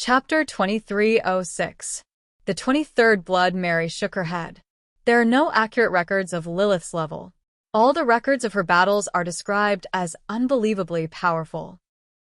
Chapter 2306. The 23rd Blood. Mary shook her head. There are no accurate records of Lilith's level. All the records of her battles are described as unbelievably powerful.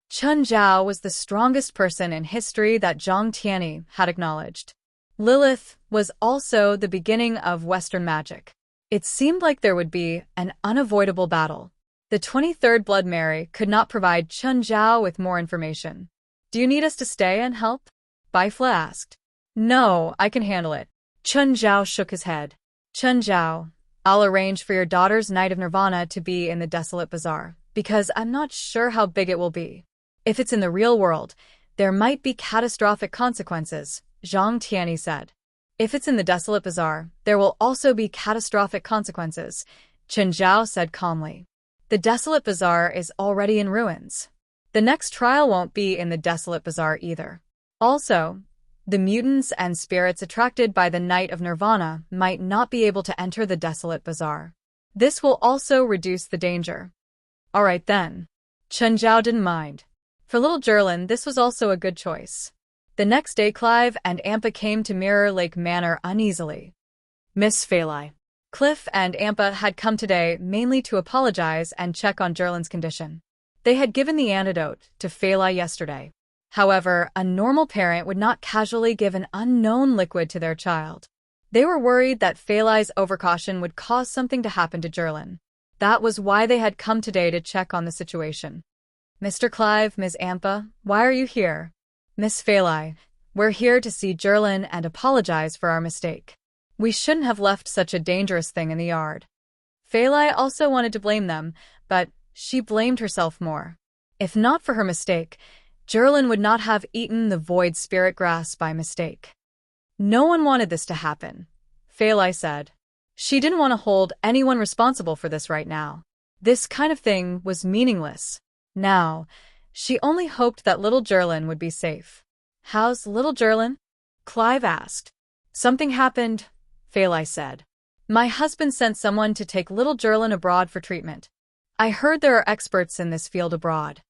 Chun Zhao was the strongest person in history that Zhang Tianyi had acknowledged. Lilith was also the beginning of Western magic. It seemed like there would be an unavoidable battle. The 23rd Blood. Mary could not provide Chun Zhao with more information. Do you need us to stay and help? Baifla asked. No, I can handle it. Chun Zhao shook his head. Chun Zhao, I'll arrange for your daughter's Night of Nirvana to be in the Desolate Bazaar, because I'm not sure how big it will be. If it's in the real world, there might be catastrophic consequences, Zhang Tianyi said. If it's in the Desolate Bazaar, there will also be catastrophic consequences, Chun Zhao said calmly. The Desolate Bazaar is already in ruins. The next trial won't be in the Desolate Bazaar either. Also, the mutants and spirits attracted by the Night of Nirvana might not be able to enter the Desolate Bazaar. This will also reduce the danger. All right then. Chun Zhao didn't mind. For little Jerlin, this was also a good choice. The next day, Clive and Ampa came to Mirror Lake Manor uneasily. Miss Phalai. Cliff and Ampa had come today mainly to apologize and check on Jerlin's condition. They had given the antidote to Phalai yesterday. However, a normal parent would not casually give an unknown liquid to their child. They were worried that Phalai's overcaution would cause something to happen to Jerlin. That was why they had come today to check on the situation. Mr. Clive, Ms. Ampa, why are you here? Miss Phalai, we're here to see Jerlin and apologize for our mistake. We shouldn't have left such a dangerous thing in the yard. Phalai also wanted to blame them, but she blamed herself more. If not for her mistake, Jerlin would not have eaten the void spirit grass by mistake. No one wanted this to happen, Phalai said. She didn't want to hold anyone responsible for this right now. This kind of thing was meaningless. Now, she only hoped that little Jerlin would be safe. How's little Jerlin? Clive asked. Something happened, Phalai said. My husband sent someone to take little Jerlin abroad for treatment. I heard there are experts in this field abroad.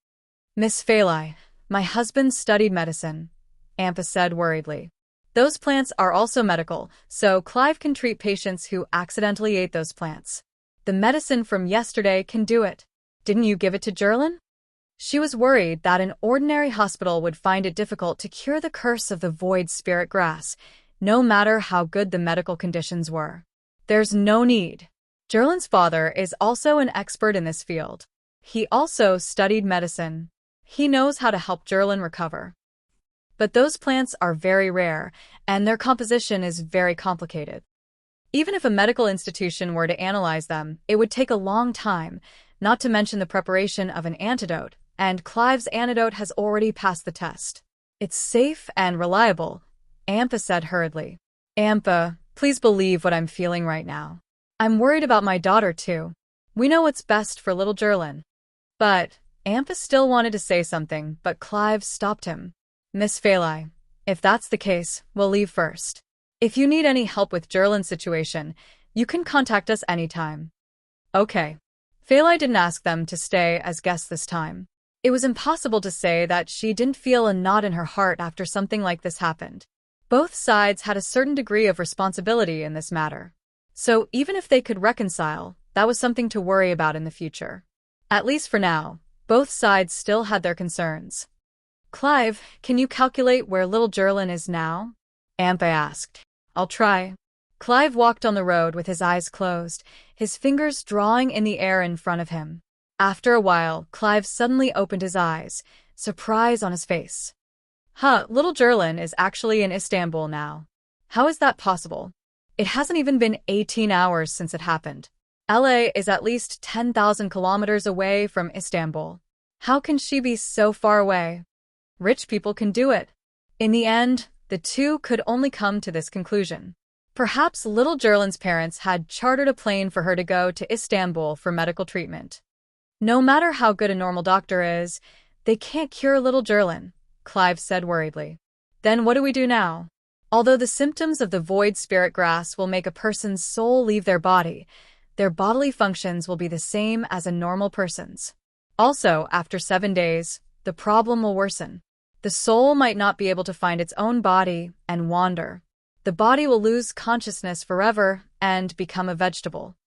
Miss Phalai, my husband studied medicine, Ampa said worriedly. Those plants are also medical, so Clive can treat patients who accidentally ate those plants. The medicine from yesterday can do it. Didn't you give it to Jerlin? She was worried that an ordinary hospital would find it difficult to cure the curse of the void spirit grass, no matter how good the medical conditions were. There's no need. Jerlin's father is also an expert in this field. He also studied medicine. He knows how to help Jerlin recover. But those plants are very rare, and their composition is very complicated. Even if a medical institution were to analyze them, it would take a long time, not to mention the preparation of an antidote, and Clive's antidote has already passed the test. It's safe and reliable, Ampa said hurriedly. Ampa, please believe what I'm feeling right now. I'm worried about my daughter too. We know what's best for little Jerlin. But Ampa still wanted to say something, but Clive stopped him. Miss Phalai, if that's the case, we'll leave first. If you need any help with Jerlin's situation, you can contact us anytime. Okay. Phalai didn't ask them to stay as guests this time. It was impossible to say that she didn't feel a knot in her heart after something like this happened. Both sides had a certain degree of responsibility in this matter. So even if they could reconcile, that was something to worry about in the future. At least for now, both sides still had their concerns. Clive, can you calculate where little Jerlin is now? Ampa asked. I'll try. Clive walked on the road with his eyes closed, his fingers drawing in the air in front of him. After a while, Clive suddenly opened his eyes, surprise on his face. Little Jerlin is actually in Istanbul now. How is that possible? It hasn't even been 18 hours since it happened. LA is at least 10,000 kilometers away from Istanbul. How can she be so far away? Rich people can do it. In the end, the two could only come to this conclusion. Perhaps little Jerlin's parents had chartered a plane for her to go to Istanbul for medical treatment. No matter how good a normal doctor is, they can't cure little Jerlin, Clive said worriedly. Then what do we do now? Although the symptoms of the void spirit grass will make a person's soul leave their bodily functions will be the same as a normal person's. Also, after 7 days, the problem will worsen. The The soul might not be able to find its own body and wander. The body will lose consciousness forever and become a vegetable.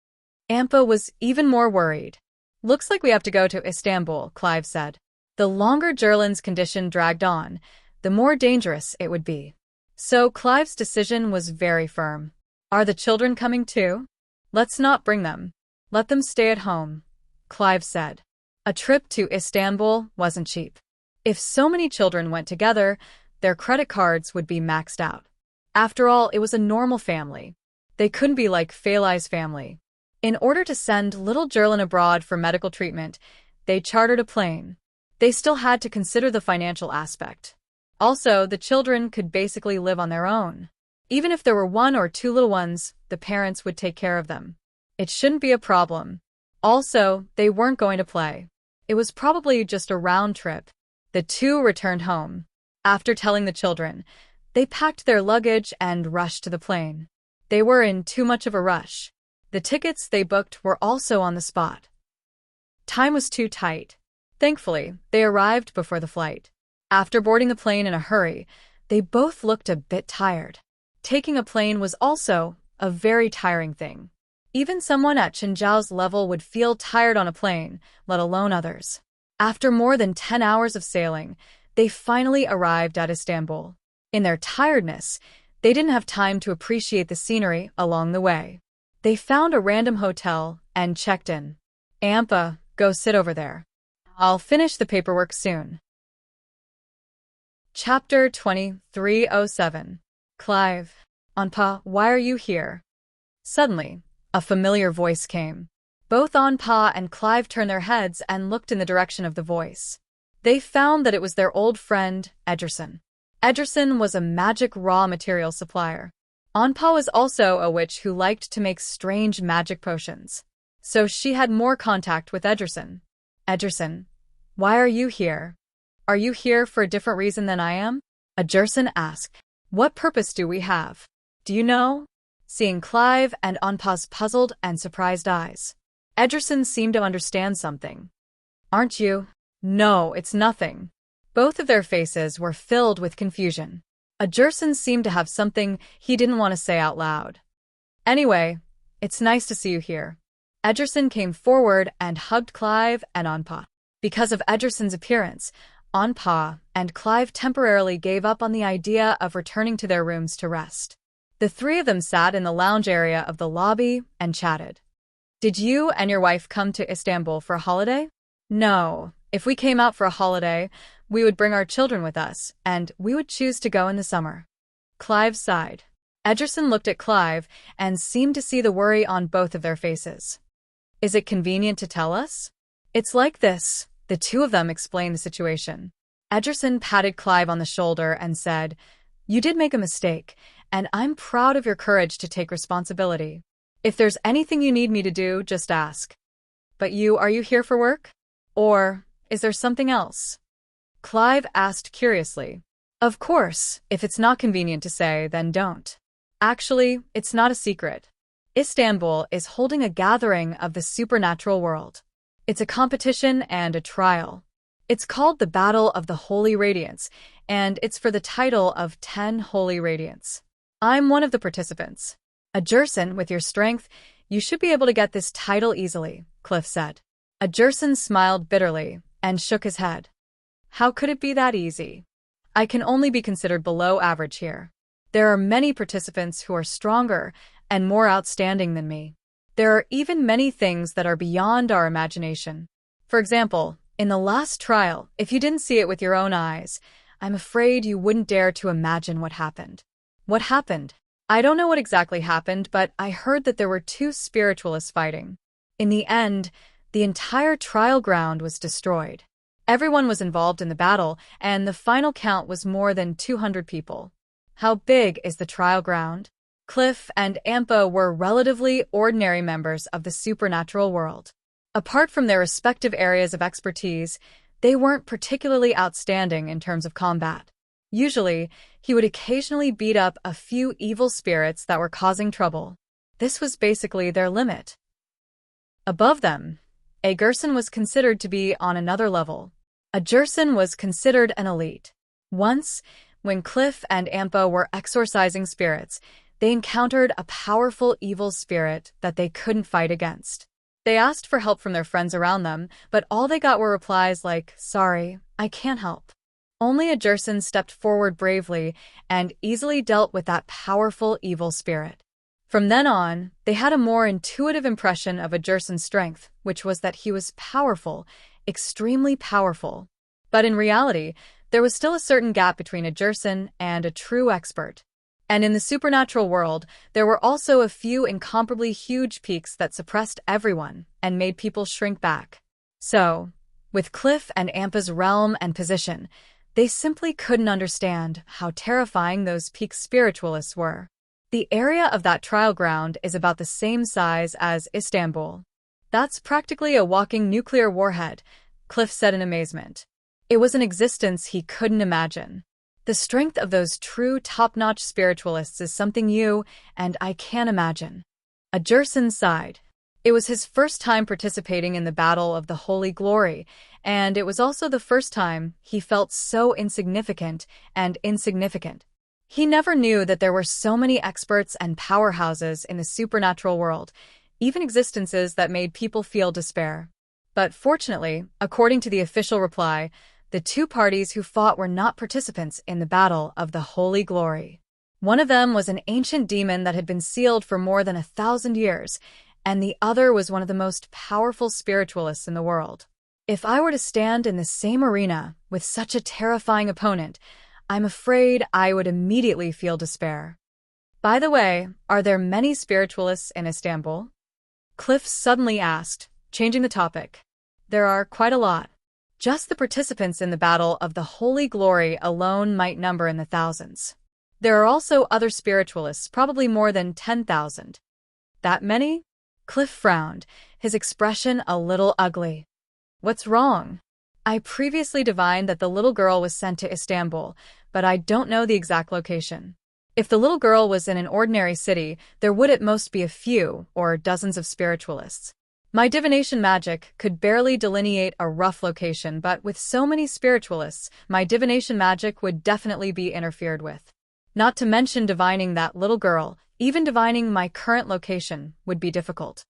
Ampa was even more worried. Looks like we have to go to Istanbul, Clive said. The longer Jerlin's condition dragged on, the more dangerous it would be. So Clive's decision was very firm. Are the children coming too? Let's not bring them. Let them stay at home, Clive said. A trip to Istanbul wasn't cheap. If so many children went together, their credit cards would be maxed out. After all, it was a normal family. They couldn't be like Faylai's family. In order to send little Jerlin abroad for medical treatment, they chartered a plane. They still had to consider the financial aspect. Also, the children could basically live on their own. Even if there were 1 or 2 little ones, the parents would take care of them. It shouldn't be a problem. Also, they weren't going to play. It was probably just a round trip. The two returned home. After telling the children, they packed their luggage and rushed to the plane. They were in too much of a rush. The tickets they booked were also on the spot. Time was too tight. Thankfully, they arrived before the flight. After boarding the plane in a hurry, they both looked a bit tired. Taking a plane was also a very tiring thing. Even someone at Chinzhao's level would feel tired on a plane, let alone others. After more than 10 hours of sailing, they finally arrived at Istanbul. In their tiredness, they didn't have time to appreciate the scenery along the way. They found a random hotel and checked in. Ampa, go sit over there. I'll finish the paperwork soon. Chapter 2307. Clive. Anpa, why are you here? Suddenly, a familiar voice came. Both Anpa and Clive turned their heads and looked in the direction of the voice. They found that it was their old friend, Edgerson. Edgerson was a magic raw material supplier. Anpa was also a witch who liked to make strange magic potions. So she had more contact with Edgerson. Edgerson, why are you here? Are you here for a different reason than I am? Edgerson asked. What purpose do we have? Do you know? Seeing Clive and Anpa's puzzled and surprised eyes, Edgerson seemed to understand something. Aren't you? No, it's nothing. Both of their faces were filled with confusion. Edgerson seemed to have something he didn't want to say out loud. Anyway, it's nice to see you here. Edgerson came forward and hugged Clive and Anpa. Because of Edgerson's appearance, Anpa and Clive temporarily gave up on the idea of returning to their rooms to rest. The three of them sat in the lounge area of the lobby and chatted. Did you and your wife come to Istanbul for a holiday? No. If we came out for a holiday, we would bring our children with us, and we would choose to go in the summer. Clive sighed. Edgerson looked at Clive and seemed to see the worry on both of their faces. Is it convenient to tell us? It's like this. The two of them explained the situation. Edgerson patted Clive on the shoulder and said, You did make a mistake, and I'm proud of your courage to take responsibility. If there's anything you need me to do, just ask. But are you here for work? Or is there something else? Clive asked curiously. Of course, if it's not convenient to say, then don't. Actually, it's not a secret. Istanbul is holding a gathering of the supernatural world. It's a competition and a trial. It's called the Battle of the Holy Radiance, and it's for the title of 10 Holy Radiants. I'm one of the participants. Edgerson, with your strength, you should be able to get this title easily, Cliff said. Edgerson smiled bitterly and shook his head. How could it be that easy? I can only be considered below average here. There are many participants who are stronger and more outstanding than me. There are even many things that are beyond our imagination. For example, in the last trial, if you didn't see it with your own eyes, I'm afraid you wouldn't dare to imagine what happened. What happened? I don't know what exactly happened, but I heard that there were 2 spiritualists fighting. In the end, the entire trial ground was destroyed. Everyone was involved in the battle, and the final count was more than 200 people. How big is the trial ground? Cliff and Ampa were relatively ordinary members of the supernatural world. Apart from their respective areas of expertise, they weren't particularly outstanding in terms of combat. Usually, he would occasionally beat up a few evil spirits that were causing trouble. This was basically their limit. Above them, Edgerson was considered to be on another level. Edgerson was considered an elite. Once, when Cliff and Ampa were exorcising spirits, they encountered a powerful evil spirit that they couldn't fight against. They asked for help from their friends around them, but all they got were replies like, "Sorry, I can't help." Only Adjerson stepped forward bravely and easily dealt with that powerful evil spirit. From then on, they had a more intuitive impression of Adjerson's strength, which was that he was powerful, extremely powerful. But in reality, there was still a certain gap between Adjerson and a true expert. And in the supernatural world, there were also a few incomparably huge peaks that suppressed everyone and made people shrink back. So, with Cliff and Ampa's realm and position, they simply couldn't understand how terrifying those peak spiritualists were. The area of that trial ground is about the same size as Istanbul. That's practically a walking nuclear warhead, Cliff said in amazement. It was an existence he couldn't imagine. The strength of those true top-notch spiritualists is something you and I can't imagine. Adjerson sighed. It was his first time participating in the Battle of the Holy Glory, and it was also the first time he felt so insignificant and insignificant. He never knew that there were so many experts and powerhouses in the supernatural world, even existences that made people feel despair. But fortunately, according to the official reply, the two parties who fought were not participants in the Battle of the Holy Glory. One of them was an ancient demon that had been sealed for more than 1,000 years, and the other was one of the most powerful spiritualists in the world. If I were to stand in the same arena with such a terrifying opponent, I'm afraid I would immediately feel despair. By the way, are there many spiritualists in Istanbul? Cliff suddenly asked, changing the topic. There are quite a lot. Just the participants in the Battle of the Holy Glory alone might number in the thousands. There are also other spiritualists, probably more than 10,000. That many? Cliff frowned, his expression a little ugly. What's wrong? I previously divined that the little girl was sent to Istanbul, but I don't know the exact location. If the little girl was in an ordinary city, there would at most be a few or dozens of spiritualists. My divination magic could barely delineate a rough location, but with so many spiritualists, my divination magic would definitely be interfered with. Not to mention divining that little girl, even divining my current location would be difficult.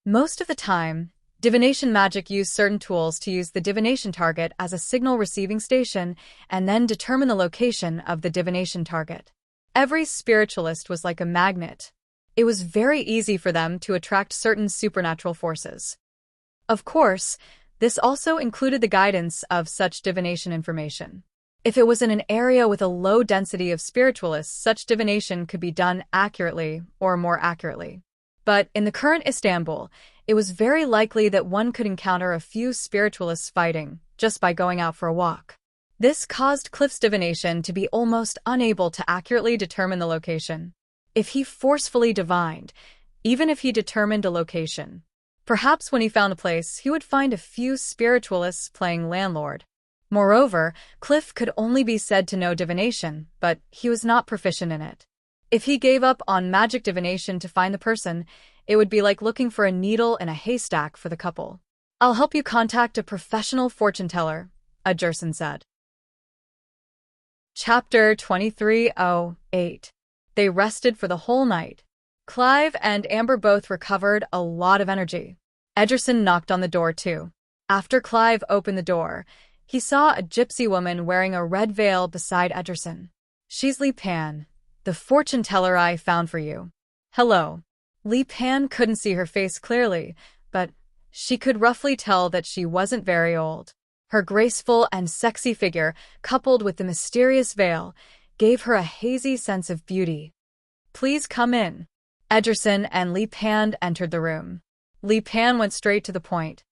Most of the time, divination magic used certain tools to use the divination target as a signal receiving station and then determine the location of the divination target. Every spiritualist was like a magnet. It was very easy for them to attract certain supernatural forces. Of course, this also included the guidance of such divination information. If it was in an area with a low density of spiritualists, such divination could be done accurately or more accurately. But in the current Istanbul, it was very likely that one could encounter a few spiritualists fighting just by going out for a walk. This caused Cliff's divination to be almost unable to accurately determine the location. If he forcefully divined, even if he determined a location, perhaps when he found a place, he would find a few spiritualists playing landlord. Moreover, Cliff could only be said to know divination, but he was not proficient in it. If he gave up on magic divination to find the person, it would be like looking for a needle in a haystack for the couple. "I'll help you contact a professional fortune teller," Adjerson said. Chapter 2308. They rested for the whole night. Clive and Amber both recovered a lot of energy. Adjerson knocked on the door too. After Clive opened the door, he saw a gypsy woman wearing a red veil beside Adjerson. "She's Li Pan, the fortune teller I found for you." "Hello." Li Pan couldn't see her face clearly, but she could roughly tell that she wasn't very old. Her graceful and sexy figure, coupled with the mysterious veil, gave her a hazy sense of beauty. "Please come in." Adjerson and Li Pan entered the room. Li Pan went straight to the point.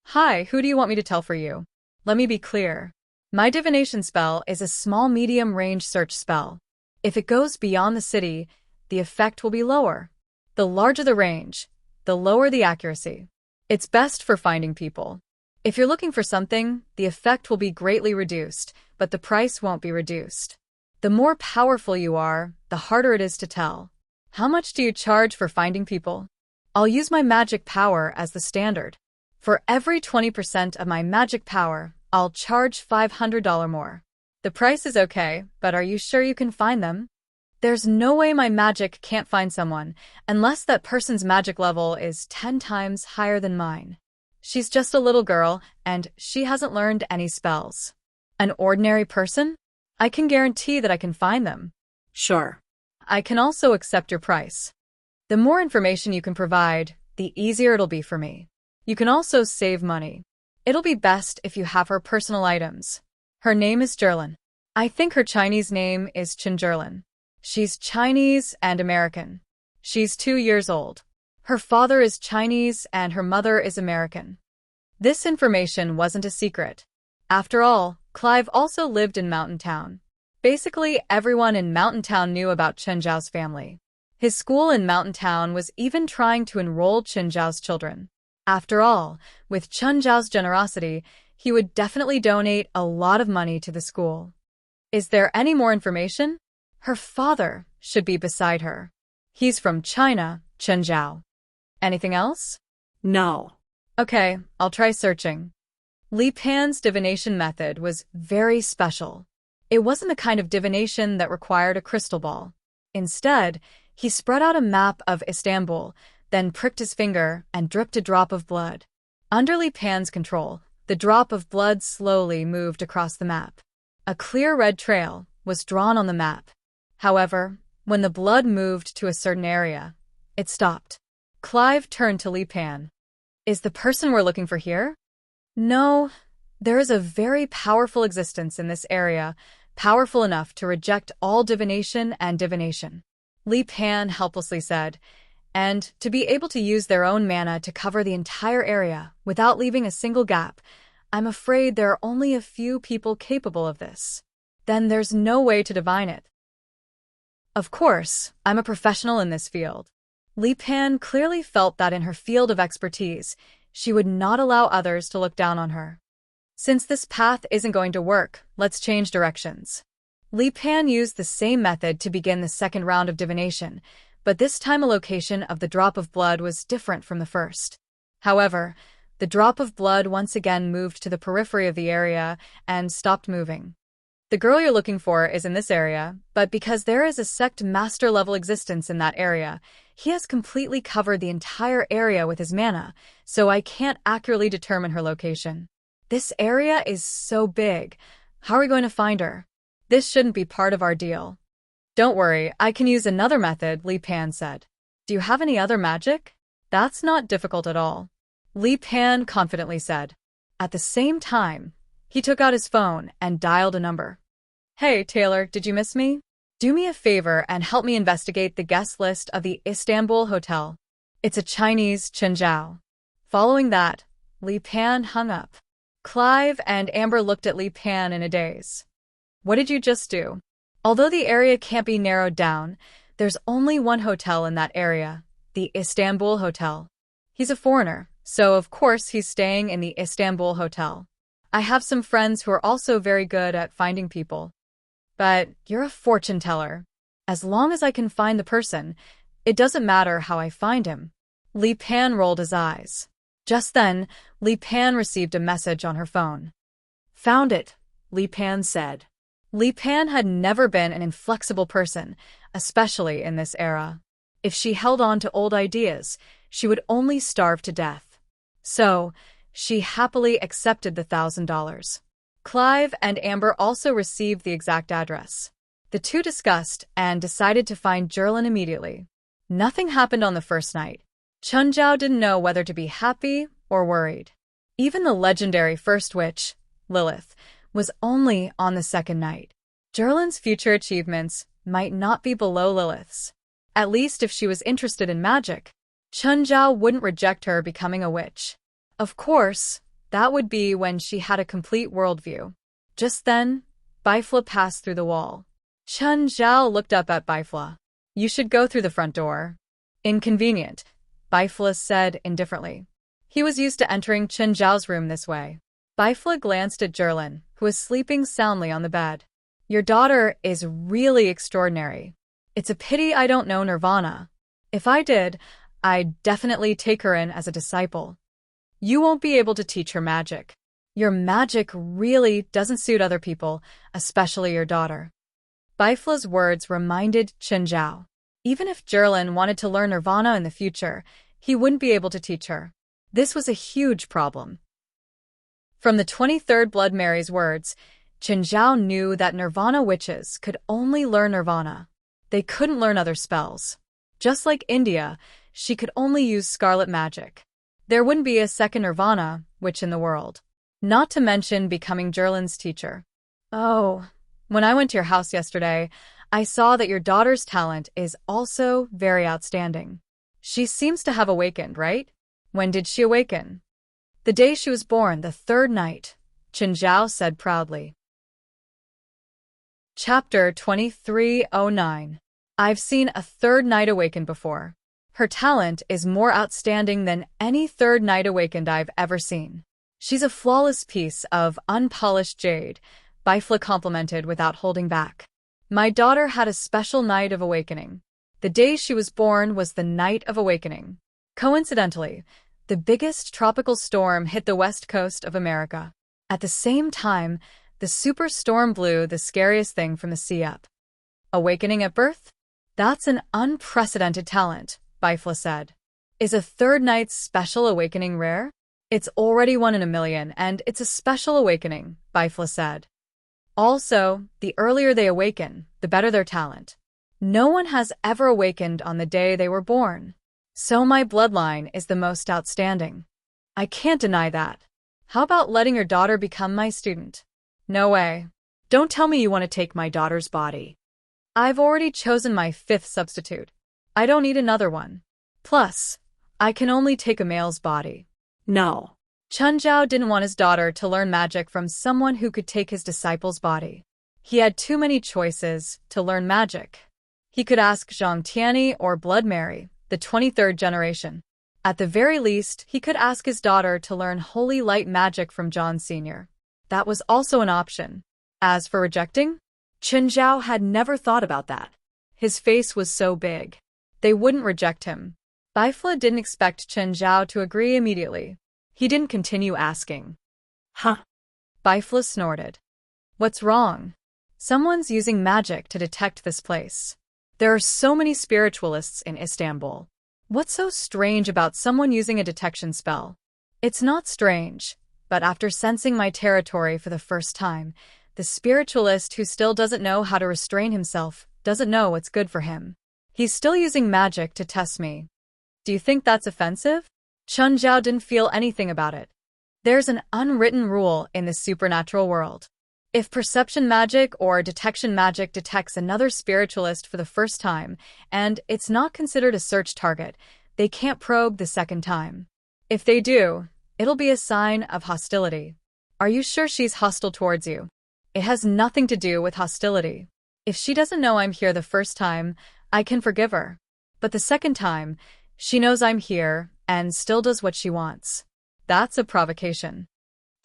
"Hi, who do you want me to tell for you? Let me be clear. My divination spell is a small medium-range search spell. If it goes beyond the city, the effect will be lower. The larger the range, the lower the accuracy. It's best for finding people. If you're looking for something, the effect will be greatly reduced, but the price won't be reduced. The more powerful you are, the harder it is to tell. How much do you charge for finding people? I'll use my magic power as the standard. For every 20% of my magic power, I'll charge $500 more. The price is okay, but are you sure you can find them? There's no way my magic can't find someone, unless that person's magic level is 10 times higher than mine. She's just a little girl, and she hasn't learned any spells. An ordinary person? I can guarantee that I can find them. Sure. I can also accept your price. The more information you can provide, the easier it'll be for me. You can also save money. It'll be best if you have her personal items. Her name is Jerlin. I think her Chinese name is Chinjerlin. She's Chinese and American. She's 2 years old. Her father is Chinese and her mother is American. This information wasn't a secret. After all, Clive also lived in Mountain Town. Basically, everyone in Mountain Town knew about Chen Zhao's family. His school in Mountain Town was even trying to enroll Chen Zhao's children. After all, with Chen Zhao's generosity, he would definitely donate a lot of money to the school. Is there any more information? Her father should be beside her. He's from China, Chen Zhao. Anything else? No. Okay, I'll try searching. Li Pan's divination method was very special. It wasn't the kind of divination that required a crystal ball. Instead, he spread out a map of Istanbul, then pricked his finger and dripped a drop of blood. Under Li Pan's control, the drop of blood slowly moved across the map. A clear red trail was drawn on the map. However, when the blood moved to a certain area, it stopped. Clive turned to Li Pan. Is the person we're looking for here? No, there is a very powerful existence in this area, powerful enough to reject all divination and divination. Li Pan helplessly said, and to be able to use their own mana to cover the entire area without leaving a single gap, I'm afraid there are only a few people capable of this. Then there's no way to divine it. Of course, I'm a professional in this field. Li Pan clearly felt that in her field of expertise, she would not allow others to look down on her. Since this path isn't going to work, let's change directions. Li Pan used the same method to begin the second round of divination, but this time a location of the drop of blood was different from the first. However, the drop of blood once again moved to the periphery of the area and stopped moving. The girl you're looking for is in this area, but because there is a sect master-level existence in that area, he has completely covered the entire area with his mana, so I can't accurately determine her location. This area is so big. How are we going to find her? This shouldn't be part of our deal. Don't worry, I can use another method, Li Pan said. Do you have any other magic? That's not difficult at all. Li Pan confidently said. At the same time, he took out his phone and dialed a number. Hey, Taylor, did you miss me? Do me a favor and help me investigate the guest list of the Istanbul Hotel. It's a Chinese Chen Zhao. Following that, Li Pan hung up. Clive and Amber looked at Li Pan in a daze. What did you just do? Although the area can't be narrowed down, there's only one hotel in that area, the Istanbul Hotel. He's a foreigner, so of course he's staying in the Istanbul Hotel. I have some friends who are also very good at finding people. But you're a fortune teller. As long as I can find the person, it doesn't matter how I find him. Li Pan rolled his eyes. Just then, Li Pan received a message on her phone. Found it, Li Pan said. Li Pan had never been an inflexible person, especially in this era. If she held on to old ideas, she would only starve to death. So, she happily accepted the $1,000. Clive and Amber also received the exact address. The two discussed and decided to find Jerlin immediately. Nothing happened on the first night. Chen Zhao didn't know whether to be happy or worried. Even the legendary first witch, Lilith, was only on the second night. Jerlin's future achievements might not be below Lilith's. At least if she was interested in magic, Chen Zhao wouldn't reject her becoming a witch. Of course, that would be when she had a complete worldview. Just then, Bifla passed through the wall. Chen Zhao looked up at Bifla. You should go through the front door. Inconvenient, Bifla said indifferently. He was used to entering Chen Zhao's room this way. Bifla glanced at Jerlin, who was sleeping soundly on the bed. Your daughter is really extraordinary. It's a pity I don't know Nirvana. If I did, I'd definitely take her in as a disciple. You won't be able to teach her magic. Your magic really doesn't suit other people, especially your daughter. Bifla's words reminded Chenjiao. Even if Jerlin wanted to learn Nirvana in the future, he wouldn't be able to teach her. This was a huge problem. From the 23rd Blood Mary's words, Chenjiao knew that Nirvana witches could only learn Nirvana. They couldn't learn other spells. Just like India, she could only use scarlet magic. There wouldn't be a second Nirvana witch in the world. Not to mention becoming Jerlin's teacher. Oh, when I went to your house yesterday, I saw that your daughter's talent is also very outstanding. She seems to have awakened, right? When did she awaken? The day she was born, the third night, Chenjiao said proudly. Chapter 2309. I've seen a third night awakened before. Her talent is more outstanding than any third night awakened I've ever seen. She's a flawless piece of unpolished jade, Bifla complimented without holding back. My daughter had a special night of awakening. The day she was born was the night of awakening. Coincidentally, the biggest tropical storm hit the west coast of America. At the same time, the superstorm blew the scariest thing from the sea up. Awakening at birth? That's an unprecedented talent, Bifla said. Is a third night's special awakening rare? It's already 1 in a million, and it's a special awakening, Bifla said. Also, the earlier they awaken, the better their talent. No one has ever awakened on the day they were born. So my bloodline is the most outstanding. I can't deny that. How about letting your daughter become my student? No way. Don't tell me you want to take my daughter's body. I've already chosen my 5th substitute. I don't need another one. Plus, I can only take a male's body. No. Chenjiao didn't want his daughter to learn magic from someone who could take his disciple's body. He had too many choices to learn magic. He could ask Zhang Tianyi or Blood Mary, the 23rd generation. At the very least, he could ask his daughter to learn holy light magic from John Sr. That was also an option. As for rejecting, Chenjiao had never thought about that. His face was so big. They wouldn't reject him. Bifla didn't expect Chenjiao to agree immediately. He didn't continue asking. Huh? Bifla snorted. What's wrong? Someone's using magic to detect this place. There are so many spiritualists in Istanbul. What's so strange about someone using a detection spell? It's not strange, but after sensing my territory for the first time, the spiritualist who still doesn't know how to restrain himself doesn't know what's good for him. He's still using magic to test me. Do you think that's offensive? Chenjiao didn't feel anything about it. There's an unwritten rule in the supernatural world. If perception magic or detection magic detects another spiritualist for the first time, and it's not considered a search target, they can't probe the second time. If they do, it'll be a sign of hostility. Are you sure she's hostile towards you? It has nothing to do with hostility. If she doesn't know I'm here the first time, I can forgive her. But the second time, she knows I'm here and still does what she wants. That's a provocation.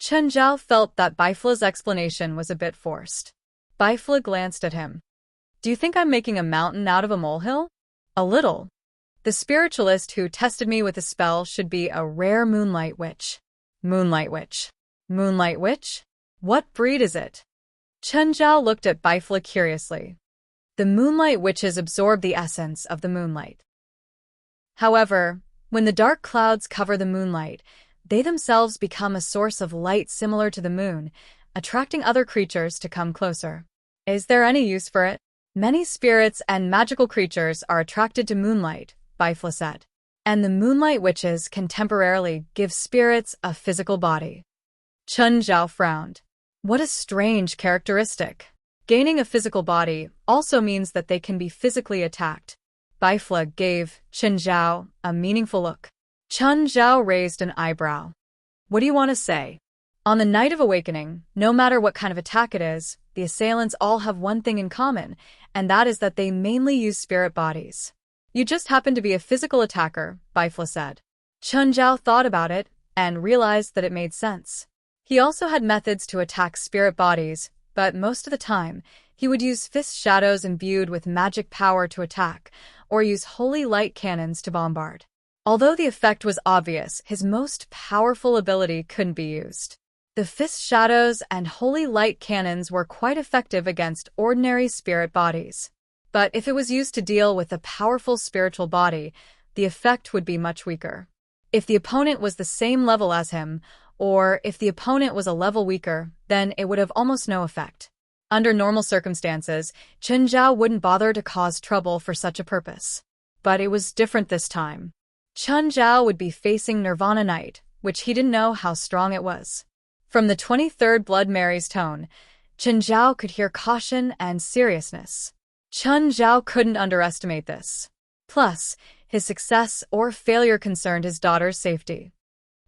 Chenjiao felt that Bifla's explanation was a bit forced. Bifla glanced at him. Do you think I'm making a mountain out of a molehill? A little. The spiritualist who tested me with a spell should be a rare moonlight witch. Moonlight witch. Moonlight witch? What breed is it? Chenjiao looked at Bifla curiously. The moonlight witches absorb the essence of the moonlight. However, when the dark clouds cover the moonlight, they themselves become a source of light similar to the moon, attracting other creatures to come closer. Is there any use for it? Many spirits and magical creatures are attracted to moonlight, Bifla said. And the moonlight witches can temporarily give spirits a physical body. Chenjiao frowned. What a strange characteristic. Gaining a physical body also means that they can be physically attacked. Bifla gave Chenjiao a meaningful look. Chenjiao raised an eyebrow. What do you want to say? On the night of awakening, no matter what kind of attack it is, the assailants all have one thing in common, and that is that they mainly use spirit bodies. You just happen to be a physical attacker, Bifla said. Chenjiao thought about it and realized that it made sense. He also had methods to attack spirit bodies, but most of the time, he would use fist shadows imbued with magic power to attack, or use holy light cannons to bombard. Although the effect was obvious, his most powerful ability couldn't be used. The fist shadows and holy light cannons were quite effective against ordinary spirit bodies. But if it was used to deal with a powerful spiritual body, the effect would be much weaker. If the opponent was the same level as him, or if the opponent was a level weaker, then it would have almost no effect. Under normal circumstances, Chen Zhao wouldn't bother to cause trouble for such a purpose. But it was different this time. Chen Zhao would be facing Nirvana Knight, which he didn't know how strong it was. From the 23rd Blood Mary's tone, Chen Zhao could hear caution and seriousness. Chen Zhao couldn't underestimate this. Plus, his success or failure concerned his daughter's safety.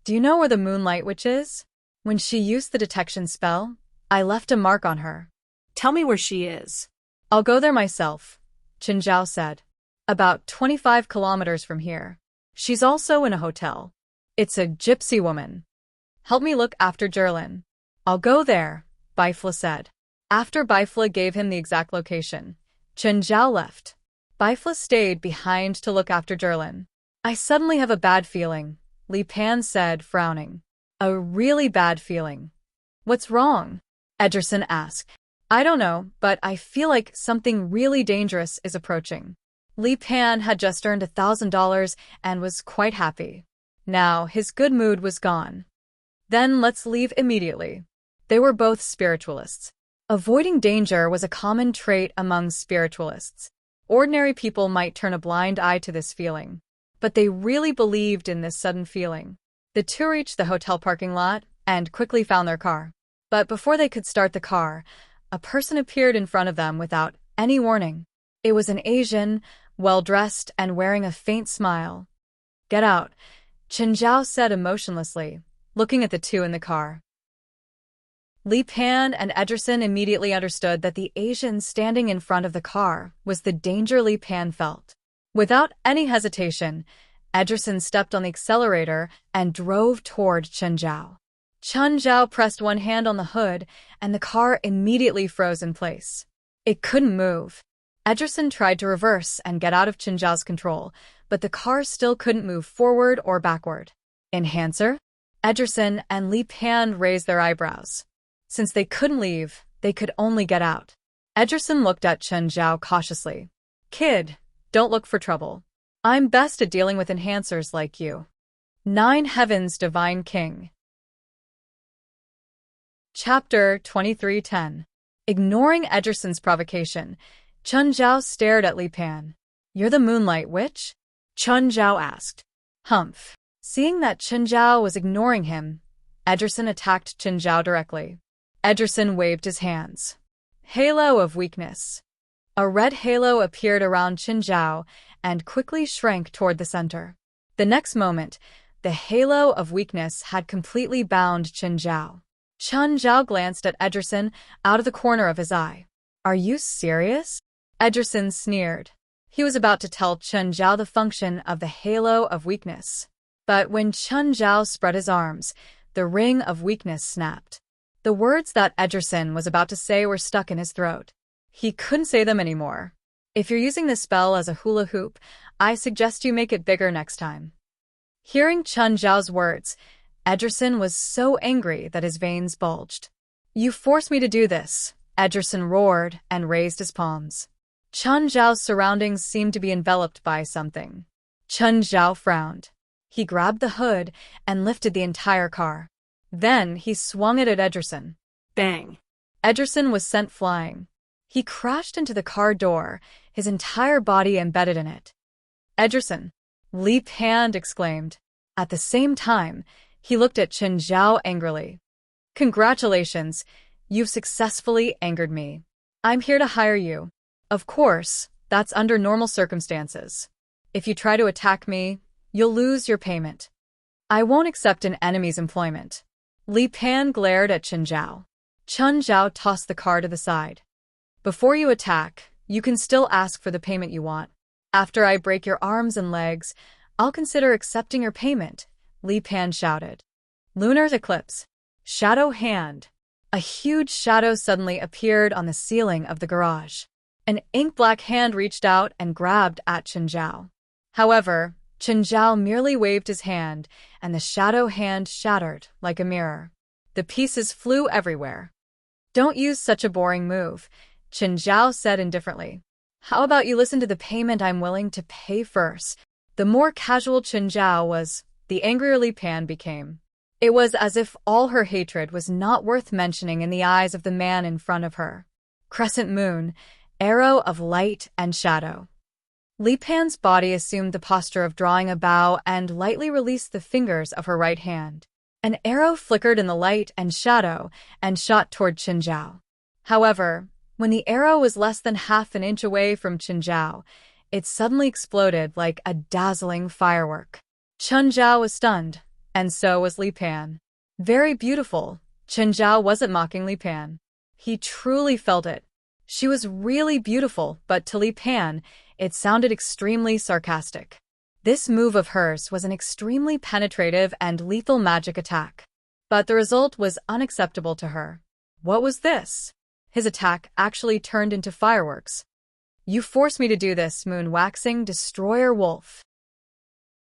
Do you know where the Moonlight Witch is? When she used the detection spell, I left a mark on her. Tell me where she is. I'll go there myself, Chen Zhao said. About 25 kilometers from here. She's also in a hotel. It's a gypsy woman. Help me look after Jerlin. I'll go there, Bifla said. After Bifla gave him the exact location, Chen Zhao left. Bifla stayed behind to look after Jerlin. I suddenly have a bad feeling, Li Pan said, frowning. A really bad feeling. What's wrong? Ederson asked. I don't know, but I feel like something really dangerous is approaching. Li Pan had just earned $1,000 and was quite happy. Now his good mood was gone. Then let's leave immediately. They were both spiritualists. Avoiding danger was a common trait among spiritualists. Ordinary people might turn a blind eye to this feeling, but they really believed in this sudden feeling. The two reached the hotel parking lot and quickly found their car. But before they could start the car, a person appeared in front of them without any warning. It was an Asian, well-dressed and wearing a faint smile. Get out, Chen Zhao said emotionlessly, looking at the two in the car. Li Pan and Ederson immediately understood that the Asian standing in front of the car was the danger Li Pan felt. Without any hesitation, Ederson stepped on the accelerator and drove toward Chen Zhao. Chen Zhao pressed one hand on the hood, and the car immediately froze in place. It couldn't move. Ederson tried to reverse and get out of Chen Zhao's control, but the car still couldn't move forward or backward. Enhancer? Ederson and Li Pan raised their eyebrows. Since they couldn't leave, they could only get out. Ederson looked at Chen Zhao cautiously. Kid, don't look for trouble. I'm best at dealing with enhancers like you. 9 Heavens Divine King. Chapter 23:10. Ignoring Ederson's provocation, Chen Zhao stared at Li Pan. You're the Moonlight Witch? Chen Zhao asked. Humph. Seeing that Chen Zhao was ignoring him, Ederson attacked Chen Zhao directly. Ederson waved his hands. Halo of Weakness. A red halo appeared around Chen Zhao and quickly shrank toward the center. The next moment, the Halo of Weakness had completely bound Chen Zhao. Chen Zhao glanced at Ederson out of the corner of his eye. Are you serious? Ederson sneered. He was about to tell Chen Zhao the function of the Halo of Weakness. But when Chen Zhao spread his arms, the Ring of Weakness snapped. The words that Ederson was about to say were stuck in his throat. He couldn't say them anymore. If you're using this spell as a hula hoop, I suggest you make it bigger next time. Hearing Chen Zhao's words, Ederson was so angry that his veins bulged. You forced me to do this, Ederson roared and raised his palms. Chen Zhao's surroundings seemed to be enveloped by something. Chen Zhao frowned. He grabbed the hood and lifted the entire car. Then he swung it at Ederson. Bang! Ederson was sent flying. He crashed into the car door, his entire body embedded in it. Ederson! Li Pan exclaimed. At the same time, he looked at Chen Zhao angrily. Congratulations, you've successfully angered me. I'm here to hire you. Of course, that's under normal circumstances. If you try to attack me, you'll lose your payment. I won't accept an enemy's employment. Li Pan glared at Chen Zhao. Chen Zhao tossed the car to the side. Before you attack, you can still ask for the payment you want. After I break your arms and legs, I'll consider accepting your payment, Li Pan shouted. Lunar Eclipse. Shadow Hand. A huge shadow suddenly appeared on the ceiling of the garage. An ink-black hand reached out and grabbed at Chen Zhao. However, Chen Zhao merely waved his hand, and the shadow hand shattered like a mirror. The pieces flew everywhere. "Don't use such a boring move," Chen Zhao said indifferently. "How about you listen to the payment I'm willing to pay first?" The more casual Chen Zhao was, the angrier Li Pan became. It was as if all her hatred was not worth mentioning in the eyes of the man in front of her. Crescent moon, arrow of light and shadow. Li Pan's body assumed the posture of drawing a bow and lightly released the fingers of her right hand. An arrow flickered in the light and shadow and shot toward Chen Zhao. However, when the arrow was less than half an inch away from Chen Zhao, it suddenly exploded like a dazzling firework. Chen Zhao was stunned, and so was Li Pan. Very beautiful. Chen Zhao wasn't mocking Li Pan. He truly felt it. She was really beautiful, but to Li Pan, it sounded extremely sarcastic. This move of hers was an extremely penetrative and lethal magic attack. But the result was unacceptable to her. What was this? His attack actually turned into fireworks. "You forced me to do this, moon-waxing destroyer wolf,"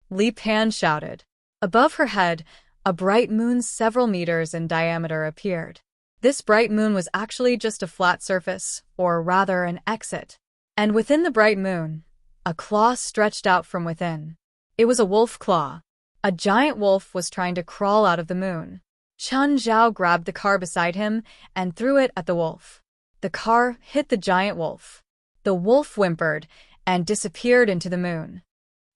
Li Pan shouted. Above her head, a bright moon several meters in diameter appeared. This bright moon was actually just a flat surface, or rather an exit. And within the bright moon, a claw stretched out from within. It was a wolf claw. A giant wolf was trying to crawl out of the moon. Chen Zhao grabbed the car beside him and threw it at the wolf. The car hit the giant wolf. The wolf whimpered and disappeared into the moon.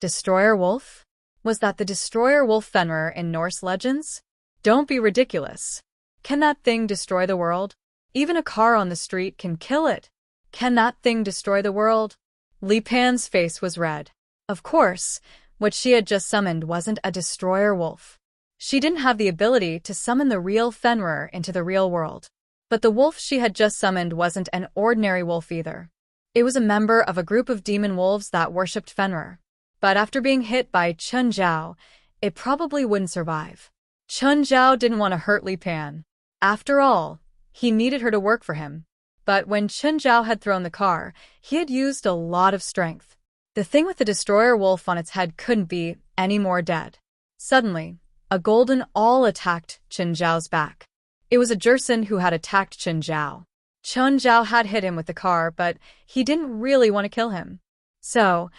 Destroyer wolf? Was that the destroyer wolf Fenrir in Norse legends? Don't be ridiculous. Can that thing destroy the world? Even a car on the street can kill it. Can that thing destroy the world? Li Pan's face was red. Of course, what she had just summoned wasn't a destroyer wolf. She didn't have the ability to summon the real Fenrir into the real world. But the wolf she had just summoned wasn't an ordinary wolf either. It was a member of a group of demon wolves that worshipped Fenrir. But after being hit by Chen Zhao, it probably wouldn't survive. Chen Zhao didn't want to hurt Li Pan. After all, he needed her to work for him. But when Chen Zhao had thrown the car, he had used a lot of strength. The thing with the destroyer wolf on its head couldn't be any more dead. Suddenly, a golden awl attacked Chen Zhao's back. It was a Jerson who had attacked Chen Zhao. Chen Zhao had hit him with the car, but he didn't really want to kill him. So,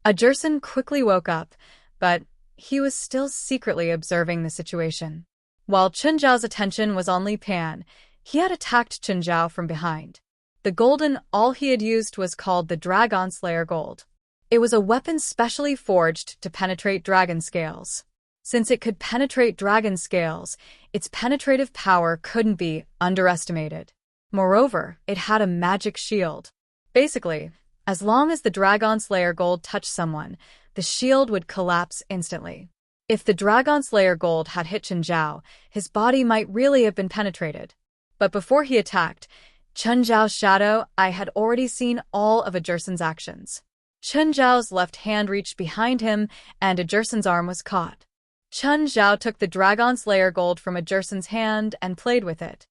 a Jerson quickly woke up, but he was still secretly observing the situation. While Chen Zhao's attention was on Li Pan, he had attacked Chen Zhao from behind. The golden awl he had used was called the Dragon Slayer Gold. It was a weapon specially forged to penetrate dragon scales. Since it could penetrate dragon scales, its penetrative power couldn't be underestimated. Moreover, it had a magic shield. Basically, as long as the Dragon Slayer Gold touched someone, the shield would collapse instantly. If the Dragon Slayer Gold had hit Chen Zhao, his body might really have been penetrated. But before he attacked, Chen Zhao's shadow eye had already seen all of a Jerson's actions. Chen Zhao's left hand reached behind him, and a Jerson's arm was caught. Chen Zhao took the Dragon Slayer Gold from a Jerson's hand and played with it.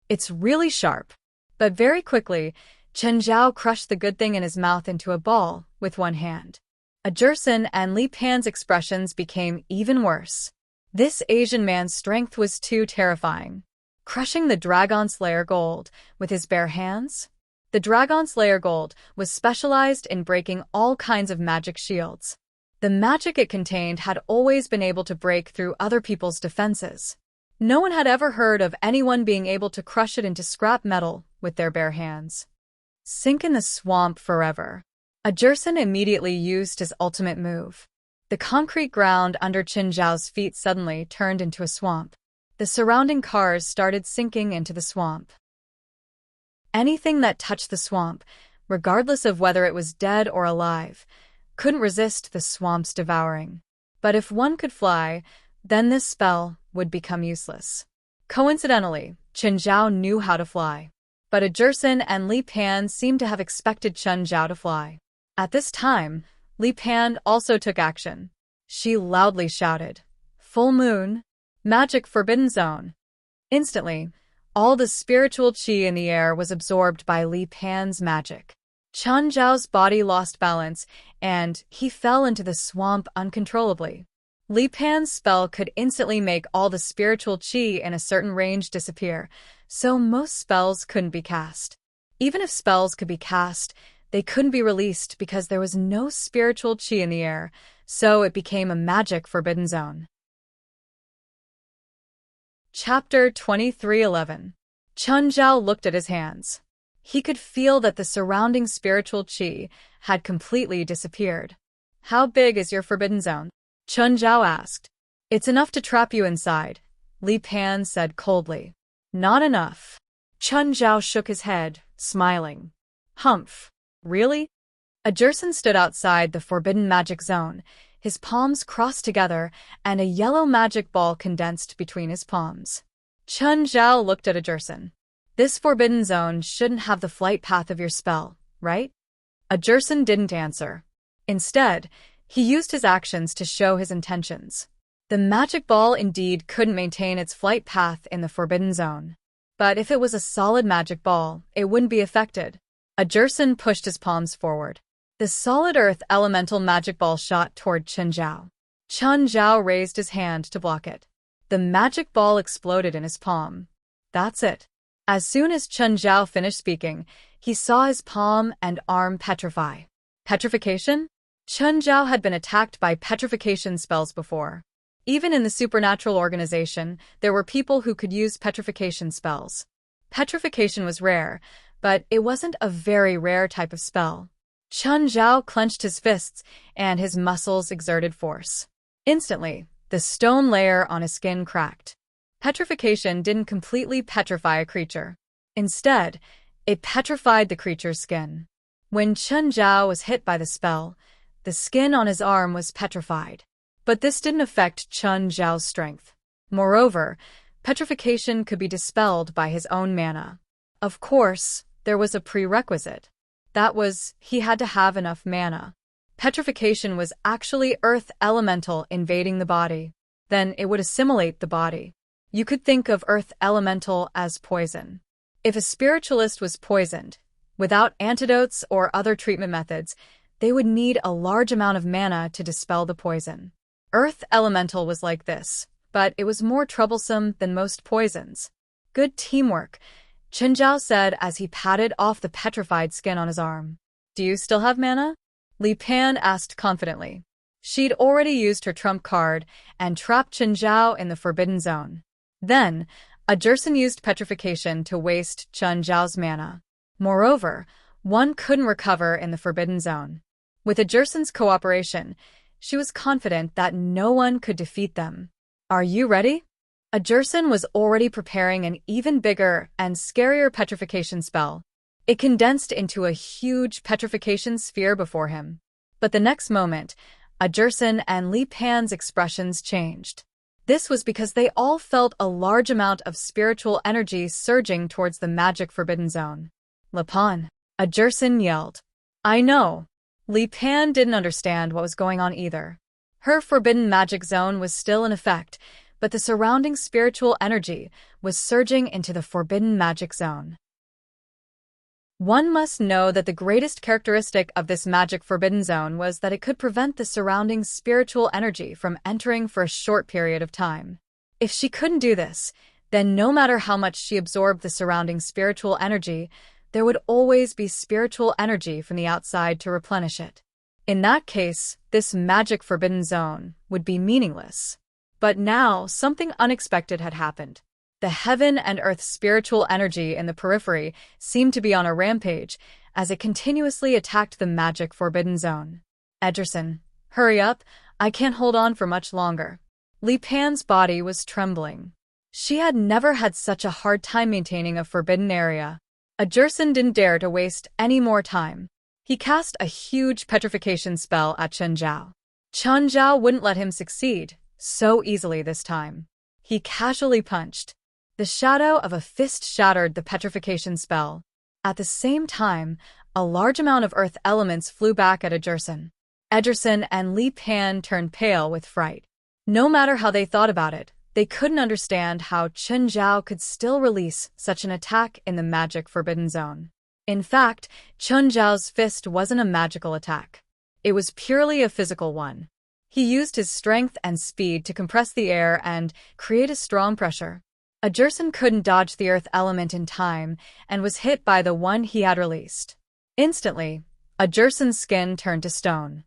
It's really sharp. But very quickly, Chen Zhao crushed the good thing in his mouth into a ball with one hand. A Jerson and Li Pan's expressions became even worse. This Asian man's strength was too terrifying. Crushing the Dragon Slayer Gold with his bare hands? The Dragon Slayer Gold was specialized in breaking all kinds of magic shields. The magic it contained had always been able to break through other people's defenses. No one had ever heard of anyone being able to crush it into scrap metal with their bare hands. Sink in the swamp forever. A Jerson immediately used his ultimate move. The concrete ground under Chen Zhao's feet suddenly turned into a swamp. The surrounding cars started sinking into the swamp. Anything that touched the swamp, regardless of whether it was dead or alive, couldn't resist the swamp's devouring. But if one could fly, then this spell would become useless. Coincidentally, Chen Zhao knew how to fly. But a Jerson and Li Pan seemed to have expected Chen Zhao to fly. At this time, Li Pan also took action. She loudly shouted, "Full moon! Magic forbidden zone!" Instantly, all the spiritual qi in the air was absorbed by Li Pan's magic. Chen Zhao's body lost balance, and he fell into the swamp uncontrollably. Li Pan's spell could instantly make all the spiritual qi in a certain range disappear, so most spells couldn't be cast. Even if spells could be cast, they couldn't be released because there was no spiritual qi in the air, so it became a magic forbidden zone. Chapter 23:11. Chun Zhao looked at his hands. He could feel that the surrounding spiritual qi had completely disappeared. How big is your forbidden zone? Chun Zhao asked. It's enough to trap you inside, Li Pan said coldly. Not enough. Chun Zhao shook his head, smiling. Humph. Really? A Jerson stood outside the forbidden magic zone, his palms crossed together, and a yellow magic ball condensed between his palms. Chun Zhao looked at a Jerson. This forbidden zone shouldn't have the flight path of your spell, right? A Jerson didn't answer. Instead, he used his actions to show his intentions. The magic ball indeed couldn't maintain its flight path in the forbidden zone. But if it was a solid magic ball, it wouldn't be affected. A Jerson pushed his palms forward. The solid earth elemental magic ball shot toward Chun Zhao. Chun Zhao raised his hand to block it. The magic ball exploded in his palm. That's it. As soon as Chun Zhao finished speaking, he saw his palm and arm petrify. Petrification? Chun Zhao had been attacked by petrification spells before. Even in the supernatural organization, there were people who could use petrification spells. Petrification was rare, but it wasn't a very rare type of spell. Chun Zhao clenched his fists, and his muscles exerted force. Instantly, the stone layer on his skin cracked. Petrification didn't completely petrify a creature. Instead, it petrified the creature's skin. When Chun Zhao was hit by the spell, the skin on his arm was petrified. But this didn't affect Chun Zhao's strength. Moreover, petrification could be dispelled by his own mana. Of course, there was a prerequisite. That was, he had to have enough mana. Petrification was actually earth elemental invading the body. Then it would assimilate the body. You could think of earth elemental as poison. If a spiritualist was poisoned, without antidotes or other treatment methods, they would need a large amount of mana to dispel the poison. Earth elemental was like this, but it was more troublesome than most poisons. Good teamwork, Chun Zhao said as he patted off the petrified skin on his arm. Do you still have mana? Li Pan asked confidently. She'd already used her trump card and trapped Chun Zhao in the forbidden zone. Then, a Jerson used petrification to waste Chun Zhao's mana. Moreover, one couldn't recover in the forbidden zone. With a Jerson's cooperation, she was confident that no one could defeat them. Are you ready? A Jerson was already preparing an even bigger and scarier petrification spell. It condensed into a huge petrification sphere before him. But the next moment, a Jerson and Li Pan's expressions changed. This was because they all felt a large amount of spiritual energy surging towards the magic forbidden zone. Li Pan, a Jerson yelled. I know. Li Pan didn't understand what was going on either. Her forbidden magic zone was still in effect, but the surrounding spiritual energy was surging into the forbidden magic zone. One must know that the greatest characteristic of this magic forbidden zone was that it could prevent the surrounding spiritual energy from entering for a short period of time. If she couldn't do this, then no matter how much she absorbed the surrounding spiritual energy, there would always be spiritual energy from the outside to replenish it. In that case, this magic forbidden zone would be meaningless. But now, something unexpected had happened. The heaven and earth spiritual energy in the periphery seemed to be on a rampage as it continuously attacked the magic forbidden zone. Ederson, hurry up, I can't hold on for much longer. Li Pan's body was trembling. She had never had such a hard time maintaining a forbidden area. Ederson didn't dare to waste any more time. He cast a huge petrification spell at Chun Zhao. Chun Zhao wouldn't let him succeed so easily this time. He casually punched. The shadow of a fist shattered the petrification spell. At the same time, a large amount of earth elements flew back at Ederson. Ederson and Li Pan turned pale with fright. No matter how they thought about it, they couldn't understand how Chun Zhao could still release such an attack in the magic forbidden zone. In fact, Chun Zhao's fist wasn't a magical attack. It was purely a physical one. He used his strength and speed to compress the air and create a strong pressure. Ajerson couldn't dodge the earth element in time and was hit by the one he had released. Instantly, Ajerson's skin turned to stone.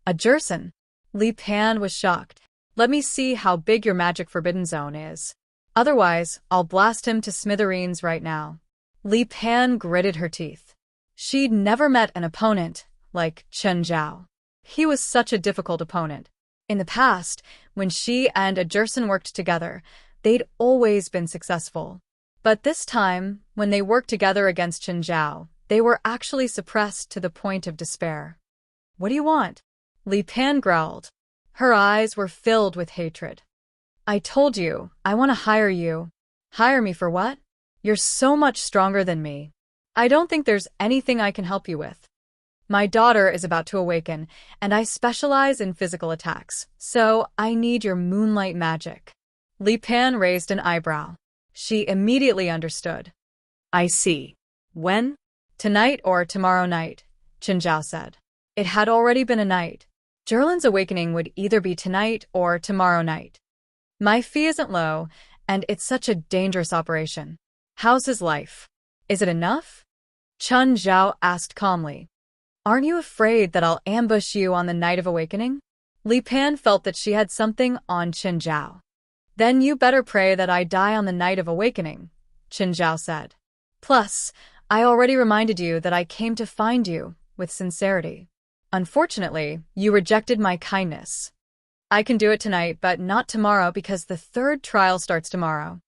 Ajerson! Li Pan was shocked. Let me see how big your magic forbidden zone is. Otherwise, I'll blast him to smithereens right now. Li Pan gritted her teeth. She'd never met an opponent like Chen Zhao. He was such a difficult opponent. In the past, when she and Ajerson worked together, they'd always been successful. But this time, when they worked together against Chen Zhao, they were actually suppressed to the point of despair. What do you want? Li Pan growled. Her eyes were filled with hatred. I told you, I want to hire you. Hire me for what? You're so much stronger than me. I don't think there's anything I can help you with. My daughter is about to awaken, and I specialize in physical attacks, so I need your moonlight magic. Li Pan raised an eyebrow. She immediately understood. I see. When? Tonight or tomorrow night, Chen Zhao said. It had already been a night. Zherlin's awakening would either be tonight or tomorrow night. My fee isn't low, and it's such a dangerous operation. How's his life? Is it enough? Chen Zhao asked calmly. Aren't you afraid that I'll ambush you on the night of awakening? Li Pan felt that she had something on Chen Zhao. Then you better pray that I die on the night of awakening, Chen Zhao said. Plus, I already reminded you that I came to find you, with sincerity. Unfortunately, you rejected my kindness. I can do it tonight, but not tomorrow because the third trial starts tomorrow.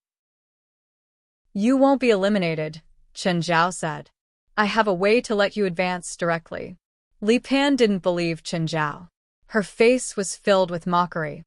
You won't be eliminated, Chen Zhao said. I have a way to let you advance directly. Li Pan didn't believe Chen Zhao. Her face was filled with mockery.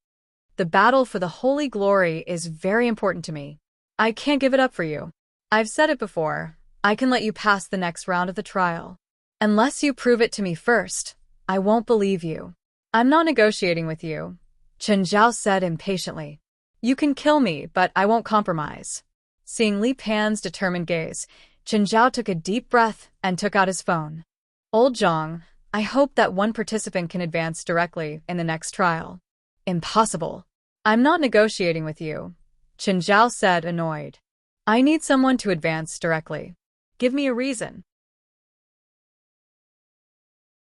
The battle for the holy glory is very important to me. I can't give it up for you. I've said it before, I can let you pass the next round of the trial. Unless you prove it to me first, I won't believe you. I'm not negotiating with you, Chen Zhao said impatiently. You can kill me, but I won't compromise. Seeing Li Pan's determined gaze, Chen Zhao took a deep breath and took out his phone. Old Zhang, I hope that one participant can advance directly in the next trial. Impossible. I'm not negotiating with you, Chen Zhao said, annoyed. I need someone to advance directly. Give me a reason.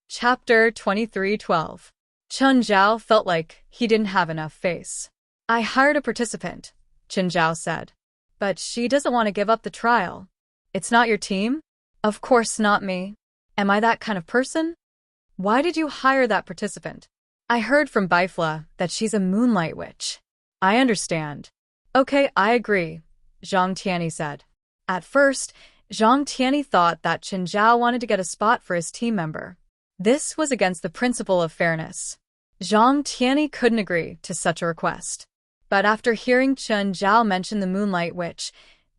Chapter 23:12. Chen Zhao felt like he didn't have enough face. I hired a participant, Chen Zhao said. But she doesn't want to give up the trial. It's not your team? Of course not me. Am I that kind of person? Why did you hire that participant? I heard from Bifla that she's a moonlight witch. I understand. Okay, I agree, Zhang Tianyi said. At first, Zhang Tianyi thought that Chen Zhao wanted to get a spot for his team member. This was against the principle of fairness. Zhang Tianyi couldn't agree to such a request. But after hearing Chen Zhao mention the Moonlight Witch,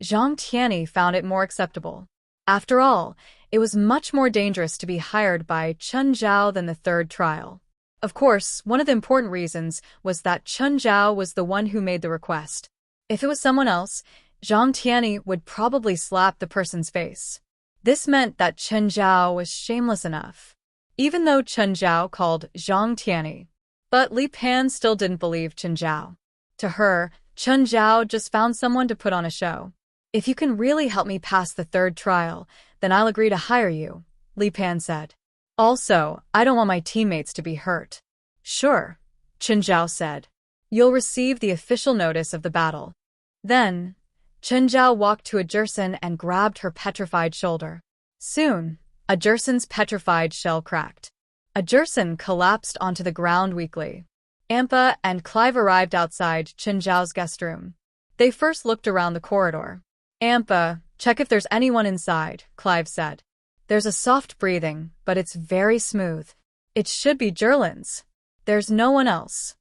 Zhang Tianyi found it more acceptable. After all, it was much more dangerous to be hired by Chen Zhao than the third trial. Of course, one of the important reasons was that Chen Zhao was the one who made the request. If it was someone else, Zhang Tianyi would probably slap the person's face. This meant that Chen Zhao was shameless enough. Even though Chen Zhao called Zhang Tianyi. But Li Pan still didn't believe Chen Zhao. To her, Chen Zhao just found someone to put on a show. If you can really help me pass the third trial, then I'll agree to hire you, Li Pan said. Also, I don't want my teammates to be hurt. Sure, Chen Zhao said. You'll receive the official notice of the battle. Then, Chen Zhao walked to Ajerson and grabbed her petrified shoulder. Soon, Ajerson's petrified shell cracked. Ajerson collapsed onto the ground weakly. Ampa and Clive arrived outside Chen Zhao's guest room. They first looked around the corridor. Ampa, check if there's anyone inside, Clive said. There's a soft breathing, but it's very smooth. It should be Zherlin's. There's no one else.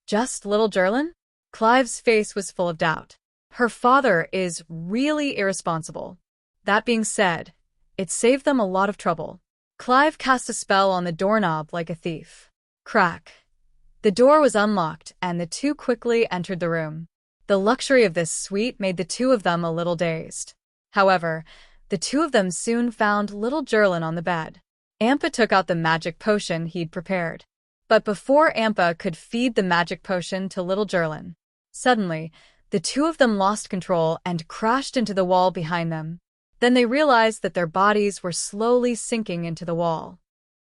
Just little Zherlin? Clive's face was full of doubt. Her father is really irresponsible. That being said, it saved them a lot of trouble. Clive cast a spell on the doorknob like a thief. Crack. The door was unlocked, and the two quickly entered the room. The luxury of this suite made the two of them a little dazed. However, the two of them soon found little Zherlin on the bed. Ampa took out the magic potion he'd prepared. But before Ampa could feed the magic potion to little Jerlin, suddenly, the two of them lost control and crashed into the wall behind them. Then they realized that their bodies were slowly sinking into the wall.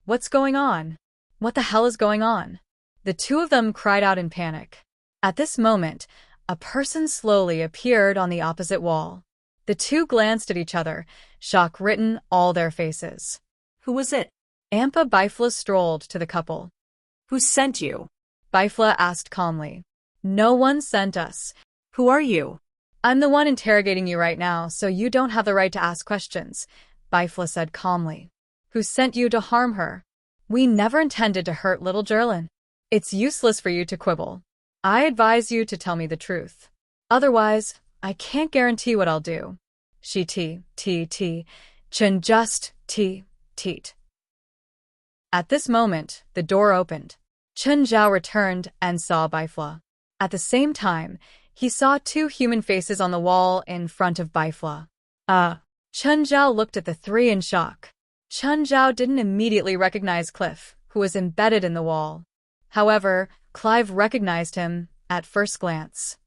What's going on? What the hell is going on? The two of them cried out in panic. At this moment, a person slowly appeared on the opposite wall. The two glanced at each other, shock written all their faces. Who was it? Ampa Bifla strolled to the couple. Who sent you? Bifla asked calmly. No one sent us. Who are you? I'm the one interrogating you right now, so you don't have the right to ask questions, Bifla said calmly. Who sent you to harm her? We never intended to hurt little Jerlin. It's useless for you to quibble. I advise you to tell me the truth. Otherwise, I can't guarantee what I'll do. She Chen just teat. At this moment, the door opened. Chen Zhao returned and saw Bifla. At the same time, he saw two human faces on the wall in front of Bifla. Chen Zhao looked at the three in shock. Chen Zhao didn't immediately recognize Cliff, who was embedded in the wall. However, Clive recognized him at first glance.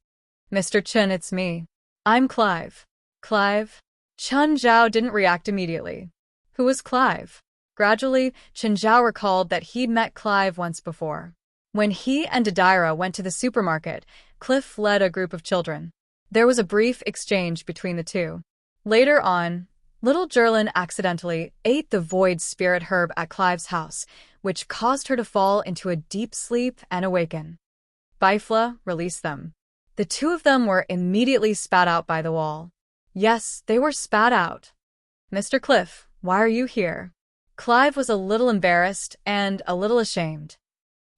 Mr. Chen, it's me. I'm Clive. Clive? Chen Zhao didn't react immediately. Who was Clive? Gradually, Chen Zhao recalled that he'd met Clive once before. When he and Adira went to the supermarket, Cliff led a group of children. There was a brief exchange between the two. Later on, little Jerlin accidentally ate the void spirit herb at Clive's house, which caused her to fall into a deep sleep and awaken. Bifla released them. The two of them were immediately spat out by the wall. Yes, they were spat out. Mr. Cliff, why are you here? Clive was a little embarrassed and a little ashamed.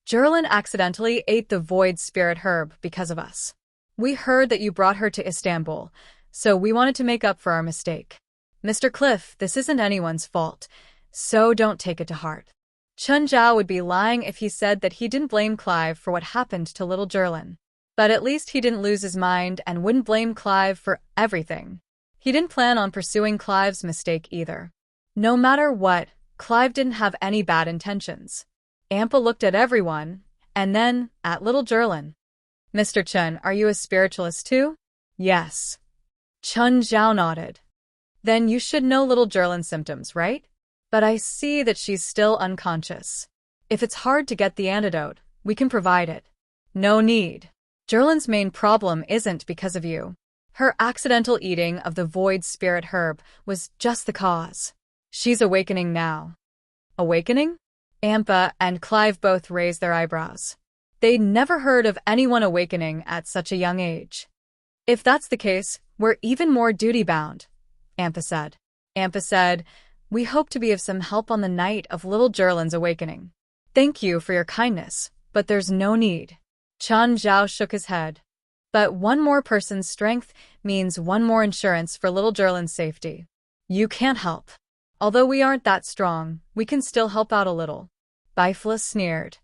Jerlin accidentally ate the void spirit herb because of us. We heard that you brought her to Istanbul, so we wanted to make up for our mistake. Mr. Cliff, this isn't anyone's fault, so don't take it to heart. Chen Zhao would be lying if he said that he didn't blame Clive for what happened to little Jerlin. But at least he didn't lose his mind and wouldn't blame Clive for everything. He didn't plan on pursuing Clive's mistake either. No matter what, Clive didn't have any bad intentions. Ampa looked at everyone, and then at little Jerlin. Mr. Chen, are you a spiritualist too? Yes. Chen Zhao nodded. Then you should know little Jerlin's symptoms, right? But I see that she's still unconscious. If it's hard to get the antidote, we can provide it. No need. Jerlin's main problem isn't because of you. Her accidental eating of the void spirit herb was just the cause. She's awakening now. Awakening? Ampa and Clive both raised their eyebrows. They'd never heard of anyone awakening at such a young age. If that's the case, we're even more duty-bound, Ampa said. Ampa said, we hope to be of some help on the night of little Jerlin's awakening. Thank you for your kindness, but there's no need. Chen Zhao shook his head. But one more person's strength means one more insurance for little Jerlin's safety. You can't help. Although we aren't that strong, we can still help out a little. Bifla sneered.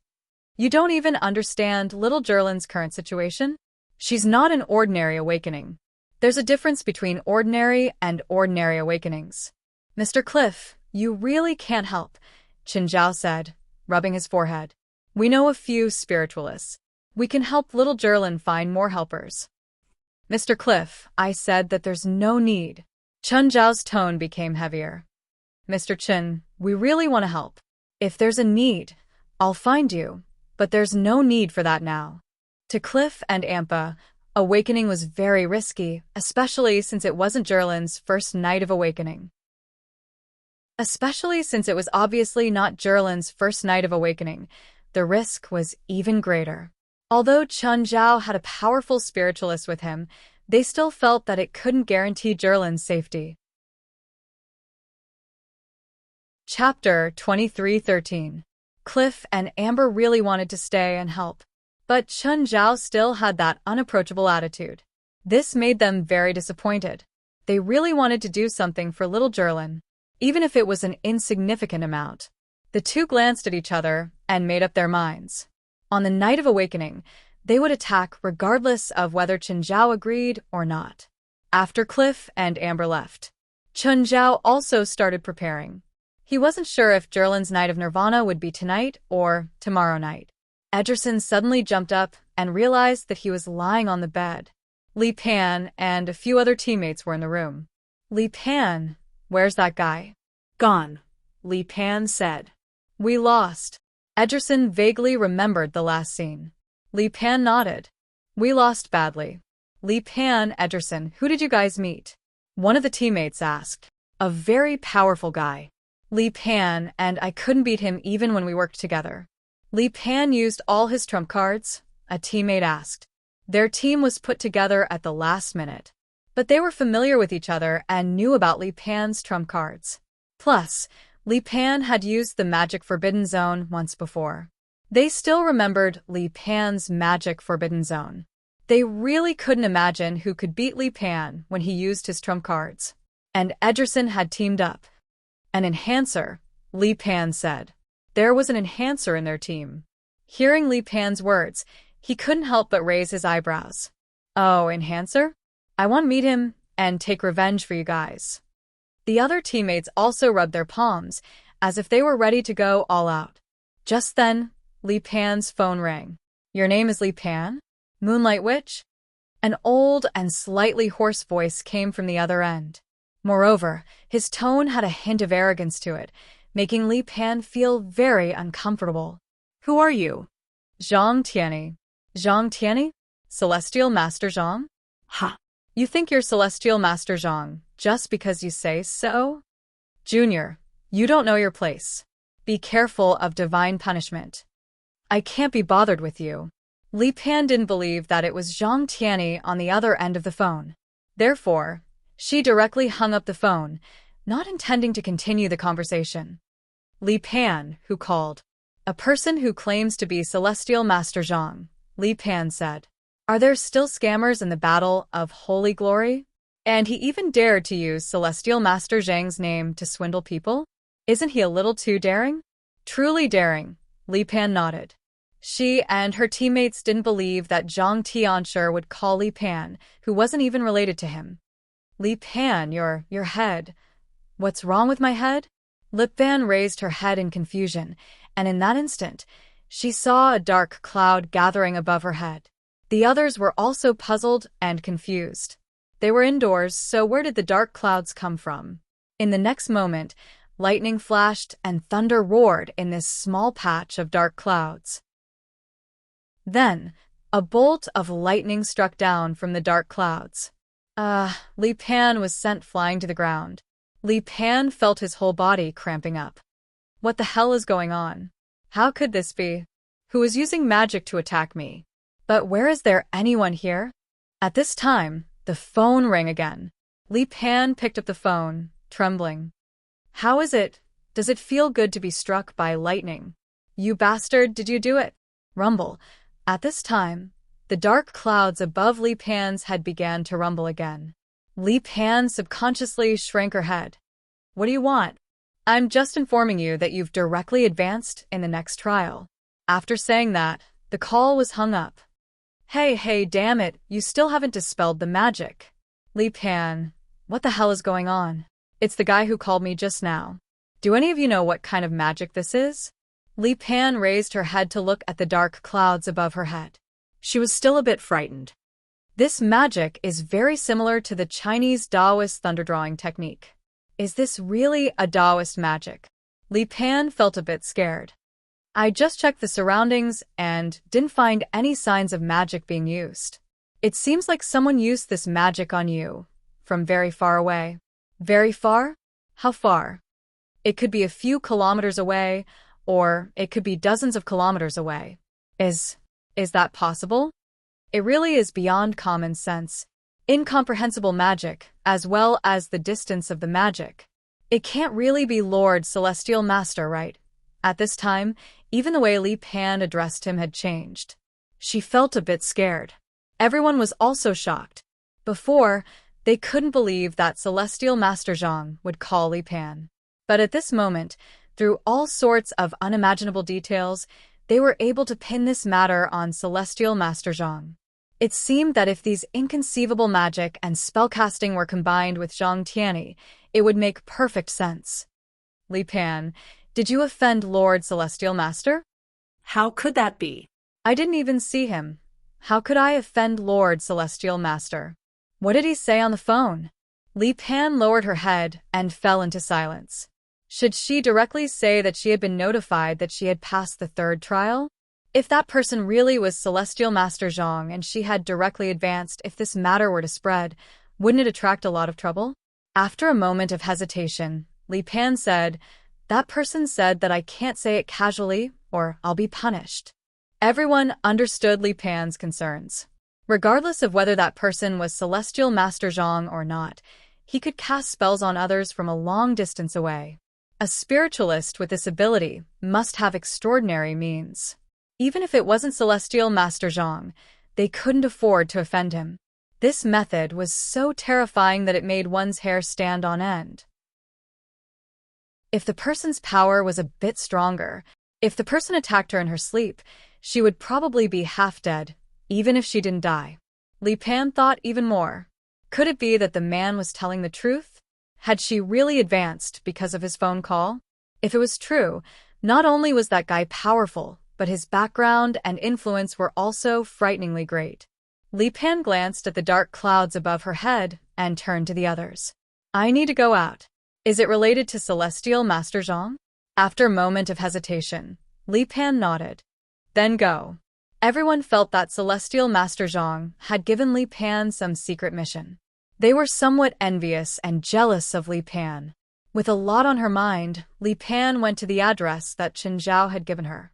You don't even understand little Jerlin's current situation? She's not an ordinary awakening. There's a difference between ordinary and ordinary awakenings. Mr. Cliff, you really can't help, Chen Zhao said, rubbing his forehead. We know a few spiritualists. We can help little Jerlin find more helpers. Mr. Cliff, I said that there's no need. Chen Zhao's tone became heavier. Mr. Chen, we really want to help. If there's a need, I'll find you, but there's no need for that now. To Cliff and Ampa, awakening was very risky, especially since it wasn't Jerlin's first night of awakening. Especially since it was obviously not Jerlin's first night of awakening, the risk was even greater. Although Chen Zhao had a powerful spiritualist with him, they still felt that it couldn't guarantee Jerlin's safety. Chapter 23:13. Cliff and Amber really wanted to stay and help, but Chen Zhao still had that unapproachable attitude. This made them very disappointed. They really wanted to do something for little Jerlin, even if it was an insignificant amount. The two glanced at each other and made up their minds. On the night of awakening, they would attack regardless of whether Chen Zhao agreed or not. After Cliff and Amber left, Chen Zhao also started preparing. He wasn't sure if Jerlin's night of Nirvana would be tonight or tomorrow night. Ederson suddenly jumped up and realized that he was lying on the bed. Li Pan and a few other teammates were in the room. Li Pan, where's that guy? Gone, Li Pan said. We lost. Ederson vaguely remembered the last scene. Li Pan nodded. We lost badly. Li Pan, Ederson, who did you guys meet? One of the teammates asked. A very powerful guy. Li Pan, and I couldn't beat him even when we worked together. Li Pan used all his trump cards? A teammate asked. Their team was put together at the last minute. But they were familiar with each other and knew about Li Pan's trump cards. Plus, Li Pan had used the Magic Forbidden Zone once before. They still remembered Li Pan's Magic Forbidden Zone. They really couldn't imagine who could beat Li Pan when he used his trump cards. And Ederson had teamed up. An enhancer, Li Pan said. There was an enhancer in their team. Hearing Li Pan's words, he couldn't help but raise his eyebrows. Oh, enhancer? I want to meet him and take revenge for you guys. The other teammates also rubbed their palms, as if they were ready to go all out. Just then, Li Pan's phone rang. Your name is Li Pan? Moonlight Witch? An old and slightly hoarse voice came from the other end. Moreover, his tone had a hint of arrogance to it, making Li Pan feel very uncomfortable. Who are you? Zhang Tianyi. Zhang Tianyi? Celestial Master Zhang? Ha! You think you're Celestial Master Zhang just because you say so? Junior, you don't know your place. Be careful of divine punishment. I can't be bothered with you. Li Pan didn't believe that it was Zhang Tianyi on the other end of the phone. Therefore, she directly hung up the phone, not intending to continue the conversation. Li Pan, who called? A person who claims to be Celestial Master Zhang, Li Pan said. Are there still scammers in the Battle of Holy Glory? And he even dared to use Celestial Master Zhang's name to swindle people? Isn't he a little too daring? Truly daring, Li Pan nodded. She and her teammates didn't believe that Zhang Tianyi would call Li Pan, who wasn't even related to him. Li Pan, your head. What's wrong with my head? Li Pan raised her head in confusion, and in that instant, she saw a dark cloud gathering above her head. The others were also puzzled and confused. They were indoors, so where did the dark clouds come from? In the next moment, lightning flashed and thunder roared in this small patch of dark clouds. Then, a bolt of lightning struck down from the dark clouds. Li Pan was sent flying to the ground. Li Pan felt his whole body cramping up. What the hell is going on? How could this be? Who is using magic to attack me? But where is there anyone here? At this time, the phone rang again. Li Pan picked up the phone, trembling. How is it? Does it feel good to be struck by lightning? You bastard, did you do it? Rumble. At this time, the dark clouds above Li Pan's head began to rumble again. Li Pan subconsciously shrank her head. What do you want? I'm just informing you that you've directly advanced in the next trial. After saying that, the call was hung up. Hey, damn it, you still haven't dispelled the magic. Li Pan, what the hell is going on? It's the guy who called me just now. Do any of you know what kind of magic this is? Li Pan raised her head to look at the dark clouds above her head. She was still a bit frightened. This magic is very similar to the Chinese Taoist thunderdrawing technique. Is this really a Taoist magic? Li Pan felt a bit scared. I just checked the surroundings and didn't find any signs of magic being used. It seems like someone used this magic on you, from very far away. Very far? How far? It could be a few kilometers away, or it could be dozens of kilometers away. Is that possible? It really is beyond common sense. Incomprehensible magic, as well as the distance of the magic. It can't really be Lord Celestial Master, right? At this time, even the way Li Pan addressed him had changed. She felt a bit scared. Everyone was also shocked. Before, they couldn't believe that Celestial Master Zhang would call Li Pan. But at this moment, through all sorts of unimaginable details, they were able to pin this matter on Celestial Master Zhang. It seemed that if these inconceivable magic and spellcasting were combined with Zhang Tianyi, it would make perfect sense. Li Pan, did you offend Lord Celestial Master? How could that be? I didn't even see him. How could I offend Lord Celestial Master? What did he say on the phone? Li Pan lowered her head and fell into silence. Should she directly say that she had been notified that she had passed the third trial? If that person really was Celestial Master Zhang and she had directly advanced, if this matter were to spread, wouldn't it attract a lot of trouble? After a moment of hesitation, Li Pan said, "That person said that I can't say it casually or I'll be punished." Everyone understood Li Pan's concerns. Regardless of whether that person was Celestial Master Zhang or not, he could cast spells on others from a long distance away. A spiritualist with this ability must have extraordinary means. Even if it wasn't Celestial Master Zhang, they couldn't afford to offend him. This method was so terrifying that it made one's hair stand on end. If the person's power was a bit stronger, if the person attacked her in her sleep, she would probably be half dead, even if she didn't die. Li Pan thought even more. Could it be that the man was telling the truth? Had she really advanced because of his phone call? If it was true, not only was that guy powerful, but his background and influence were also frighteningly great. Li Pan glanced at the dark clouds above her head and turned to the others. I need to go out. Is it related to Celestial Master Zhang? After a moment of hesitation, Li Pan nodded. Then go. Everyone felt that Celestial Master Zhang had given Li Pan some secret mission. They were somewhat envious and jealous of Li Pan. With a lot on her mind, Li Pan went to the address that Chen Zhao had given her.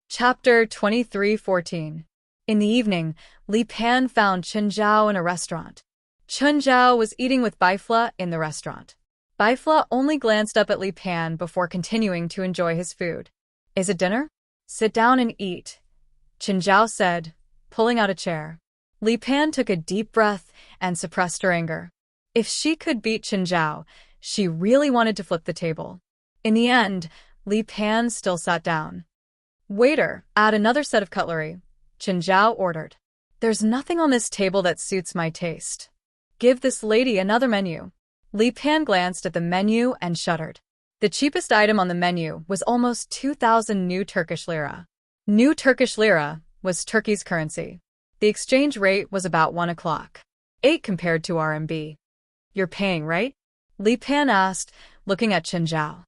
Chapter 23:14. In the evening, Li Pan found Chen Zhao in a restaurant. Chen Zhao was eating with Baifla in the restaurant. Baifla only glanced up at Li Pan before continuing to enjoy his food. Is it dinner? Sit down and eat, Chen Zhao said, pulling out a chair. Li Pan took a deep breath and suppressed her anger. If she could beat Chen Zhao, she really wanted to flip the table. In the end, Li Pan still sat down. Waiter, add another set of cutlery, Chen Zhao ordered. There's nothing on this table that suits my taste. Give this lady another menu. Li Pan glanced at the menu and shuddered. The cheapest item on the menu was almost 2,000 new Turkish lira. New Turkish lira was Turkey's currency. The exchange rate was about 1 o'clock. 8 compared to RMB. You're paying, right? Li Pan asked, looking at Chen Zhao.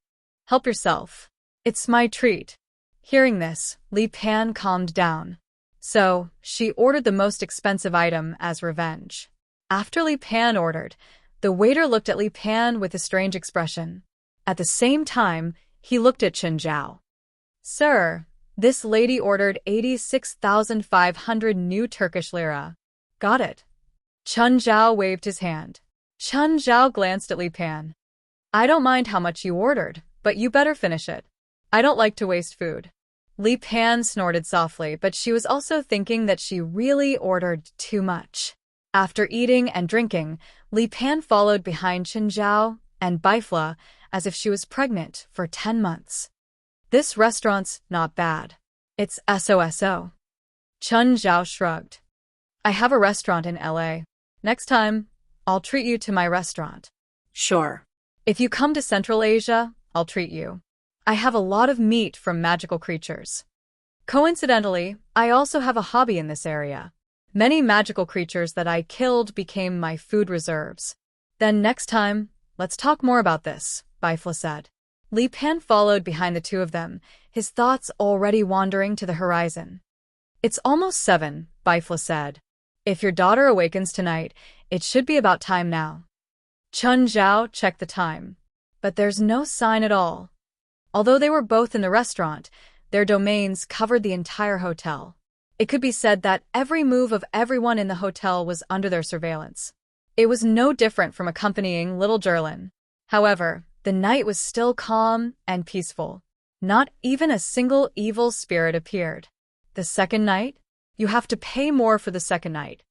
Help yourself. It's my treat. Hearing this, Li Pan calmed down. So, she ordered the most expensive item as revenge. After Li Pan ordered, the waiter looked at Li Pan with a strange expression. At the same time, he looked at Chen Zhao. Sir, this lady ordered 86,500 new Turkish lira. Got it. Chen Zhao waved his hand. Chen Zhao glanced at Li Pan. I don't mind how much you ordered, but you better finish it. I don't like to waste food. Li Pan snorted softly, but she was also thinking that she really ordered too much. After eating and drinking, Li Pan followed behind Chen Zhao and Baifla as if she was pregnant for 10 months. This restaurant's not bad. It's SOSO. Chen Zhao shrugged. I have a restaurant in LA. Next time, I'll treat you to my restaurant. Sure. If you come to Central Asia, I'll treat you. I have a lot of meat from magical creatures. Coincidentally, I also have a hobby in this area. Many magical creatures that I killed became my food reserves. Then next time, let's talk more about this, Baifla said. Li Pan followed behind the two of them, his thoughts already wandering to the horizon. It's almost 7, Baifla said. If your daughter awakens tonight, it should be about time now. Chen Zhao checked the time. But there's no sign at all. Although they were both in the restaurant, their domains covered the entire hotel. It could be said that every move of everyone in the hotel was under their surveillance. It was no different from accompanying little Jerlin. However, the night was still calm and peaceful. Not even a single evil spirit appeared. The second night? You have to pay more for the second night,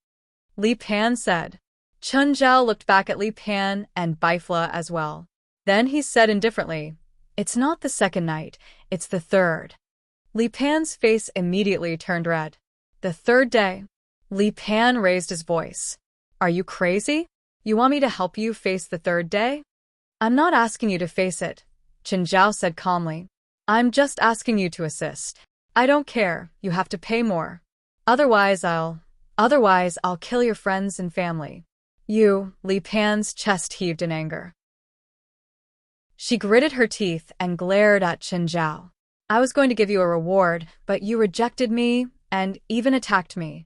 Li Pan said. Chen Zhao looked back at Li Pan and Baifla as well. Then he said indifferently, It's not the second night, it's the third. Li Pan's face immediately turned red. The third day? Li Pan raised his voice. Are you crazy? You want me to help you face the third day? I'm not asking you to face it, Chen Zhao said calmly. I'm just asking you to assist. I don't care, you have to pay more. Otherwise I'll kill your friends and family. Li Pan's chest heaved in anger. She gritted her teeth and glared at Chen Zhao. I was going to give you a reward, but you rejected me and even attacked me.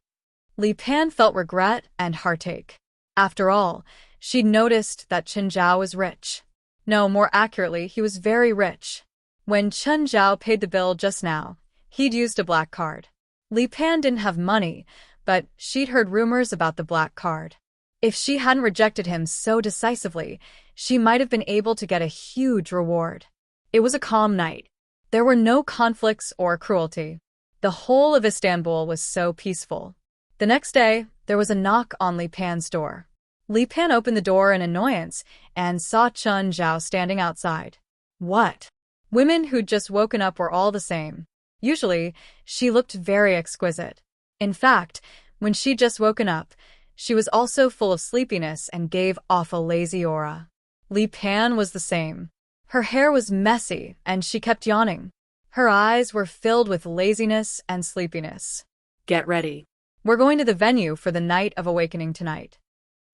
Li Pan felt regret and heartache. After all, she'd noticed that Chen Zhao was rich. No, more accurately, he was very rich. When Chen Zhao paid the bill just now, he'd used a black card. Li Pan didn't have money, but she'd heard rumors about the black card. If she hadn't rejected him so decisively, she might have been able to get a huge reward. It was a calm night. There were no conflicts or cruelty. The whole of Istanbul was so peaceful. The next day, there was a knock on Li Pan's door. Li Pan opened the door in annoyance and saw Chen Zhao standing outside. What? Women who'd just woken up were all the same. Usually, she looked very exquisite. In fact, when she'd just woken up, she was also full of sleepiness and gave off a lazy aura. Li Pan was the same. Her hair was messy and she kept yawning. Her eyes were filled with laziness and sleepiness. Get ready. We're going to the venue for the Night of Awakening tonight.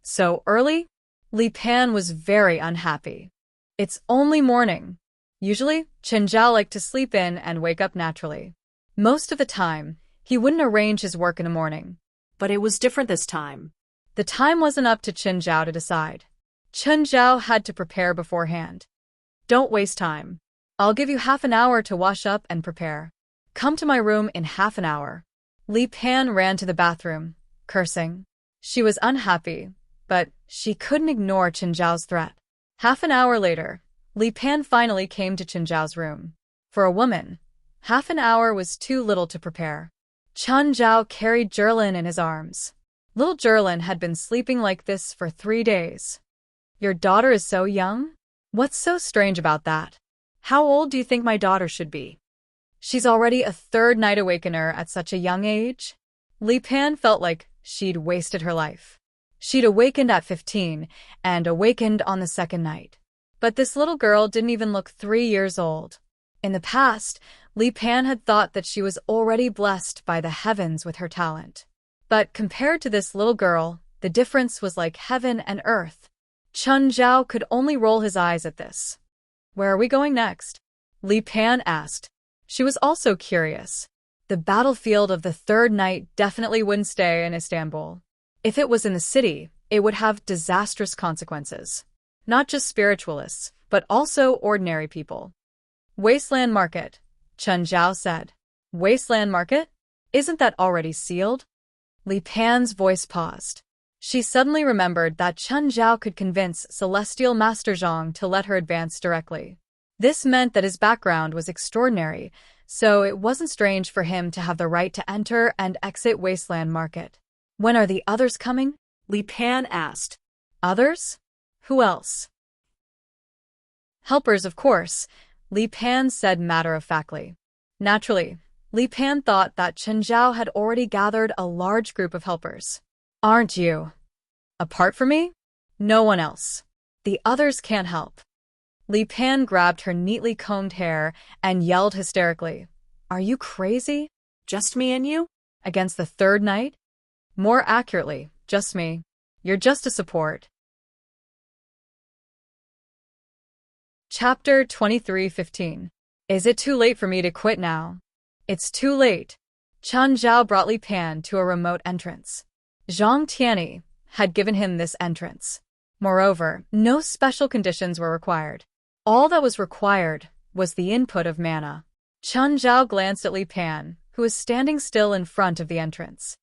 So early? Li Pan was very unhappy. It's only morning. Usually, Chen Zhao liked to sleep in and wake up naturally. Most of the time, he wouldn't arrange his work in the morning. But it was different this time. The time wasn't up to Chen Zhao to decide. Chen Zhao had to prepare beforehand. Don't waste time. I'll give you half an hour to wash up and prepare. Come to my room in half an hour. Li Pan ran to the bathroom, cursing. She was unhappy, but she couldn't ignore Chen Zhao's threat. Half an hour later, Li Pan finally came to Chen Zhao's room. For a woman, half an hour was too little to prepare. Chen Zhao carried Zherlin in his arms. Little Zherlin had been sleeping like this for 3 days. Your daughter is so young? What's so strange about that? How old do you think my daughter should be? She's already a third night awakener at such a young age. Li Pan felt like she'd wasted her life. She'd awakened at 15 and awakened on the second night. But this little girl didn't even look 3 years old. In the past, Li Pan had thought that she was already blessed by the heavens with her talent. But compared to this little girl, the difference was like heaven and earth. Chen Zhao could only roll his eyes at this. Where are we going next? Li Pan asked. She was also curious. The battlefield of the third night definitely wouldn't stay in Istanbul. If it was in the city, it would have disastrous consequences. Not just spiritualists, but also ordinary people. Wasteland Market, Chen Zhao said. Wasteland Market? Isn't that already sealed? Li Pan's voice paused. She suddenly remembered that Chen Zhao could convince Celestial Master Zhang to let her advance directly. This meant that his background was extraordinary, so it wasn't strange for him to have the right to enter and exit Wasteland Market. When are the others coming? Li Pan asked. Others? Who else? Helpers, of course, Li Pan said matter-of-factly. Naturally, Li Pan thought that Chen Zhao had already gathered a large group of helpers. Aren't you? Apart from me? No one else. The others can't help. Li Pan grabbed her neatly combed hair and yelled hysterically. Are you crazy? Just me and you? Against the third night? More accurately, just me. You're just a support. Chapter 23:15. Is it too late for me to quit now? It's too late. Chen Zhao brought Li Pan to a remote entrance. Zhang Tianyi had given him this entrance. Moreover, no special conditions were required. All that was required was the input of mana. Chen Zhao glanced at Li Pan, who was standing still in front of the entrance.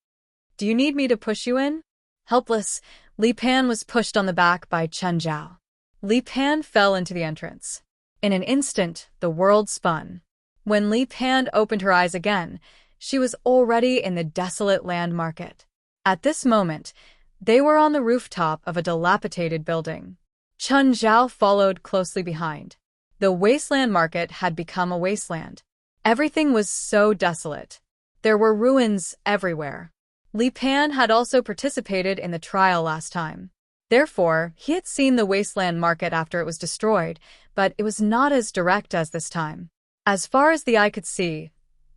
Do you need me to push you in? Helpless, Li Pan was pushed on the back by Chen Zhao. Li Pan fell into the entrance. In an instant, the world spun. When Li Pan opened her eyes again, she was already in the desolate land market. At this moment, they were on the rooftop of a dilapidated building. Chen Zhao followed closely behind. The wasteland market had become a wasteland. Everything was so desolate. There were ruins everywhere. Li Pan had also participated in the trial last time. Therefore, he had seen the wasteland market after it was destroyed, but it was not as direct as this time. As far as the eye could see,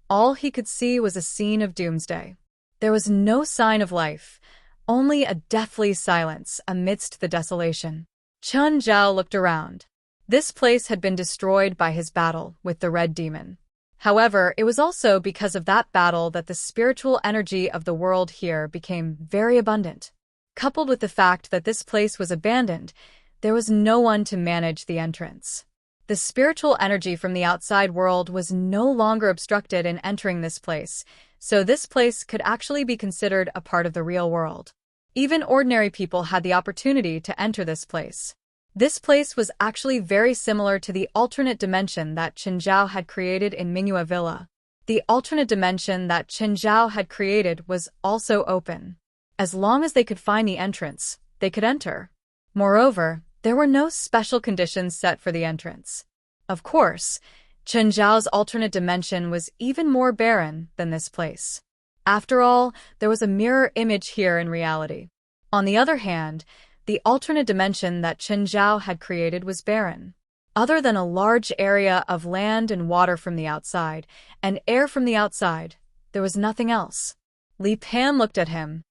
all he could see was a scene of doomsday. There was no sign of life, only a deathly silence amidst the desolation. Chun Zhao looked around. This place had been destroyed by his battle with the Red Demon. However, it was also because of that battle that the spiritual energy of the world here became very abundant. Coupled with the fact that this place was abandoned, there was no one to manage the entrance. The spiritual energy from the outside world was no longer obstructed in entering this place, so this place could actually be considered a part of the real world. Even ordinary people had the opportunity to enter this place. This place was actually very similar to the alternate dimension that Chen Zhao had created in Mingyue Villa. The alternate dimension that Chen Zhao had created was also open. As long as they could find the entrance, they could enter. Moreover, there were no special conditions set for the entrance. Of course, Chen Zhao's alternate dimension was even more barren than this place. After all, there was a mirror image here in reality. On the other hand, the alternate dimension that Chen Zhao had created was barren. Other than a large area of land and water from the outside, and air from the outside, there was nothing else. Li Pan looked at him.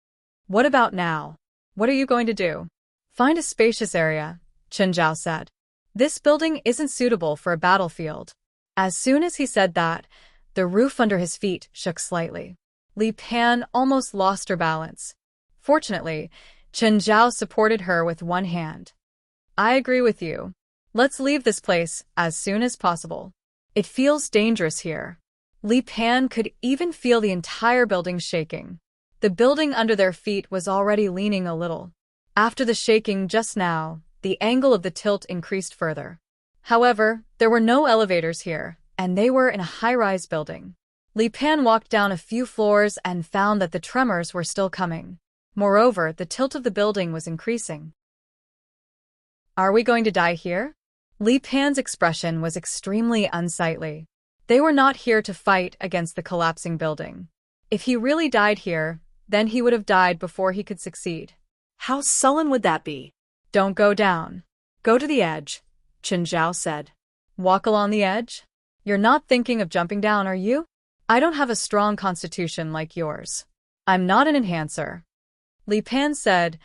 What about now? What are you going to do? Find a spacious area, Chen Zhao said. This building isn't suitable for a battlefield. As soon as he said that, the roof under his feet shook slightly. Li Pan almost lost her balance. Fortunately, Chen Zhao supported her with one hand. I agree with you. Let's leave this place as soon as possible. It feels dangerous here. Li Pan could even feel the entire building shaking. The building under their feet was already leaning a little. After the shaking just now, the angle of the tilt increased further. However, there were no elevators here, and they were in a high-rise building. Li Pan walked down a few floors and found that the tremors were still coming. Moreover, the tilt of the building was increasing. Are we going to die here? Li Pan's expression was extremely unsightly. They were not here to fight against the collapsing building. If he really died here, then he would have died before he could succeed. How sullen would that be? Don't go down. Go to the edge, Chen Zhao said. Walk along the edge? You're not thinking of jumping down, are you? I don't have a strong constitution like yours. I'm not an enhancer. Li Pan said,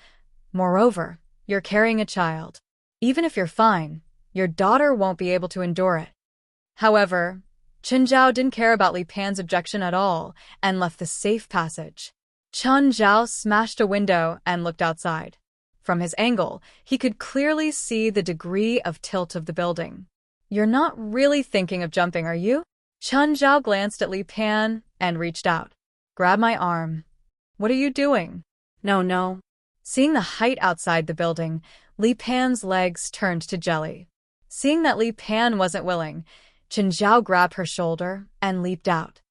moreover, you're carrying a child. Even if you're fine, your daughter won't be able to endure it. However, Chen Zhao didn't care about Li Pan's objection at all and left the safe passage. Chen Zhao smashed a window and looked outside. From his angle, he could clearly see the degree of tilt of the building. You're not really thinking of jumping, are you? Chen Zhao glanced at Li Pan and reached out. Grab my arm. What are you doing? No. Seeing the height outside the building, Li Pan's legs turned to jelly. Seeing that Li Pan wasn't willing, Chen Zhao grabbed her shoulder and leaped out.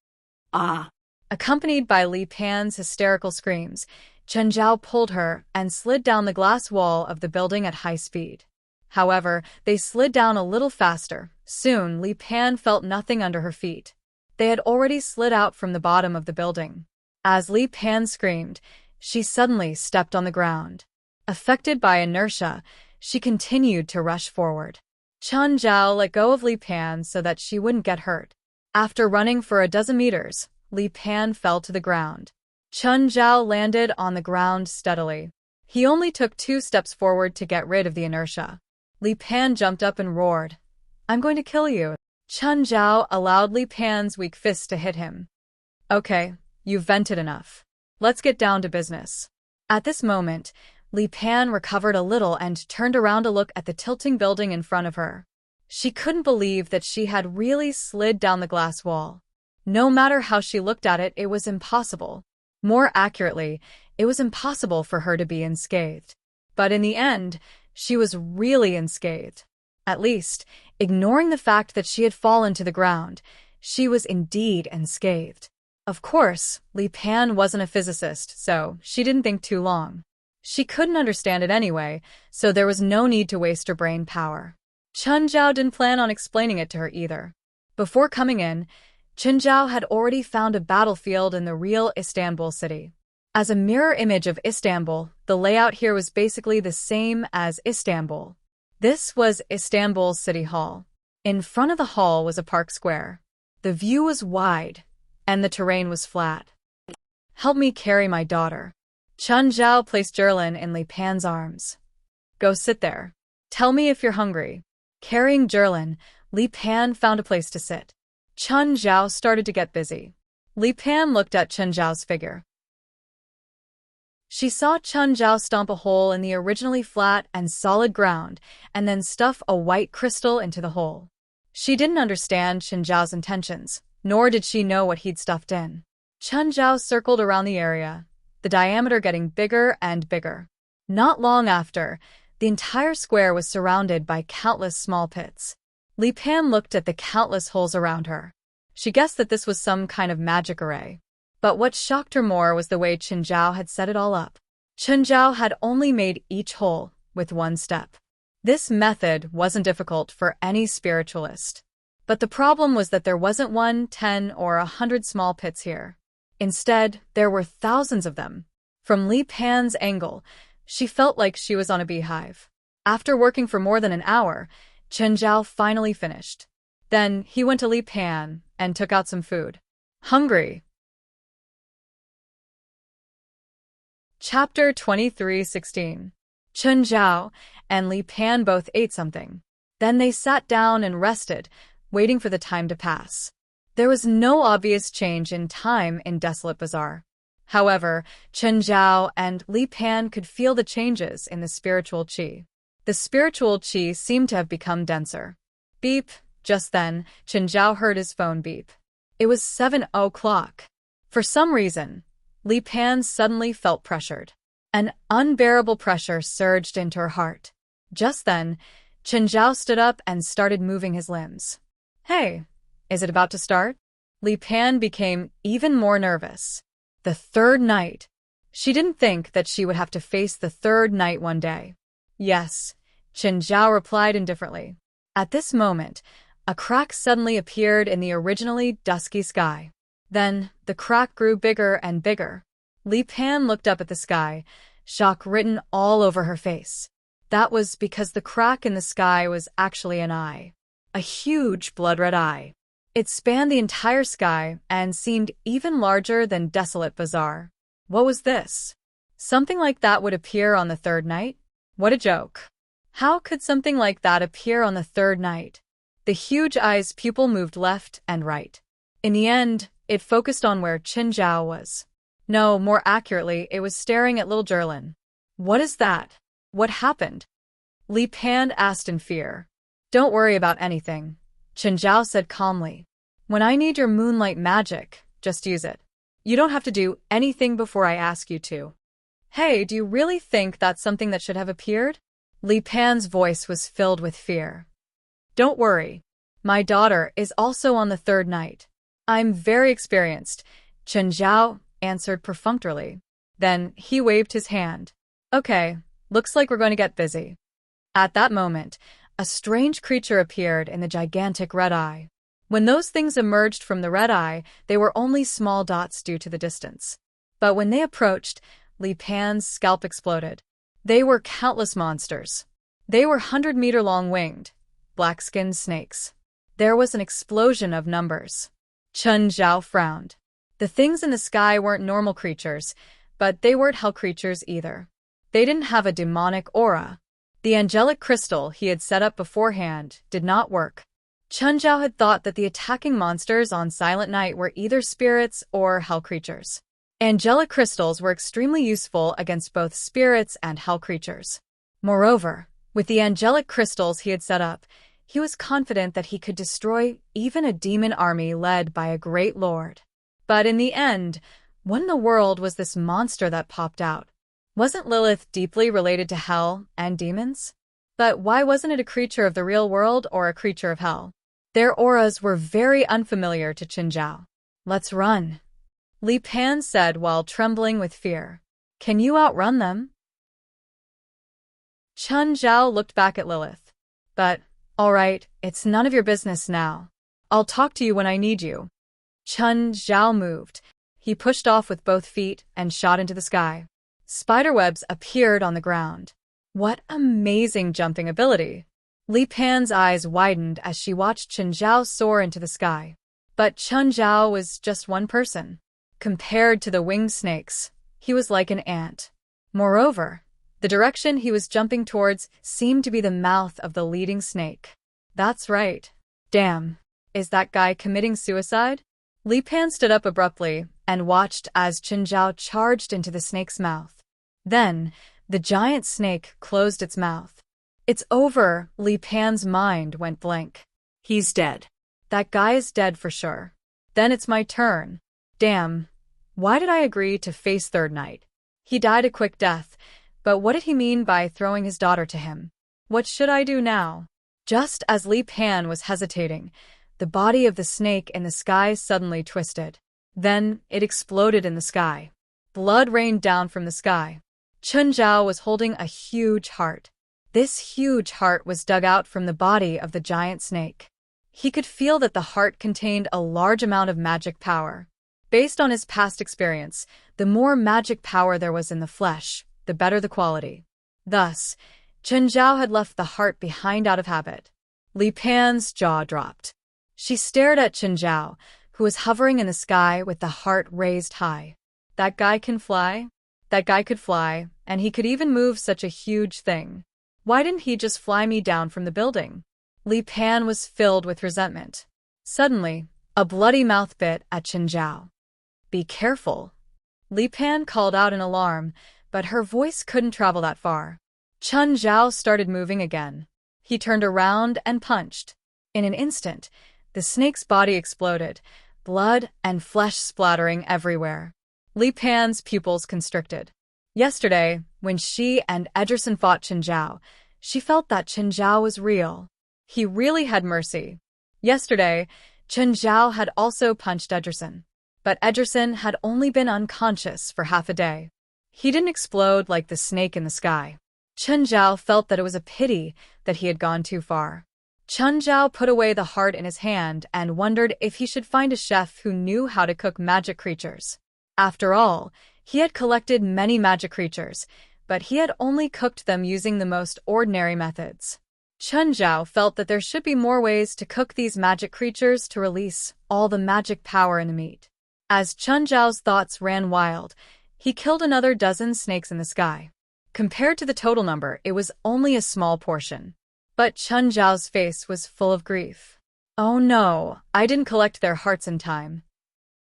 Ah! Accompanied by Li Pan's hysterical screams, Chen Zhao pulled her and slid down the glass wall of the building at high speed. However, they slid down a little faster. Soon, Li Pan felt nothing under her feet. They had already slid out from the bottom of the building. As Li Pan screamed, she suddenly stepped on the ground. Affected by inertia, she continued to rush forward. Chen Zhao let go of Li Pan so that she wouldn't get hurt. After running for a dozen meters, Li Pan fell to the ground. Chen Zhao landed on the ground steadily. He only took 2 steps forward to get rid of the inertia. Li Pan jumped up and roared, I'm going to kill you. Chen Zhao allowed Li Pan's weak fists to hit him. Okay, you've vented enough. Let's get down to business. At this moment, Li Pan recovered a little and turned around to look at the tilting building in front of her. She couldn't believe that she had really slid down the glass wall. No matter how she looked at it, it was impossible. More accurately, it was impossible for her to be unscathed. But in the end, she was really unscathed. At least, ignoring the fact that she had fallen to the ground, she was indeed unscathed. Of course, Li Pan wasn't a physicist, so she didn't think too long. She couldn't understand it anyway, so there was no need to waste her brain power. Chen Zhao didn't plan on explaining it to her either. Before coming in, Chen Zhao had already found a battlefield in the real Istanbul city. As a mirror image of Istanbul, the layout here was basically the same as Istanbul. This was Istanbul's city hall. In front of the hall was a park square. The view was wide, and the terrain was flat. "Help me carry my daughter." Chun Zhao placed Jerlin in Li Pan's arms. "Go sit there. Tell me if you're hungry." Carrying Jerlin, Li Pan found a place to sit. Chun Zhao started to get busy. Li Pan looked at Chun Zhao's figure. She saw Chun Zhao stomp a hole in the originally flat and solid ground and then stuff a white crystal into the hole. She didn't understand Chun Zhao's intentions, nor did she know what he'd stuffed in. Chun Zhao circled around the area, the diameter getting bigger and bigger. Not long after, the entire square was surrounded by countless small pits. Li Pan looked at the countless holes around her. She guessed that this was some kind of magic array. But what shocked her more was the way Chun Zhao had set it all up. Chun Zhao had only made each hole with one step. This method wasn't difficult for any spiritualist. But the problem was that there wasn't 1, 10, or 100 small pits here. Instead, there were thousands of them. From Li Pan's angle, she felt like she was on a beehive. After working for more than an hour, Chun Zhao finally finished. Then he went to Li Pan and took out some food. Hungry. Chapter 23:16. Chun Zhao and Li Pan both ate something. Then they sat down and rested, waiting for the time to pass. There was no obvious change in time in Desolate Bazaar. However, Chun Zhao and Li Pan could feel the changes in the spiritual qi. The spiritual qi seemed to have become denser. Beep. Just then, Chun Zhao heard his phone beep. It was 7:00. For some reason, Li Pan suddenly felt pressured. An unbearable pressure surged into her heart. Just then, Chun Zhao stood up and started moving his limbs. "Hey, is it about to start?" Li Pan became even more nervous. The third night. She didn't think that she would have to face the third night one day. "Yes," Chun Zhao replied indifferently. At this moment, a crack suddenly appeared in the originally dusky sky. Then, the crack grew bigger and bigger. Li Pan looked up at the sky, shock written all over her face. That was because the crack in the sky was actually an eye. A huge blood-red eye. It spanned the entire sky and seemed even larger than Desolate Bazaar. What was this? Something like that would appear on the third night? What a joke. How could something like that appear on the third night? The huge eye's pupil moved left and right. In the end, it focused on where Chun Zhao was. No, more accurately, it was staring at little Jerlin. "What is that? What happened?" Li Pan asked in fear. "Don't worry about anything," Chun Zhao said calmly. "When I need your moonlight magic, just use it. You don't have to do anything before I ask you to." "Hey, do you really think that's something that should have appeared?" Li Pan's voice was filled with fear. "Don't worry. My daughter is also on the third night. I'm very experienced," Chun Zhao answered perfunctorily. Then he waved his hand. "Okay, looks like we're going to get busy." At that moment, a strange creature appeared in the gigantic red eye. When those things emerged from the red eye, they were only small dots due to the distance. But when they approached, Li Pan's scalp exploded. They were countless monsters. They were 100-meter-long winged, black-skinned snakes. There was an explosion of numbers. Chun Zhao frowned. The things in the sky weren't normal creatures, but they weren't hell creatures either. They didn't have a demonic aura. The angelic crystal he had set up beforehand did not work. Chun Zhao had thought that the attacking monsters on Silent Night were either spirits or hell creatures. Angelic crystals were extremely useful against both spirits and hell creatures. Moreover, with the angelic crystals he had set up, he was confident that he could destroy even a demon army led by a great lord. But in the end, what in the world was this monster that popped out? Wasn't Lilith deeply related to hell and demons? But why wasn't it a creature of the real world or a creature of hell? Their auras were very unfamiliar to Chun Zhao. "Let's run," Li Pan said while trembling with fear. "Can you outrun them?" Chun Zhao looked back at Lilith. "But, all right, it's none of your business now. I'll talk to you when I need you." Chun Zhao moved, He pushed off with both feet and shot into the sky. Spiderwebs appeared on the ground. What amazing jumping ability! Li Pan's eyes widened as she watched Chen Zhao soar into the sky. But Chen Zhao was just one person. Compared to the winged snakes, he was like an ant. Moreover, the direction he was jumping towards seemed to be the mouth of the leading snake. That's right. Damn. Is that guy committing suicide? Li Pan stood up abruptly and watched as Chen Zhao charged into the snake's mouth. Then, the giant snake closed its mouth. It's over, Li Pan's mind went blank. He's dead. That guy is dead for sure. Then it's my turn. Damn. Why did I agree to face Third Night? He died a quick death, but what did he mean by throwing his daughter to him? What should I do now? Just as Li Pan was hesitating, the body of the snake in the sky suddenly twisted. Then, it exploded in the sky. Blood rained down from the sky. Chen Zhao was holding a huge heart. This huge heart was dug out from the body of the giant snake. He could feel that the heart contained a large amount of magic power. Based on his past experience, the more magic power there was in the flesh, the better the quality. Thus, Chen Zhao had left the heart behind out of habit. Li Pan's jaw dropped. She stared at Chen Zhao, who was hovering in the sky with the heart raised high. That guy can fly? That guy could fly, and he could even move such a huge thing. Why didn't he just fly me down from the building? Li Pan was filled with resentment. Suddenly, a bloody mouth bit at Chen Zhao. Be careful. Li Pan called out in alarm, but her voice couldn't travel that far. Chen Zhao started moving again. He turned around and punched. In an instant, the snake's body exploded, blood and flesh splattering everywhere. Li Pan's pupils constricted. Yesterday, when she and Ederson fought Chen Zhao, she felt that Chen Zhao was real. He really had mercy. Yesterday, Chen Zhao had also punched Ederson. But Ederson had only been unconscious for half a day. He didn't explode like the snake in the sky. Chen Zhao felt that it was a pity that he had gone too far. Chen Zhao put away the heart in his hand and wondered if he should find a chef who knew how to cook magic creatures. After all, he had collected many magic creatures, but he had only cooked them using the most ordinary methods. Chen Zhao felt that there should be more ways to cook these magic creatures to release all the magic power in the meat. As Chen Zhao's thoughts ran wild, he killed another dozen snakes in the sky. Compared to the total number, it was only a small portion. But Chen Zhao's face was full of grief. Oh no, I didn't collect their hearts in time.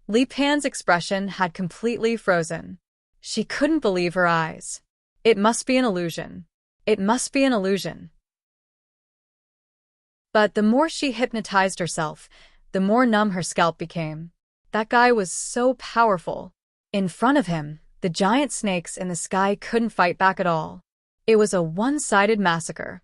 Li Pan's expression had completely frozen. She couldn't believe her eyes. It must be an illusion. It must be an illusion. But the more she hypnotized herself, the more numb her scalp became. That guy was so powerful. In front of him, the giant snakes in the sky couldn't fight back at all. It was a one-sided massacre.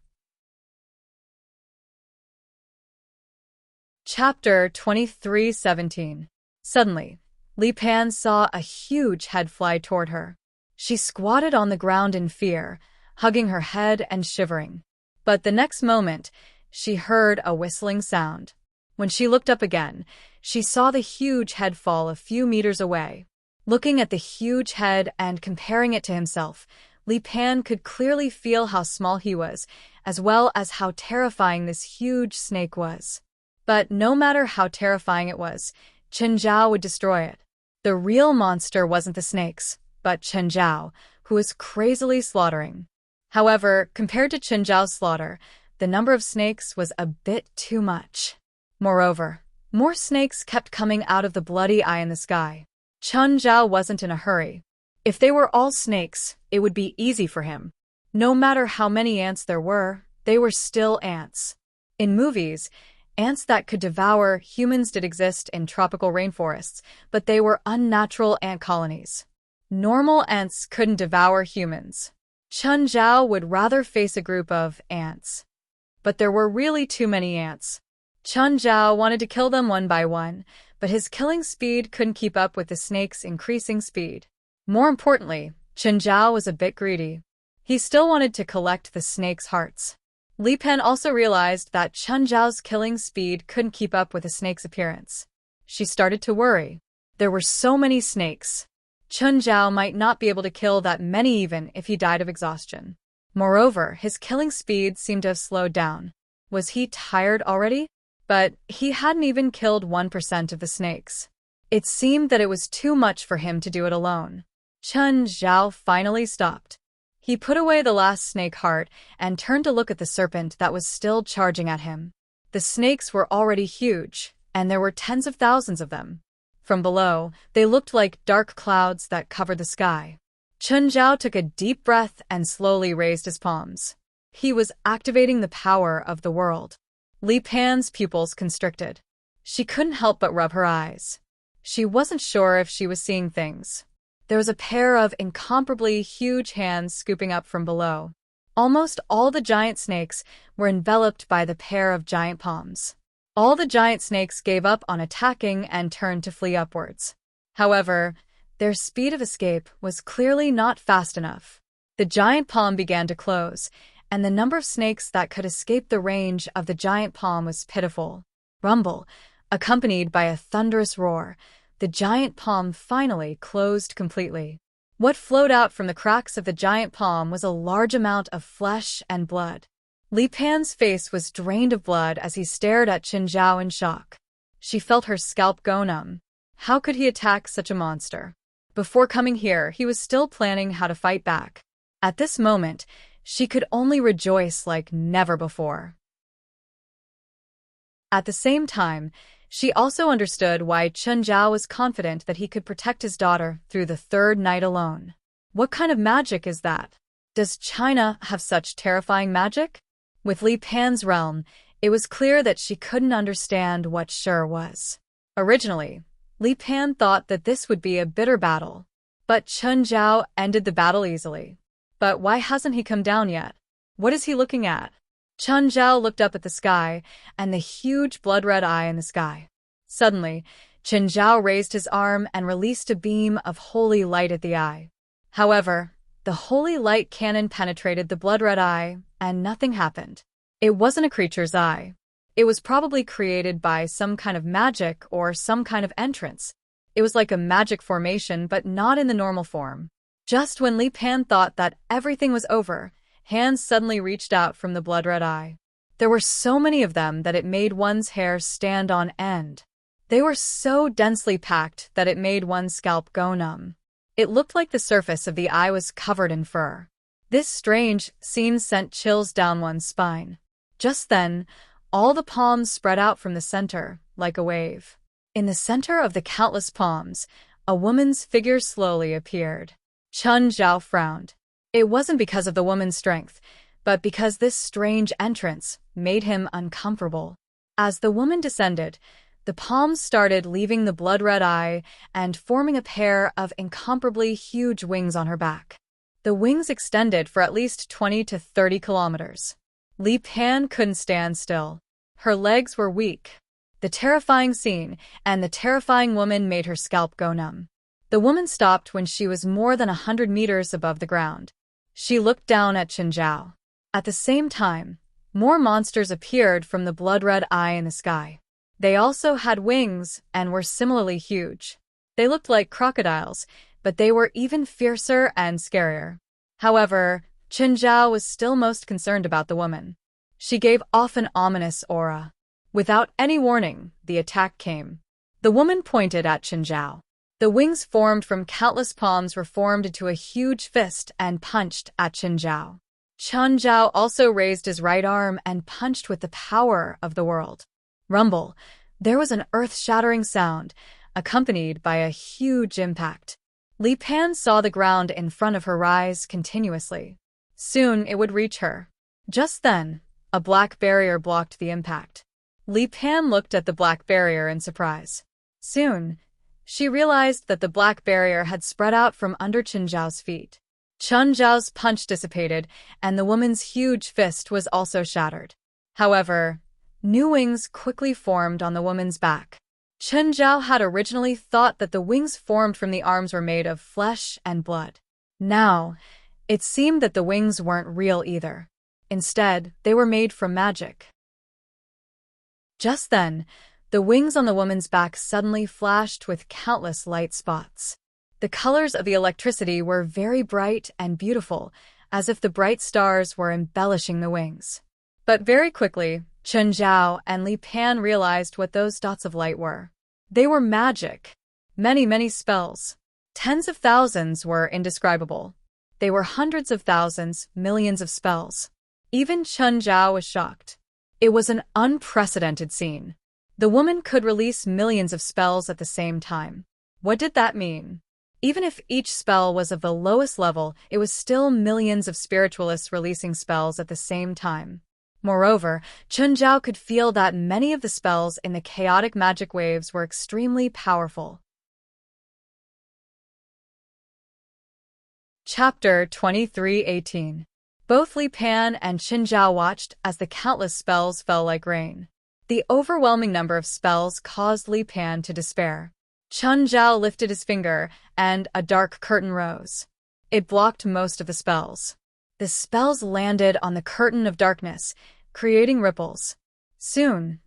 Chapter 23:17. Suddenly, Li Pan saw a huge head fly toward her. She squatted on the ground in fear, hugging her head and shivering. But the next moment, she heard a whistling sound. When she looked up again, she saw the huge head fall a few meters away. Looking at the huge head and comparing it to himself, Li Pan could clearly feel how small he was, as well as how terrifying this huge snake was. But no matter how terrifying it was, Chen Zhao would destroy it. The real monster wasn't the snakes, but Chen Zhao, who was crazily slaughtering. However, compared to Chen Zhao's slaughter, the number of snakes was a bit too much. Moreover, more snakes kept coming out of the bloody eye in the sky. Chen Zhao wasn't in a hurry. If they were all snakes, it would be easy for him. No matter how many ants there were, they were still ants. In movies, ants that could devour humans did exist in tropical rainforests, but they were unnatural ant colonies. Normal ants couldn't devour humans. Chen Zhao would rather face a group of ants. But there were really too many ants. Chen Zhao wanted to kill them one by one, but his killing speed couldn't keep up with the snake's increasing speed. More importantly, Chen Zhao was a bit greedy. He still wanted to collect the snake's hearts. Li Pan also realized that Chen Zhao's killing speed couldn't keep up with the snake's appearance. She started to worry. There were so many snakes. Chun Zhao might not be able to kill that many even if he died of exhaustion. Moreover, his killing speed seemed to have slowed down. Was he tired already? But he hadn't even killed 1% of the snakes. It seemed that it was too much for him to do it alone. Chun Zhao finally stopped. He put away the last snake heart and turned to look at the serpent that was still charging at him. The snakes were already huge, and there were tens of thousands of them. From below, they looked like dark clouds that covered the sky. Chun Zhao took a deep breath and slowly raised his palms. He was activating the power of the world. Li Pan's pupils constricted. She couldn't help but rub her eyes. She wasn't sure if she was seeing things. There was a pair of incomparably huge hands scooping up from below. Almost all the giant snakes were enveloped by the pair of giant palms. All the giant snakes gave up on attacking and turned to flee upwards. However, their speed of escape was clearly not fast enough. The giant palm began to close, and the number of snakes that could escape the range of the giant palm was pitiful. Rumble, accompanied by a thunderous roar, the giant palm finally closed completely. What flowed out from the cracks of the giant palm was a large amount of flesh and blood. Li Pan's face was drained of blood as he stared at Chun Zhao in shock. She felt her scalp go numb. How could he attack such a monster? Before coming here, he was still planning how to fight back. At this moment, she could only rejoice like never before. At the same time, she also understood why Chun Zhao was confident that he could protect his daughter through the third night alone. What kind of magic is that? Does China have such terrifying magic? With Li Pan's realm, it was clear that she couldn't understand what Shi was. Originally, Li Pan thought that this would be a bitter battle, but Chun Zhao ended the battle easily. But why hasn't he come down yet? What is he looking at? Chun Zhao looked up at the sky and the huge blood-red eye in the sky. Suddenly, Chun Zhao raised his arm and released a beam of holy light at the eye. However, the holy light cannon penetrated the blood-red eye, and nothing happened. It wasn't a creature's eye. It was probably created by some kind of magic or some kind of entrance. It was like a magic formation, but not in the normal form. Just when Li Pan thought that everything was over, hands suddenly reached out from the blood-red eye. There were so many of them that it made one's hair stand on end. They were so densely packed that it made one's scalp go numb. It looked like the surface of the eye was covered in fur. This strange scene sent chills down one's spine. Just then, all the palms spread out from the center, like a wave. In the center of the countless palms, a woman's figure slowly appeared. Chun Zhao frowned. It wasn't because of the woman's strength, but because this strange entrance made him uncomfortable. As the woman descended, the palms started leaving the blood-red eye and forming a pair of incomparably huge wings on her back. The wings extended for at least 20 to 30 kilometers. Li Pan couldn't stand still. Her legs were weak. The terrifying scene and the terrifying woman made her scalp go numb. The woman stopped when she was more than 100 meters above the ground. She looked down at Chun Zhao. At the same time, more monsters appeared from the blood-red eye in the sky. They also had wings and were similarly huge. They looked like crocodiles, but they were even fiercer and scarier. However, Chun Zhao was still most concerned about the woman. She gave off an ominous aura. Without any warning, the attack came. The woman pointed at Chun Zhao. The wings formed from countless palms were formed into a huge fist and punched at Chun Zhao. Chun Zhao also raised his right arm and punched with the power of the world. Rumble. There was an earth-shattering sound, accompanied by a huge impact. Li Pan saw the ground in front of her rise continuously. Soon it would reach her. Just then, a black barrier blocked the impact. Li Pan looked at the black barrier in surprise. Soon, she realized that the black barrier had spread out from under Chun Zhao's feet. Chun Zhao's punch dissipated, and the woman's huge fist was also shattered. However, new wings quickly formed on the woman's back. Chun Zhao had originally thought that the wings formed from the arms were made of flesh and blood. Now, it seemed that the wings weren't real either. Instead, they were made from magic. Just then, The wings on the woman's back suddenly flashed with countless light spots. The colors of the electricity were very bright and beautiful, as if the bright stars were embellishing the wings. But very quickly, Chen Zhao and Li Pan realized what those dots of light were. They were magic. Many spells. Tens of thousands were indescribable. They were hundreds of thousands, millions of spells. Even Chen Zhao was shocked. It was an unprecedented scene. The woman could release millions of spells at the same time. What did that mean? Even if each spell was of the lowest level, it was still millions of spiritualists releasing spells at the same time. Moreover, Chen Zhao could feel that many of the spells in the chaotic magic waves were extremely powerful. Chapter 23:18. Both Li Pan and Chen Zhao watched as the countless spells fell like rain. The overwhelming number of spells caused Li Pan to despair. Chen Zhao lifted his finger, and a dark curtain rose. It blocked most of the spells. The spells landed on the curtain of darkness, creating ripples. Soon,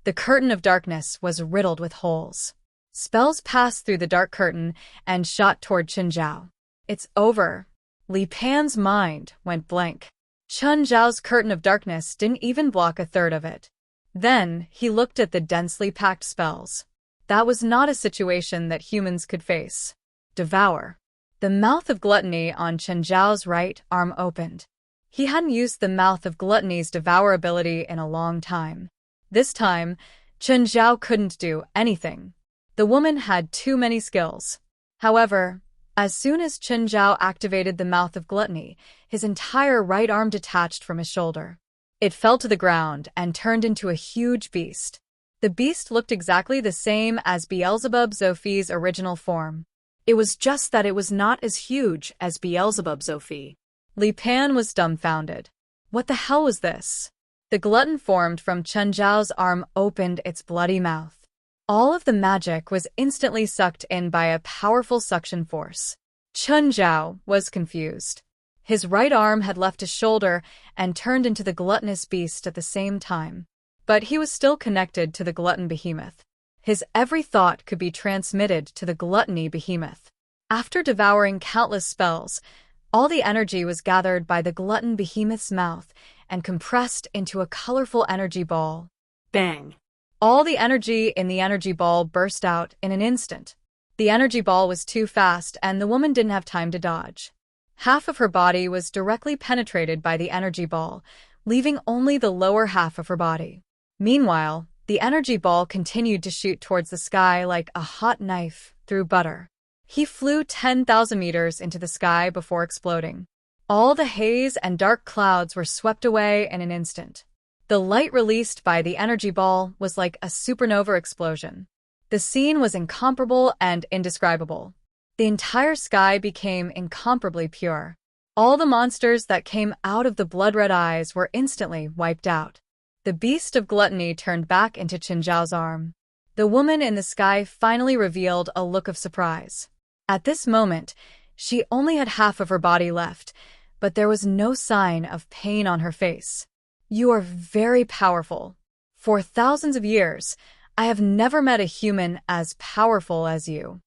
the curtain of darkness was riddled with holes. Spells passed through the dark curtain and shot toward Chen Zhao. It's over. Li Pan's mind went blank. Chen Zhao's curtain of darkness didn't even block a third of it. Then, he looked at the densely packed spells. That was not a situation that humans could face. Devour. The mouth of gluttony on Chen Zhao's right arm opened. He hadn't used the mouth of gluttony's devour ability in a long time. This time, Chen Zhao couldn't do anything. The woman had too many skills. However, as soon as Chen Zhao activated the mouth of gluttony, his entire right arm detached from his shoulder. It fell to the ground and turned into a huge beast. The beast looked exactly the same as Beelzebub Zophie's original form. It was just that it was not as huge as Beelzebub Zophie. Li Pan was dumbfounded. What the hell was this? The glutton formed from Chen Zhao's arm opened its bloody mouth. All of the magic was instantly sucked in by a powerful suction force. Chen Zhao was confused. His right arm had left his shoulder and turned into the gluttonous beast at the same time. But he was still connected to the glutton behemoth. His every thought could be transmitted to the gluttony behemoth. After devouring countless spells, all the energy was gathered by the glutton behemoth's mouth and compressed into a colorful energy ball. Bang! All the energy in the energy ball burst out in an instant. The energy ball was too fast and the woman didn't have time to dodge. Half of her body was directly penetrated by the energy ball, leaving only the lower half of her body. Meanwhile, the energy ball continued to shoot towards the sky like a hot knife through butter. He flew 10,000 meters into the sky before exploding. All the haze and dark clouds were swept away in an instant. The light released by the energy ball was like a supernova explosion. The scene was incomparable and indescribable. The entire sky became incomparably pure. All the monsters that came out of the blood-red eyes were instantly wiped out. The beast of gluttony turned back into Chen Zhao's arm. The woman in the sky finally revealed a look of surprise. At this moment, she only had half of her body left, but there was no sign of pain on her face. You are very powerful. For thousands of years, I have never met a human as powerful as you.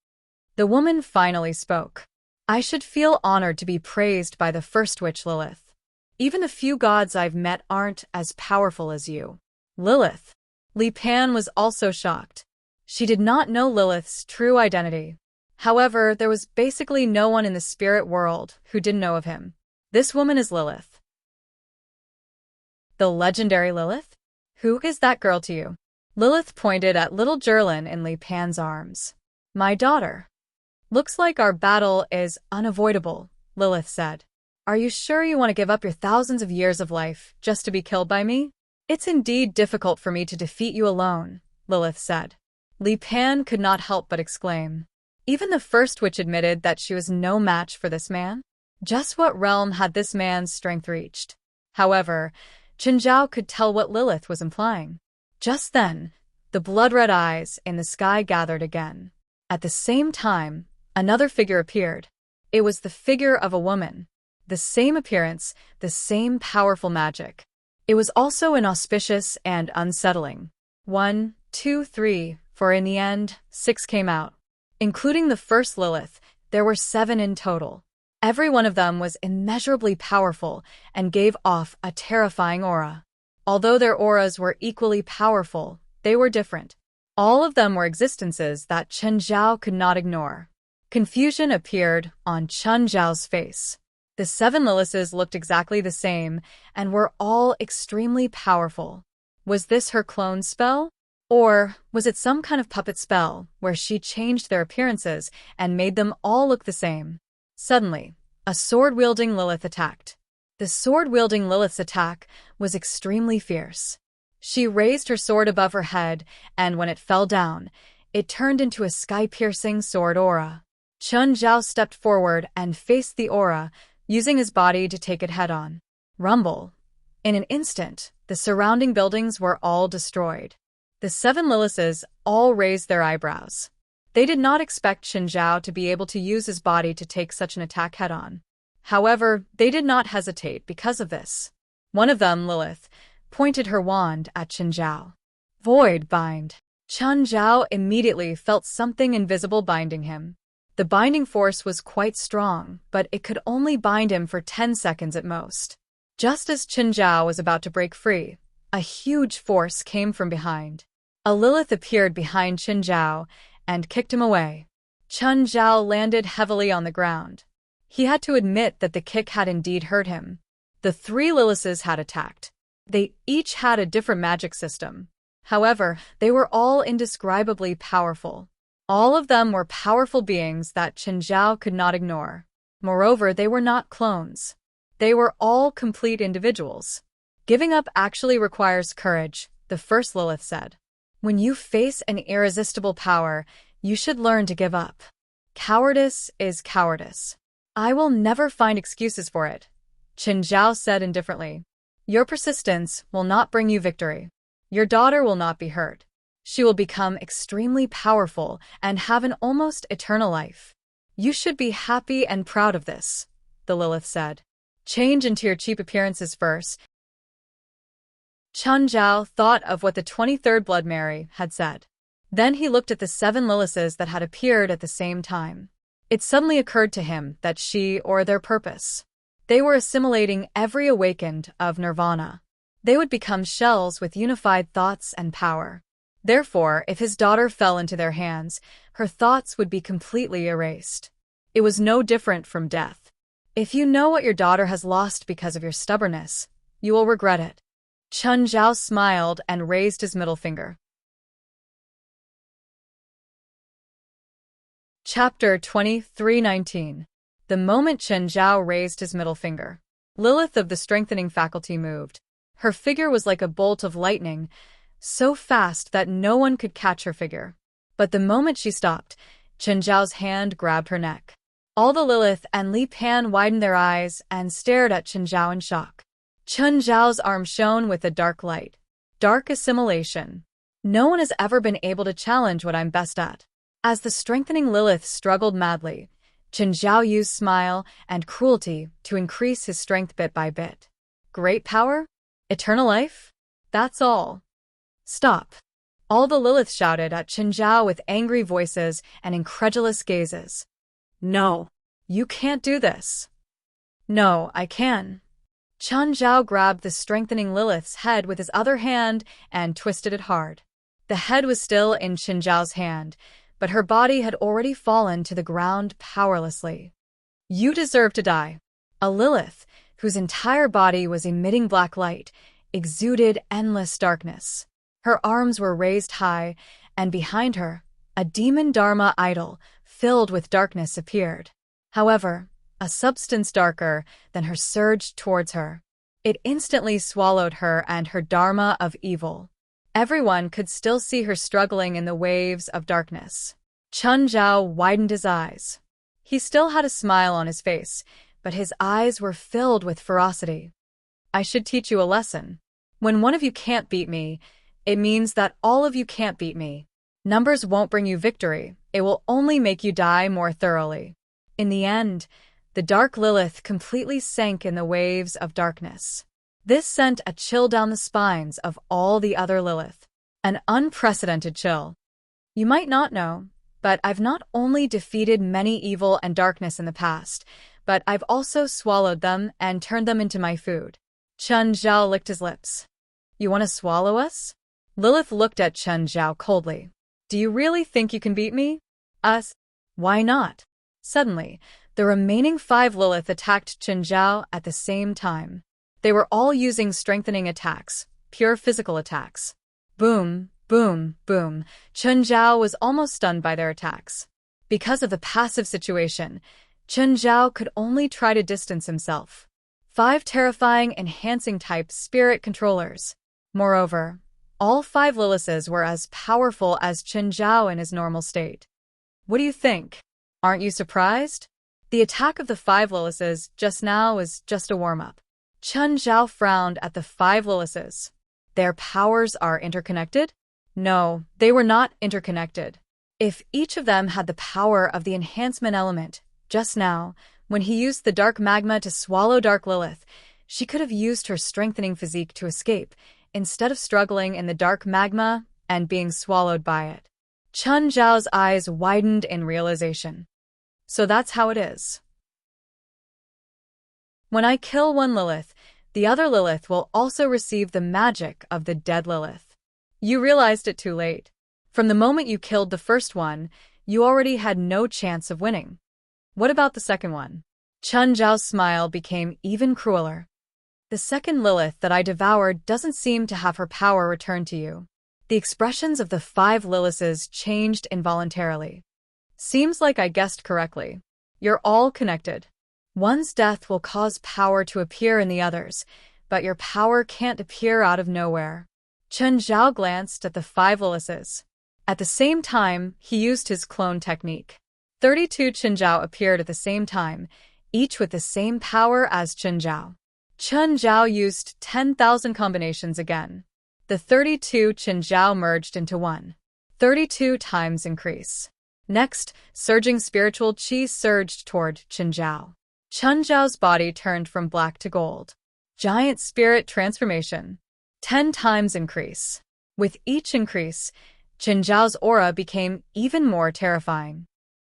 The woman finally spoke. I should feel honored to be praised by the first witch Lilith. Even the few gods I've met aren't as powerful as you. Lilith. Li Pan was also shocked. She did not know Lilith's true identity. However, there was basically no one in the spirit world who didn't know of him. This woman is Lilith. The legendary Lilith? Who is that girl to you? Lilith pointed at little Jerlin in Li Pan's arms. My daughter. Looks like our battle is unavoidable, Lilith said. Are you sure you want to give up your thousands of years of life just to be killed by me? It's indeed difficult for me to defeat you alone, Lilith said. Li Pan could not help but exclaim. Even the first witch admitted that she was no match for this man. Just what realm had this man's strength reached? However, Chen Zhao could tell what Lilith was implying. Just then, the blood-red eyes in the sky gathered again. At the same time, another figure appeared. It was the figure of a woman. The same appearance, the same powerful magic. It was also inauspicious and unsettling. 1, 2, 3, for in the end, 6 came out. Including the first Lilith, there were 7 in total. Every one of them was immeasurably powerful and gave off a terrifying aura. Although their auras were equally powerful, they were different. All of them were existences that Chen Zhao could not ignore. Confusion appeared on Chen Zhao's face. The 7 Liliths looked exactly the same and were all extremely powerful. Was this her clone spell? Or was it some kind of puppet spell where she changed their appearances and made them all look the same? Suddenly, a sword-wielding Lilith attacked. The sword-wielding Lilith's attack was extremely fierce. She raised her sword above her head, and when it fell down, it turned into a sky-piercing sword aura. Chen Zhao stepped forward and faced the aura, using his body to take it head-on. Rumble. In an instant, the surrounding buildings were all destroyed. The 7 Liliths all raised their eyebrows. They did not expect Chen Zhao to be able to use his body to take such an attack head-on. However, they did not hesitate because of this. One of them, Lilith, pointed her wand at Chen Zhao. Void bind. Chen Zhao immediately felt something invisible binding him. The binding force was quite strong, but it could only bind him for 10 seconds at most. Just as Chen Zhao was about to break free, a huge force came from behind. A Lilith appeared behind Chen Zhao and kicked him away. Chen Zhao landed heavily on the ground. He had to admit that the kick had indeed hurt him. The 3 Liliths had attacked. They each had a different magic system. However, they were all indescribably powerful. All of them were powerful beings that Chen Zhao could not ignore. Moreover, they were not clones. They were all complete individuals. Giving up actually requires courage, the first Lilith said. When you face an irresistible power, you should learn to give up. Cowardice is cowardice. I will never find excuses for it, Chen Zhao said indifferently. Your persistence will not bring you victory. Your daughter will not be hurt. She will become extremely powerful and have an almost eternal life. You should be happy and proud of this, the Lilith said. Change into your cheap appearances first. Chen Zhao thought of what the 23rd Blood Mary had said. Then he looked at the 7 Liliths that had appeared at the same time. It suddenly occurred to him that she or their purpose. They were assimilating every awakened of nirvana. They would become shells with unified thoughts and power. Therefore, if his daughter fell into their hands, her thoughts would be completely erased. It was no different from death. If you know what your daughter has lost because of your stubbornness, you will regret it. Chen Zhao smiled and raised his middle finger. Chapter 23:19. The moment Chen Zhao raised his middle finger, Lilith of the strengthening faculty moved. Her figure was like a bolt of lightning, so fast that no one could catch her figure. But the moment she stopped, Chen Zhao's hand grabbed her neck. All the Lilith and Li Pan widened their eyes and stared at Chen Zhao in shock. Chen Zhao's arm shone with a dark light. Dark assimilation. No one has ever been able to challenge what I'm best at. As the strengthening Lilith struggled madly, Chen Zhao used smile and cruelty to increase his strength bit by bit. Great power? Eternal life? That's all. Stop. All the Lilith shouted at Chen Zhao with angry voices and incredulous gazes. No. You can't do this. No, I can. Chen Zhao grabbed the strengthening Lilith's head with his other hand and twisted it hard. The head was still in Chen Zhao's hand, but her body had already fallen to the ground powerlessly. You deserve to die. A Lilith, whose entire body was emitting black light, exuded endless darkness. Her arms were raised high, and behind her, a demon Dharma idol filled with darkness appeared. However, a substance darker than her surged towards her. It instantly swallowed her and her Dharma of evil. Everyone could still see her struggling in the waves of darkness. Chen Zhao widened his eyes. He still had a smile on his face, but his eyes were filled with ferocity. I should teach you a lesson. When one of you can't beat me, it means that all of you can't beat me. Numbers won't bring you victory. It will only make you die more thoroughly. In the end, the dark Lilith completely sank in the waves of darkness. This sent a chill down the spines of all the other Lilith. An unprecedented chill. You might not know, but I've not only defeated many evil and darkness in the past, but I've also swallowed them and turned them into my food. Chen Zhao licked his lips. You want to swallow us? Lilith looked at Chen Zhao coldly. Do you really think you can beat me? Us? Why not? Suddenly, the remaining 5 Lilith attacked Chen Zhao at the same time. They were all using strengthening attacks, pure physical attacks. Boom, boom, boom. Chen Zhao was almost stunned by their attacks. Because of the passive situation, Chen Zhao could only try to distance himself. 5 terrifying enhancing-type spirit controllers. Moreover, all 5 Liliths were as powerful as Chen Zhao in his normal state. What do you think? Aren't you surprised? The attack of the 5 Liliths just now was just a warm-up. Chen Zhao frowned at the 5 Liliths. Their powers are interconnected? No, they were not interconnected. If each of them had the power of the enhancement element, just now, when he used the dark magma to swallow Dark Lilith, she could have used her strengthening physique to escape, instead of struggling in the dark magma and being swallowed by it. Chen Zhao's eyes widened in realization. So that's how it is. When I kill one Lilith, the other Lilith will also receive the magic of the dead Lilith. You realized it too late. From the moment you killed the first one, you already had no chance of winning. What about the second one? Chen Zhao's smile became even crueler. The second Lilith that I devoured doesn't seem to have her power returned to you. The expressions of the 5 Liliths changed involuntarily. Seems like I guessed correctly. You're all connected. One's death will cause power to appear in the others, but your power can't appear out of nowhere. Chen Zhao glanced at the 5 Liliths. At the same time, he used his clone technique. 32 Chen Zhao appeared at the same time, each with the same power as Chen Zhao. Chen Zhao used 10,000 combinations again. The 32 Chen Zhao merged into one. 32 times increase. Next, surging spiritual qi surged toward Chen Zhao. Chen Zhao's body turned from black to gold. Giant spirit transformation. 10 times increase. With each increase, Chen Zhao's aura became even more terrifying.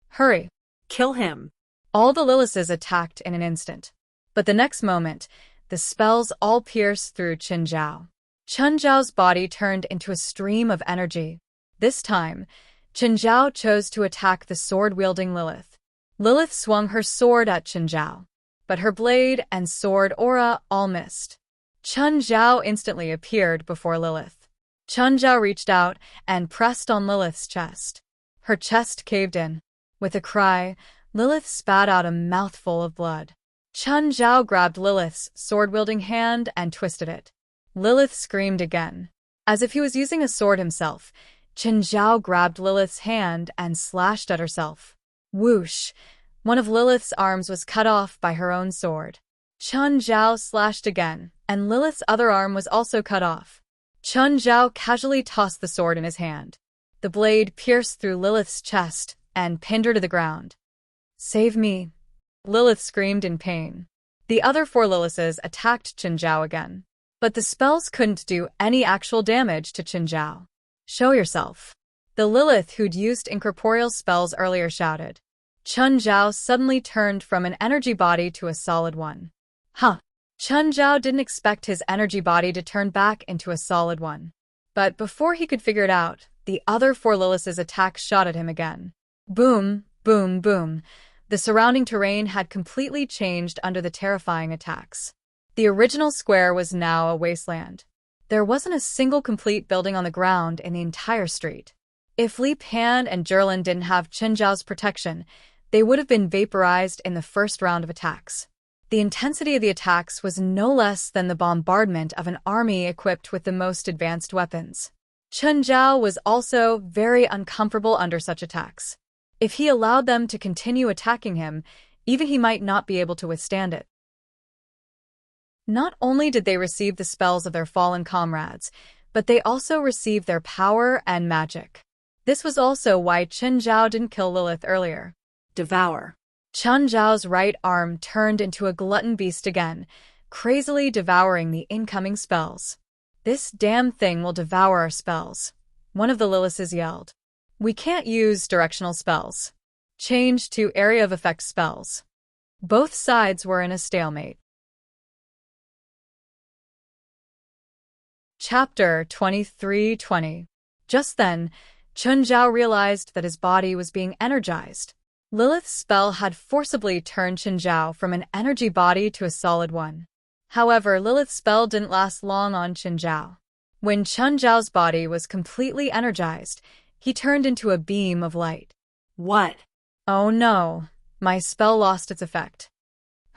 Hurry. Kill him. All the Liliths attacked in an instant. But the next moment, the spells all pierced through Chen Zhao. Chen Zhao's body turned into a stream of energy. This time, Chen Zhao chose to attack the sword-wielding Lilith. Lilith swung her sword at Chen Zhao, but her blade and sword aura all missed. Chen Zhao instantly appeared before Lilith. Chen Zhao reached out and pressed on Lilith's chest. Her chest caved in. With a cry, Lilith spat out a mouthful of blood. Chen Zhao grabbed Lilith's sword-wielding hand and twisted it. Lilith screamed again. As if he was using a sword himself, Chen Zhao grabbed Lilith's hand and slashed at herself. Whoosh! One of Lilith's arms was cut off by her own sword. Chen Zhao slashed again, and Lilith's other arm was also cut off. Chen Zhao casually tossed the sword in his hand. The blade pierced through Lilith's chest and pinned her to the ground. Save me! Lilith screamed in pain. The other 4 Liliths attacked Chen Zhao again. But the spells couldn't do any actual damage to Chen Zhao. Show yourself. The Lilith who'd used incorporeal spells earlier shouted. Chen Zhao suddenly turned from an energy body to a solid one. Huh. Chen Zhao didn't expect his energy body to turn back into a solid one. But before he could figure it out, the other 4 Liliths' attacks shot at him again. Boom, boom, boom. The surrounding terrain had completely changed under the terrifying attacks. The original square was now a wasteland. There wasn't a single complete building on the ground in the entire street. If Li Pan and Zhirlin didn't have Chen Zhao's protection, they would have been vaporized in the first round of attacks. The intensity of the attacks was no less than the bombardment of an army equipped with the most advanced weapons. Chen Zhao was also very uncomfortable under such attacks. If he allowed them to continue attacking him, even he might not be able to withstand it. Not only did they receive the spells of their fallen comrades, but they also received their power and magic. This was also why Chen Zhao didn't kill Lilith earlier. Devour. Chen Zhao's right arm turned into a glutton beast again, crazily devouring the incoming spells. "This damn thing will devour our spells," one of the Lilises yelled. "We can't use directional spells. Change to area of effect spells." Both sides were in a stalemate. Chapter 23:20. Just then, Chun Zhao realized that his body was being energized. Lilith's spell had forcibly turned Chun Zhao from an energy body to a solid one. However, Lilith's spell didn't last long on Chun Zhao. When Chun Zhao's body was completely energized, he turned into a beam of light. What? "Oh no, my spell lost its effect.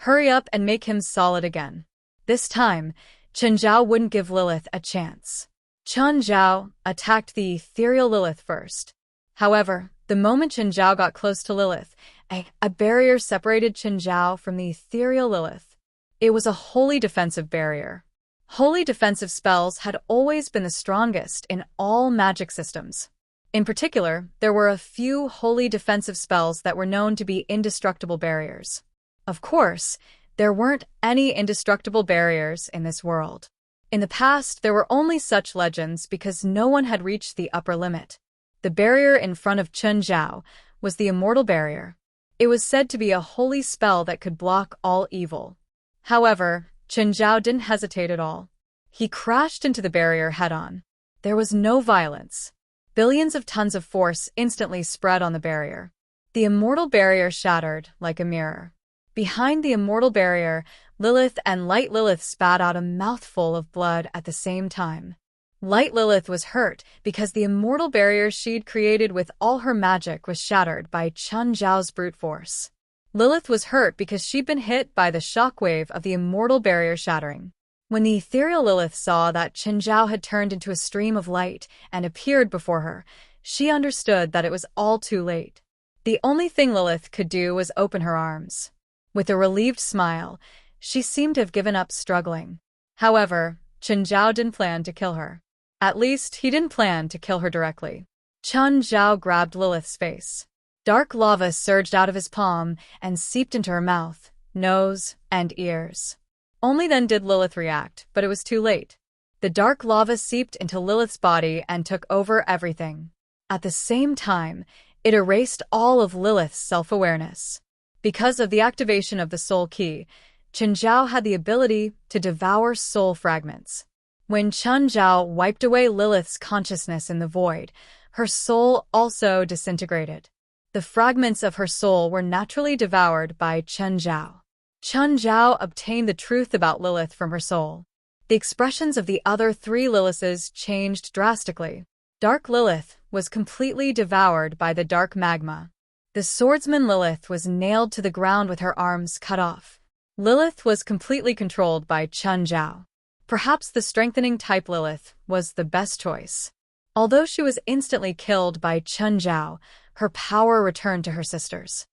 Hurry up and make him solid again." This time, Chun Zhao wouldn't give Lilith a chance. Chun Zhao attacked the ethereal Lilith first. However, the moment Chun Zhao got close to Lilith, a barrier separated Chun Zhao from the ethereal Lilith. It was a wholly defensive barrier. Wholly defensive spells had always been the strongest in all magic systems. In particular, there were a few wholly defensive spells that were known to be indestructible barriers. Of course, there weren't any indestructible barriers in this world. In the past, there were only such legends because no one had reached the upper limit. The barrier in front of Chun Zhao was the Immortal Barrier. It was said to be a holy spell that could block all evil. However, Chun Zhao didn't hesitate at all. He crashed into the barrier head-on. There was no violence. Billions of tons of force instantly spread on the barrier. The Immortal Barrier shattered like a mirror. Behind the Immortal Barrier, Lilith and Light Lilith spat out a mouthful of blood at the same time. Light Lilith was hurt because the Immortal Barrier she'd created with all her magic was shattered by Chun Zhao's brute force. Lilith was hurt because she'd been hit by the shockwave of the Immortal Barrier shattering. When the ethereal Lilith saw that Chun Zhao had turned into a stream of light and appeared before her, she understood that it was all too late. The only thing Lilith could do was open her arms. With a relieved smile, she seemed to have given up struggling. However, Chun Zhao didn't plan to kill her. At least, he didn't plan to kill her directly. Chun Zhao grabbed Lilith's face. Dark lava surged out of his palm and seeped into her mouth, nose, and ears. Only then did Lilith react, but it was too late. The dark lava seeped into Lilith's body and took over everything. At the same time, it erased all of Lilith's self-awareness. Because of the activation of the soul key, Chun Zhao had the ability to devour soul fragments. When Chun Zhao wiped away Lilith's consciousness in the void, her soul also disintegrated. The fragments of her soul were naturally devoured by Chun Zhao. Chun Zhao obtained the truth about Lilith from her soul. The expressions of the other three Lilises changed drastically. Dark Lilith was completely devoured by the dark magma. The swordsman Lilith was nailed to the ground with her arms cut off. Lilith was completely controlled by Chun Zhao. Perhaps the strengthening type Lilith was the best choice. Although she was instantly killed by Chun Zhao, her power returned to her sisters.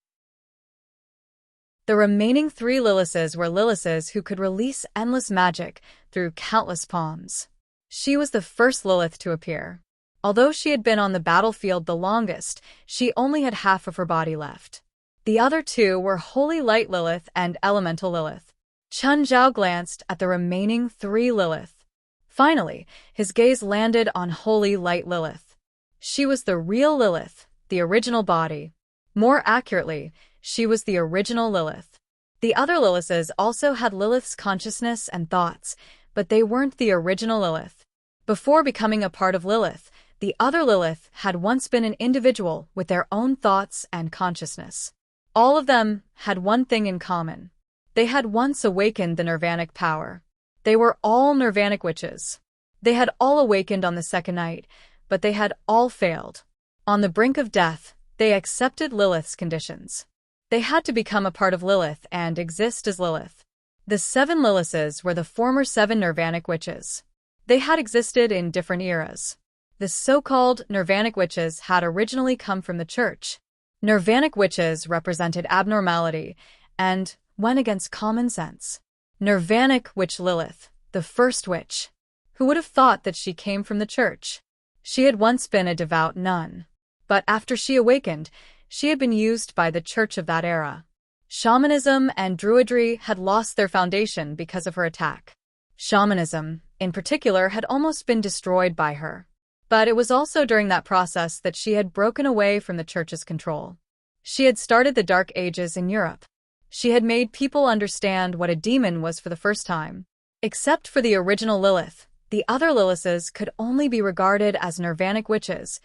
The remaining three Lilises were Lilises who could release endless magic through countless palms. She was the first Lilith to appear. Although she had been on the battlefield the longest, she only had half of her body left. The other two were Holy Light Lilith and Elemental Lilith. Chun Zhao glanced at the remaining three Lilith. Finally, his gaze landed on Holy Light Lilith. She was the real Lilith, the original body. More accurately, she was the original Lilith. The other Lilises also had Lilith's consciousness and thoughts, but they weren't the original Lilith. Before becoming a part of Lilith, the other Lilith had once been an individual with their own thoughts and consciousness. All of them had one thing in common. They had once awakened the Nirvanic power. They were all Nirvanic witches. They had all awakened on the second night, but they had all failed. On the brink of death, they accepted Lilith's conditions. They had to become a part of Lilith and exist as Lilith. The 7 Lilises were the former 7 Nirvanic witches. They had existed in different eras. The so-called Nirvanic witches had originally come from the church. Nirvanic witches represented abnormality and went against common sense. Nirvanic witch Lilith, the first witch. Who would have thought that she came from the church? She had once been a devout nun. But after she awakened, she had been used by the church of that era. Shamanism and Druidry had lost their foundation because of her attack. Shamanism, in particular, had almost been destroyed by her. But it was also during that process that she had broken away from the church's control. She had started the Dark Ages in Europe. She had made people understand what a demon was for the first time. Except for the original Lilith, the other Liliths could only be regarded as Nirvanic witches,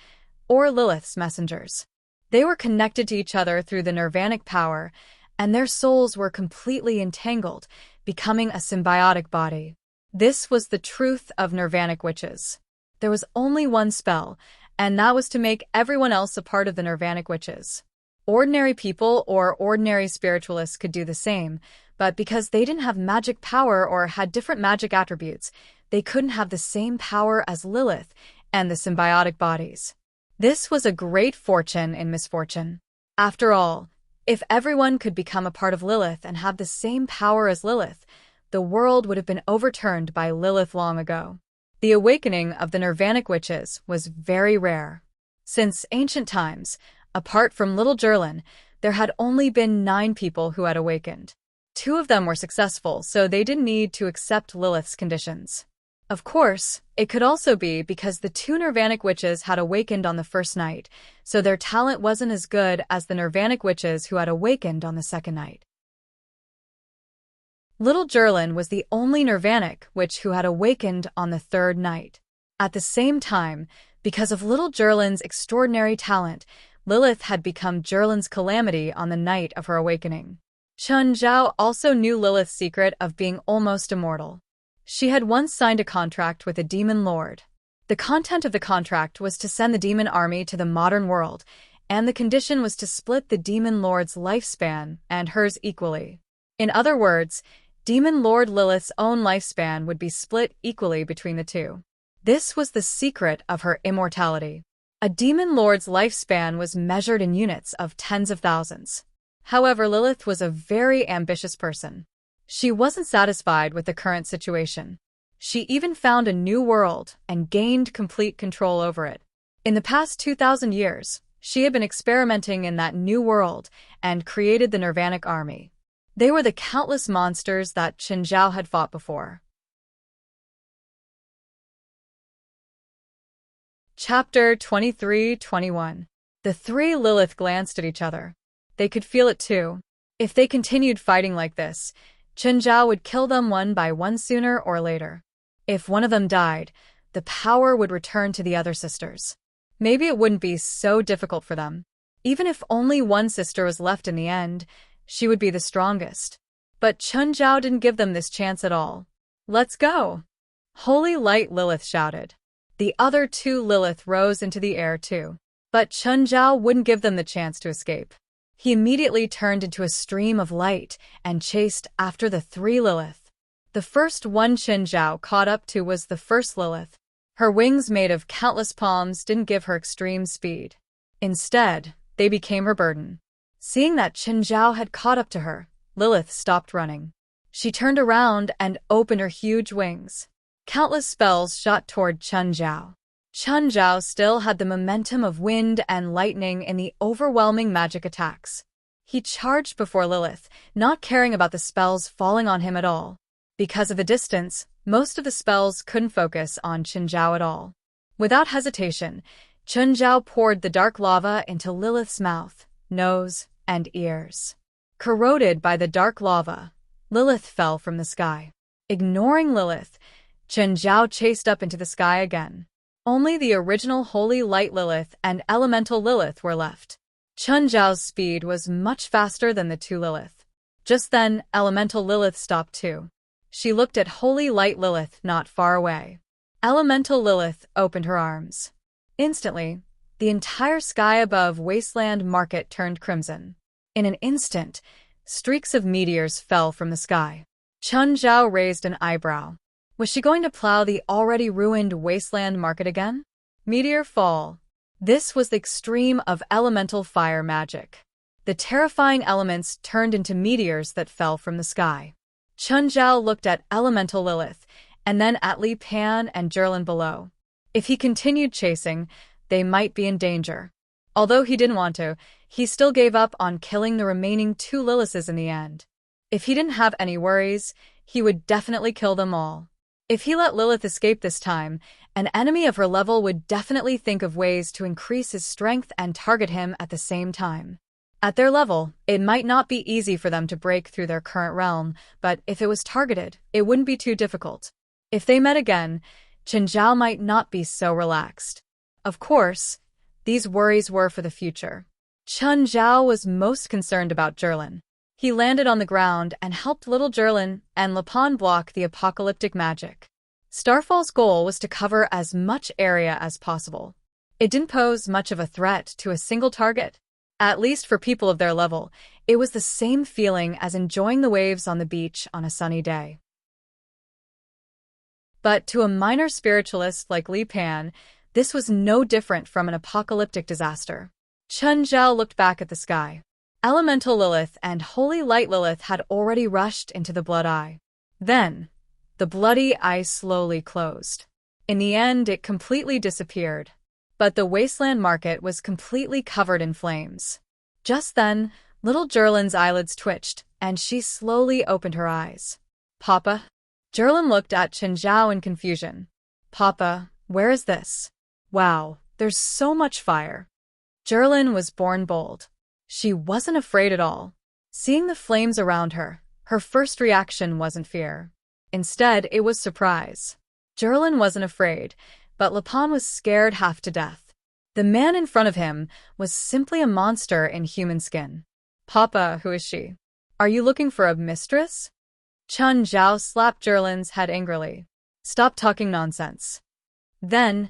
or Lilith's messengers. They were connected to each other through the Nirvanic power, and their souls were completely entangled, becoming a symbiotic body. This was the truth of Nirvanic witches. There was only one spell, and that was to make everyone else a part of the Nirvanic witches. Ordinary people or ordinary spiritualists could do the same, but because they didn't have magic power or had different magic attributes, they couldn't have the same power as Lilith and the symbiotic bodies. This was a great fortune in misfortune. After all, if everyone could become a part of Lilith and have the same power as Lilith, the world would have been overturned by Lilith long ago. The awakening of the Nirvanic witches was very rare. Since ancient times, apart from little Jerlin, there had only been 9 people who had awakened. 2 of them were successful, so they didn't need to accept Lilith's conditions. Of course, it could also be because the 2 Nirvanic witches had awakened on the first night, so their talent wasn't as good as the Nirvanic witches who had awakened on the second night. Little Jerlin was the only Nirvanic witch who had awakened on the 3rd night. At the same time, because of little Jerlin's extraordinary talent, Lilith had become Jerlin's calamity on the night of her awakening. Chun Zhao also knew Lilith's secret of being almost immortal. She had once signed a contract with a demon lord. The content of the contract was to send the demon army to the modern world, and the condition was to split the demon lord's lifespan and hers equally. In other words, Demon Lord Lilith's own lifespan would be split equally between the 2. This was the secret of her immortality. A demon lord's lifespan was measured in units of tens of thousands. However, Lilith was a very ambitious person. She wasn't satisfied with the current situation. She even found a new world and gained complete control over it. In the past 2,000 years, she had been experimenting in that new world and created the Nirvanic army. They were the countless monsters that Chun Zhao had fought before. Chapter 23-21. The 3 Lilith glanced at each other. They could feel it too. If they continued fighting like this, Chun Zhao would kill them one by one sooner or later. If one of them died, the power would return to the other sisters. Maybe it wouldn't be so difficult for them. Even if only one sister was left in the end, she would be the strongest. But Chun Zhao didn't give them this chance at all. "Let's go!" Holy Light Lilith shouted. The other 2 Lilith rose into the air too. But Chun Zhao wouldn't give them the chance to escape. He immediately turned into a stream of light and chased after the 3 Lilith. The first one Chun Zhao caught up to was the first Lilith. Her wings made of countless palms didn't give her extreme speed. Instead, they became her burden. Seeing that Chun Zhao had caught up to her, Lilith stopped running. She turned around and opened her huge wings. Countless spells shot toward Chun Zhao. Chun Zhao still had the momentum of wind and lightning in the overwhelming magic attacks. He charged before Lilith, not caring about the spells falling on him at all. Because of the distance, most of the spells couldn't focus on Chun Zhao at all. Without hesitation, Chun Zhao poured the dark lava into Lilith's mouth, nose, and ears. Corroded by the dark lava, Lilith fell from the sky. Ignoring Lilith, Chun Zhao chased up into the sky again. Only the original Holy Light Lilith and Elemental Lilith were left. Chun Zhao's speed was much faster than the 2 Lilith. Just then, Elemental Lilith stopped too. She looked at Holy Light Lilith not far away. Elemental Lilith opened her arms. Instantly, the entire sky above Wasteland Market turned crimson. In an instant, streaks of meteors fell from the sky. Chun Zhao raised an eyebrow. Was she going to plow the already ruined Wasteland Market again? Meteor fall. This was the extreme of elemental fire magic. The terrifying elements turned into meteors that fell from the sky. Chun Zhao looked at Elemental Lilith, and then at Li Pan and Jerlin below. If he continued chasing, they might be in danger. Although he didn't want to, he still gave up on killing the remaining 2 Liliths in the end. If he didn't have any worries, he would definitely kill them all. If he let Lilith escape this time, an enemy of her level would definitely think of ways to increase his strength and target him at the same time. At their level, it might not be easy for them to break through their current realm, but if it was targeted, it wouldn't be too difficult. If they met again, Chen Zhao might not be so relaxed. Of course, these worries were for the future. Chen Zhao was most concerned about Zhilin. He landed on the ground and helped little Zhilin and Lapon block the apocalyptic magic. Starfall's goal was to cover as much area as possible. It didn't pose much of a threat to a single target. At least for people of their level, it was the same feeling as enjoying the waves on the beach on a sunny day. But to a minor spiritualist like Li Pan, this was no different from an apocalyptic disaster. Chen Zhao looked back at the sky. Elemental Lilith and Holy Light Lilith had already rushed into the Blood Eye. Then, the bloody eye slowly closed. In the end, it completely disappeared. But the wasteland market was completely covered in flames. Just then, little Zhilin's eyelids twitched, and she slowly opened her eyes. Papa? Zhilin looked at Chen Zhao in confusion. Papa, where is this? Wow, there's so much fire. Zhilin was born bold. She wasn't afraid at all. Seeing the flames around her, her first reaction wasn't fear. Instead, it was surprise. Zhilin wasn't afraid, but Lapon was scared half to death. The man in front of him was simply a monster in human skin. Papa, who is she? Are you looking for a mistress? Chen Zhao slapped Zhilin's head angrily. Stop talking nonsense. Then,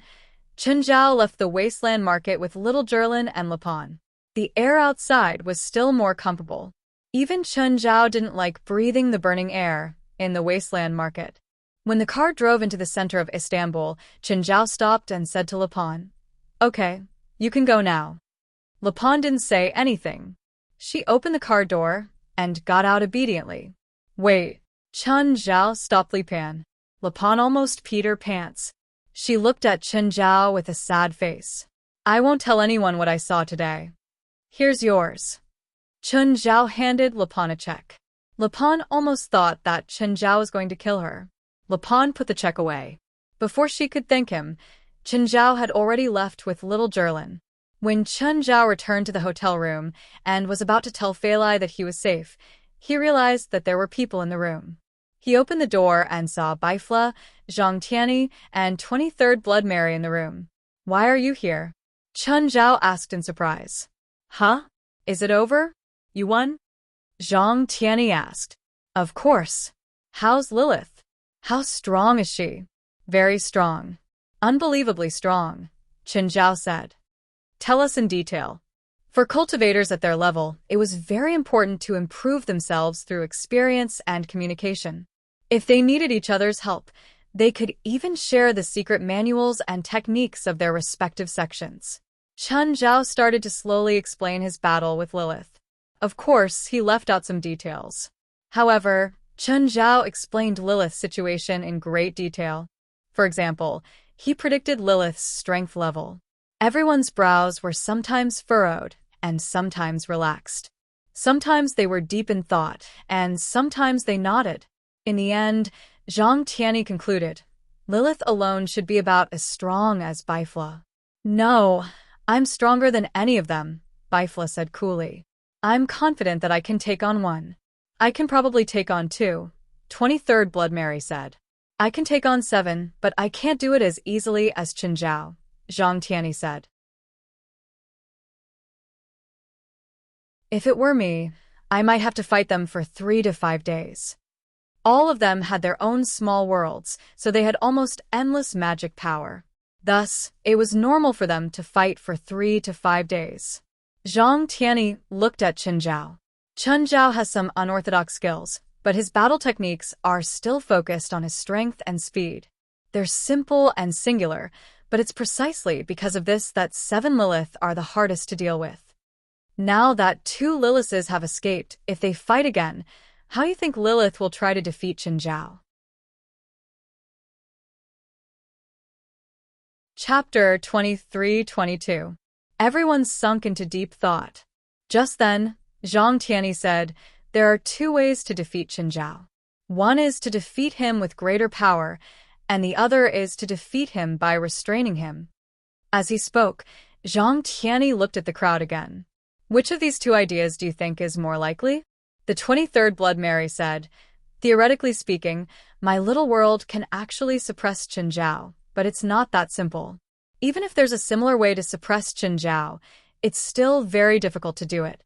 Chen Zhao left the wasteland market with little Zhilin and Lapon. The air outside was still more comfortable. Even Chen Zhao didn't like breathing the burning air in the wasteland market. When the car drove into the center of Istanbul, Chen Zhao stopped and said to Lapon, Okay, you can go now. Lapon didn't say anything. She opened the car door and got out obediently. Wait, Chen Zhao stopped Li Pan. Lapon almost peed her pants. She looked at Chen Zhao with a sad face. I won't tell anyone what I saw today. Here's yours. Chen Zhao handed Lapon a check. Lapon almost thought that Chen Zhao was going to kill her. Lapon put the check away. Before she could thank him, Chen Zhao had already left with little Zhilin. When Chen Zhao returned to the hotel room and was about to tell Feilai that he was safe, he realized that there were people in the room. He opened the door and saw Baifla, Zhang Tianyi, and 23rd Blood Mary in the room. Why are you here? Chen Zhao asked in surprise. Huh? Is it over? You won? Zhang Tianyi asked. Of course. How's Lilith? How strong is she? Very strong. Unbelievably strong, Chen Zhao said. Tell us in detail. For cultivators at their level, it was very important to improve themselves through experience and communication. If they needed each other's help, they could even share the secret manuals and techniques of their respective sections. Chen Zhao started to slowly explain his battle with Lilith. Of course, he left out some details. However, Chen Zhao explained Lilith's situation in great detail. For example, he predicted Lilith's strength level. Everyone's brows were sometimes furrowed and sometimes relaxed. Sometimes they were deep in thought, and sometimes they nodded. In the end, Zhang Tianyi concluded, Lilith alone should be about as strong as Baifla. No, I'm stronger than any of them, Baifla said coolly. I'm confident that I can take on one. I can probably take on two, 23rd Blood Mary said. I can take on 7, but I can't do it as easily as Chen Zhao, Zhang Tianyi said. If it were me, I might have to fight them for 3 to 5 days. All of them had their own small worlds, so they had almost endless magic power. Thus, it was normal for them to fight for 3 to 5 days. Zhang Tianyi looked at Chen Zhao. Chen Zhao has some unorthodox skills, but his battle techniques are still focused on his strength and speed. They're simple and singular, but it's precisely because of this that 7 Lilith are the hardest to deal with. Now that 2 Liliths have escaped, if they fight again, how do you think Lilith will try to defeat Chen Zhao? Chapter 23-22. Everyone sunk into deep thought. Just then, Zhang Tianyi said, there are 2 ways to defeat Chen Zhao. One is to defeat him with greater power, and the other is to defeat him by restraining him. As he spoke, Zhang Tianyi looked at the crowd again. Which of these two ideas do you think is more likely? The 23rd Blood Mary said, theoretically speaking, my little world can actually suppress Qin Zhao, but it's not that simple. Even if there's a similar way to suppress Qin Zhao, it's still very difficult to do it.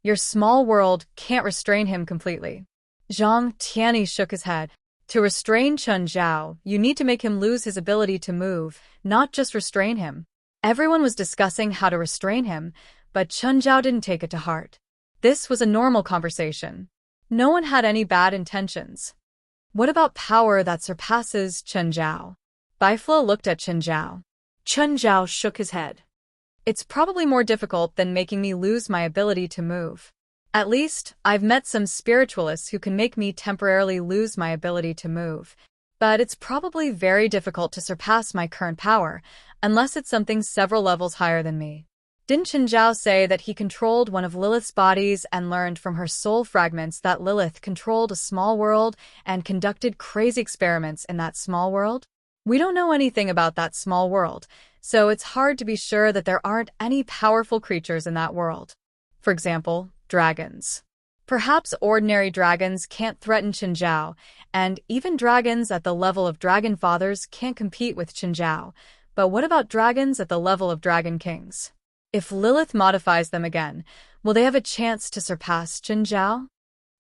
Your small world can't restrain him completely. Zhang Tianyi shook his head. To restrain Qin Zhao, you need to make him lose his ability to move, not just restrain him. Everyone was discussing how to restrain him, but Qin Zhao didn't take it to heart. This was a normal conversation. No one had any bad intentions. What about power that surpasses Qin Zhao? Baifla looked at Qin Zhao. Qin Zhao shook his head. It's probably more difficult than making me lose my ability to move. At least, I've met some spiritualists who can make me temporarily lose my ability to move. But it's probably very difficult to surpass my current power, unless it's something several levels higher than me. Didn't Qin Zhao say that he controlled one of Lilith's bodies and learned from her soul fragments that Lilith controlled a small world and conducted crazy experiments in that small world? We don't know anything about that small world, so it's hard to be sure that there aren't any powerful creatures in that world. For example, dragons. Perhaps ordinary dragons can't threaten Qin Zhao, and even dragons at the level of dragon fathers can't compete with Qin Zhao. But what about dragons at the level of dragon kings? If Lilith modifies them again, will they have a chance to surpass Qin Zhao?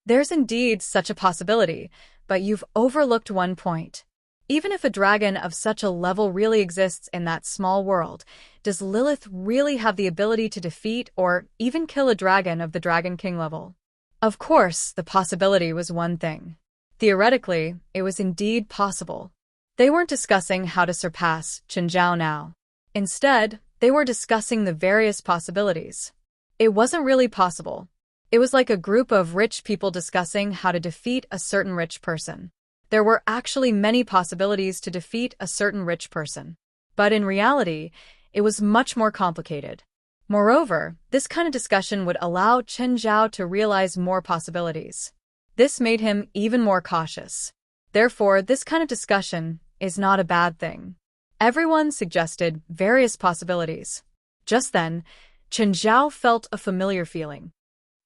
There's indeed such a possibility, but you've overlooked one point. Even if a dragon of such a level really exists in that small world, does Lilith really have the ability to defeat or even kill a dragon of the Dragon King level? Of course, the possibility was one thing. Theoretically, it was indeed possible. They weren't discussing how to surpass Qin Zhao now. Instead, they were discussing the various possibilities. It wasn't really possible. It was like a group of rich people discussing how to defeat a certain rich person. There were actually many possibilities to defeat a certain rich person. But in reality, it was much more complicated. Moreover, this kind of discussion would allow Qin Zhao to realize more possibilities. This made him even more cautious. Therefore, this kind of discussion is not a bad thing. Everyone suggested various possibilities. Just then, Qin Zhao felt a familiar feeling.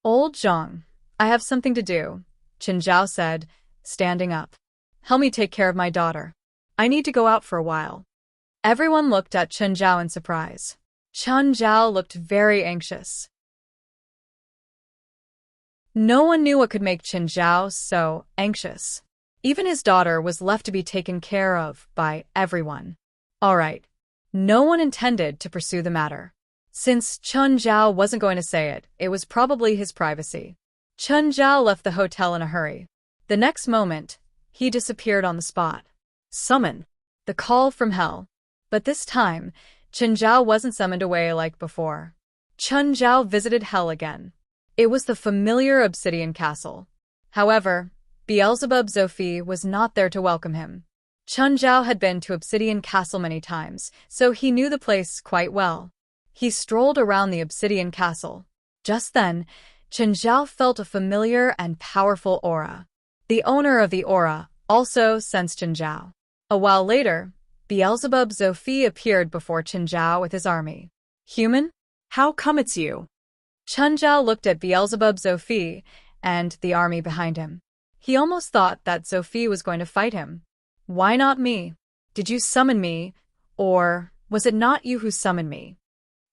Old Zhang, I have something to do, Qin Zhao said, standing up. Help me take care of my daughter. I need to go out for a while. Everyone looked at Qin Zhao in surprise. Qin Zhao looked very anxious. No one knew what could make Qin Zhao so anxious. Even his daughter was left to be taken care of by everyone. All right. No one intended to pursue the matter. Since Qin Zhao wasn't going to say it, it was probably his privacy. Qin Zhao left the hotel in a hurry. The next moment, he disappeared on the spot. Summon. The call from hell. But this time, Qin Zhao wasn't summoned away like before. Qin Zhao visited hell again. It was the familiar obsidian castle. However, Beelzebub Zophi was not there to welcome him. Qin Zhao had been to Obsidian Castle many times, so he knew the place quite well. He strolled around the Obsidian Castle. Just then, Qin Zhao felt a familiar and powerful aura. The owner of the aura also sensed Qin Zhao. A while later, Beelzebub Zophi appeared before Qin Zhao with his army. Human? How come it's you? Qin Zhao looked at Beelzebub Zophi and the army behind him. He almost thought that Zophi was going to fight him. Why not me? Did you summon me, or was it not you who summoned me?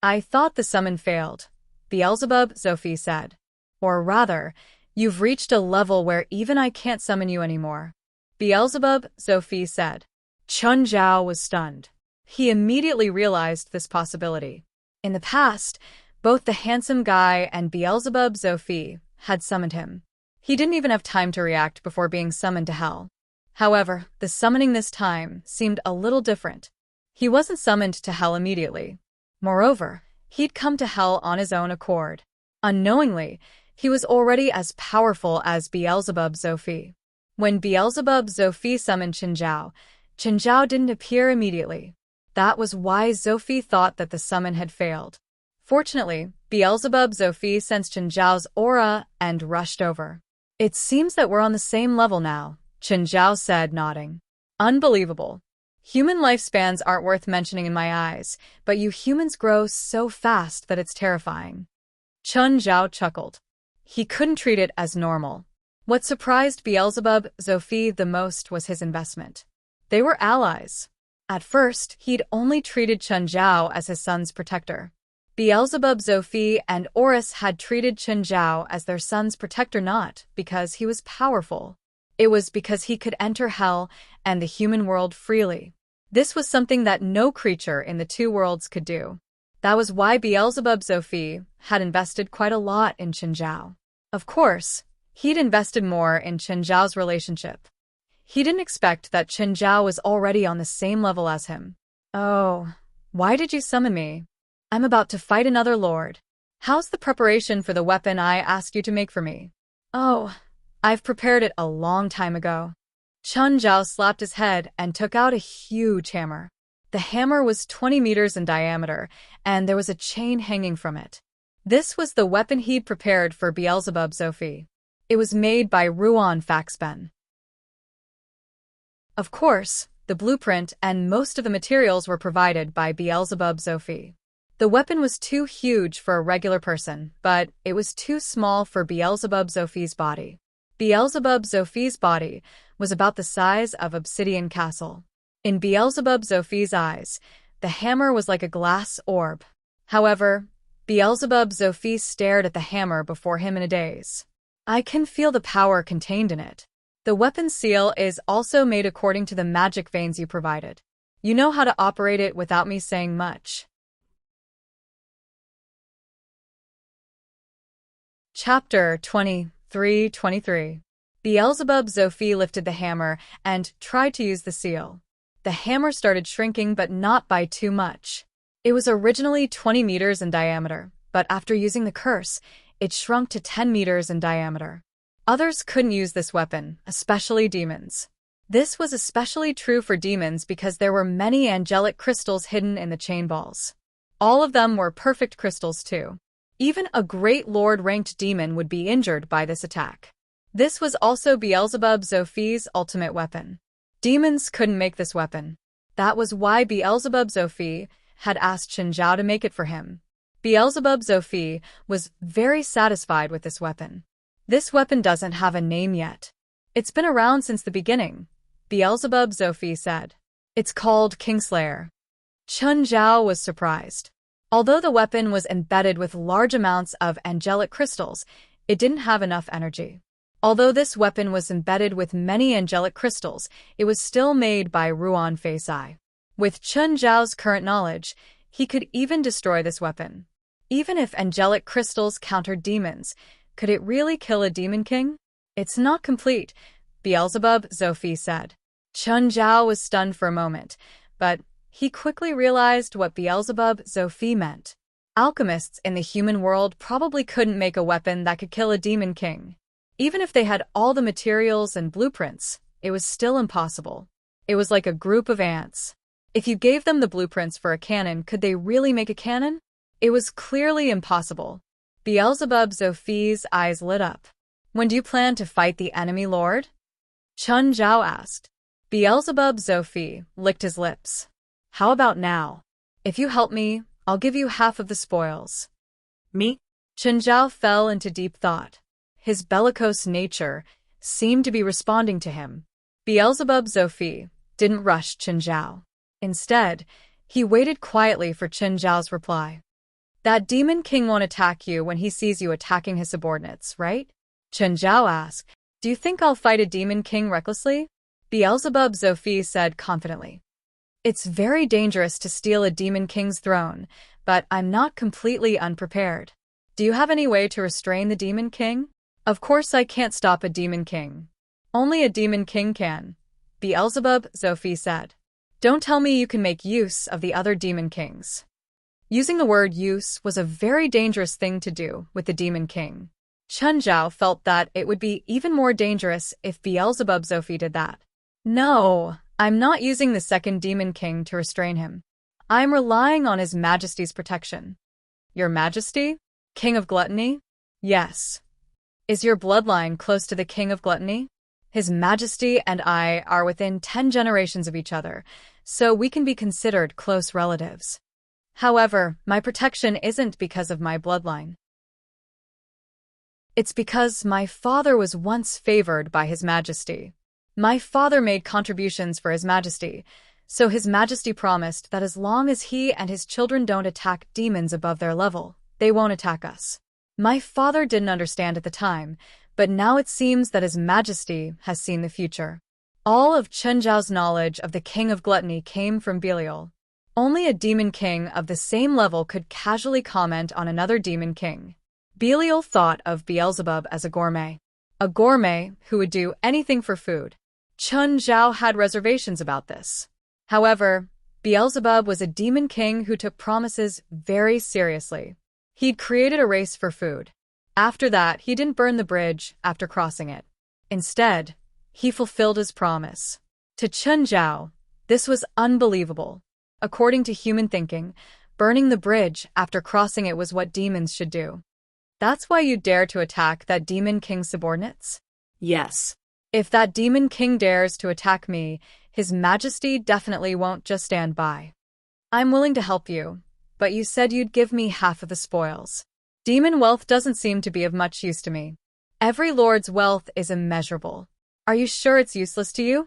I thought the summon failed, Beelzebub Zophi said. Or rather, you've reached a level where even I can't summon you anymore. Beelzebub Zophi said. Qin Zhao was stunned. He immediately realized this possibility. In the past, both the handsome guy and Beelzebub Zophi had summoned him. He didn't even have time to react before being summoned to hell. However, the summoning this time seemed a little different. He wasn't summoned to hell immediately. Moreover, he'd come to hell on his own accord. Unknowingly, he was already as powerful as Beelzebub Zophi. When Beelzebub Zophi summoned Qin Zhao didn't appear immediately. That was why Zophi thought that the summon had failed. Fortunately, Beelzebub Zophi sensed Qin Zhao's aura and rushed over. It seems that we're on the same level now, Qin Zhao said, nodding. Unbelievable. Human lifespans aren't worth mentioning in my eyes, but you humans grow so fast that it's terrifying. Chun Zhao chuckled. He couldn't treat it as normal. What surprised Beelzebub Zophie the most was his investment. They were allies. At first, he'd only treated Chun Zhao as his son's protector. Beelzebub Zophie and Oris had treated Chun Zhao as their son's protector not because he was powerful. It was because he could enter hell and the human world freely. This was something that no creature in the two worlds could do. That was why Beelzebub Zophie had invested quite a lot in Chun Zhao. Of course, he'd invested more in Chun Zhao's relationship. He didn't expect that Chun Zhao was already on the same level as him. Oh, why did you summon me? I'm about to fight another lord. How's the preparation for the weapon I asked you to make for me? Oh, I've prepared it a long time ago. Chun Zhao slapped his head and took out a huge hammer. The hammer was 20 meters in diameter, and there was a chain hanging from it. This was the weapon he'd prepared for Beelzebub Zophie. It was made by Ruan Faxben. Of course, the blueprint and most of the materials were provided by Beelzebub Zophie. The weapon was too huge for a regular person, but it was too small for Beelzebub Zophie's body. Beelzebub Zophie's body was about the size of Obsidian Castle. In Beelzebub Zophie's eyes, the hammer was like a glass orb. However, Beelzebub Zophie stared at the hammer before him in a daze. I can feel the power contained in it. The weapon seal is also made according to the magic veins you provided. You know how to operate it without me saying much. Chapter 23. Beelzebub Zophie lifted the hammer and tried to use the seal. The hammer started shrinking, but not by too much. It was originally 20 meters in diameter, but after using the curse, it shrunk to 10 meters in diameter. Others couldn't use this weapon, especially demons. This was especially true for demons because there were many angelic crystals hidden in the chain balls. All of them were perfect crystals too. Even a great lord-ranked demon would be injured by this attack. This was also Beelzebub Zophie's ultimate weapon. Demons couldn't make this weapon. That was why Beelzebub Zophie had asked Chun Zhao to make it for him. Beelzebub Zophie was very satisfied with this weapon. This weapon doesn't have a name yet. It's been around since the beginning, Beelzebub Zophie said. It's called Kingslayer. Chun Zhao was surprised. Although the weapon was embedded with large amounts of angelic crystals, it didn't have enough energy. Although this weapon was embedded with many angelic crystals, it was still made by Ruan Faxben. With Chun Zhao's current knowledge, he could even destroy this weapon. Even if angelic crystals countered demons, could it really kill a demon king? It's not complete, Beelzebub Zophie said. Chun Zhao was stunned for a moment, but he quickly realized what Beelzebub Zophie meant. Alchemists in the human world probably couldn't make a weapon that could kill a demon king. Even if they had all the materials and blueprints, it was still impossible. It was like a group of ants. If you gave them the blueprints for a cannon, could they really make a cannon? It was clearly impossible. Beelzebub Zophie's eyes lit up. When do you plan to fight the enemy lord? Chun Zhao asked. Beelzebub Zophie licked his lips. How about now? If you help me, I'll give you half of the spoils. Me? Chun Zhao fell into deep thought. His bellicose nature seemed to be responding to him. Beelzebub Zophie didn't rush Chun Zhao. Instead, he waited quietly for Chun Zhao's reply. That demon king won't attack you when he sees you attacking his subordinates, right? Chun Zhao asked. Do you think I'll fight a demon king recklessly? Beelzebub Zophie said confidently. It's very dangerous to steal a demon king's throne, but I'm not completely unprepared. Do you have any way to restrain the demon king? Of course I can't stop a demon king. Only a demon king can, Beelzebub Zophie said. Don't tell me you can make use of the other demon kings. Using the word use was a very dangerous thing to do with the demon king. Chun Zhao felt that it would be even more dangerous if Beelzebub Zophie did that. No, I'm not using the second demon king to restrain him. I'm relying on His Majesty's protection. Your Majesty? King of Gluttony? Yes. Is your bloodline close to the King of Gluttony? His Majesty and I are within 10 generations of each other, so we can be considered close relatives. However, my protection isn't because of my bloodline. It's because my father was once favored by His Majesty. My father made contributions for His Majesty, so His Majesty promised that as long as he and his children don't attack demons above their level, they won't attack us. My father didn't understand at the time, but now it seems that His Majesty has seen the future. All of Chen Zhao's knowledge of the King of Gluttony came from Belial. Only a demon king of the same level could casually comment on another demon king. Belial thought of Beelzebub as a gourmet who would do anything for food. Chen Zhao had reservations about this. However, Beelzebub was a demon king who took promises very seriously. He'd created a race for food. After that, he didn't burn the bridge after crossing it. Instead, he fulfilled his promise. To Chen Zhao, this was unbelievable. According to human thinking, burning the bridge after crossing it was what demons should do. That's why you dare to attack that demon king's subordinates? Yes. If that demon king dares to attack me, His Majesty definitely won't just stand by. I'm willing to help you, but you said you'd give me half of the spoils. Demon wealth doesn't seem to be of much use to me. Every lord's wealth is immeasurable. Are you sure it's useless to you?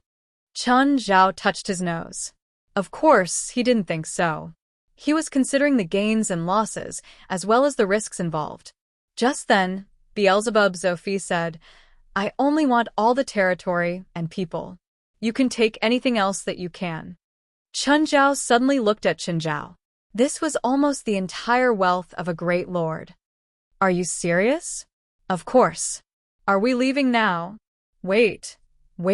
Chen Zhao touched his nose. Of course, he didn't think so. He was considering the gains and losses, as well as the risks involved. Just then, Beelzebub Zophi said, I only want all the territory and people. You can take anything else that you can. Chen Zhao suddenly looked at Chen Zhao. This was almost the entire wealth of a great lord. Are you serious? Of course. Are we leaving now? Wait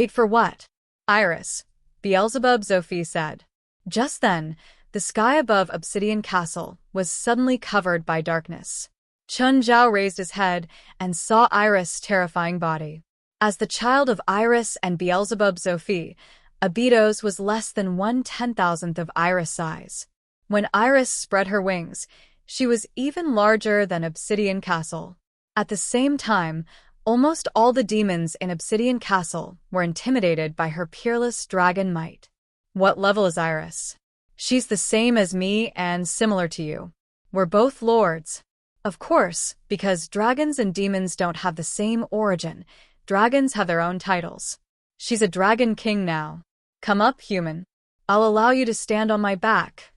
for what? Iris, Beelzebub Zophi said. Just then, the sky above Obsidian Castle was suddenly covered by darkness. Chen Zhao raised his head and saw Iris' terrifying body. As the child of Iris and Beelzebub Zophi, Abydos was less than 1/10,000th of Iris' size. When Iris spread her wings, she was even larger than Obsidian Castle. At the same time, almost all the demons in Obsidian Castle were intimidated by her peerless dragon might. What level is Iris? She's the same as me and similar to you. We're both lords. Of course, because dragons and demons don't have the same origin, dragons have their own titles. She's a dragon king now. Come up, human. I'll allow you to stand on my back,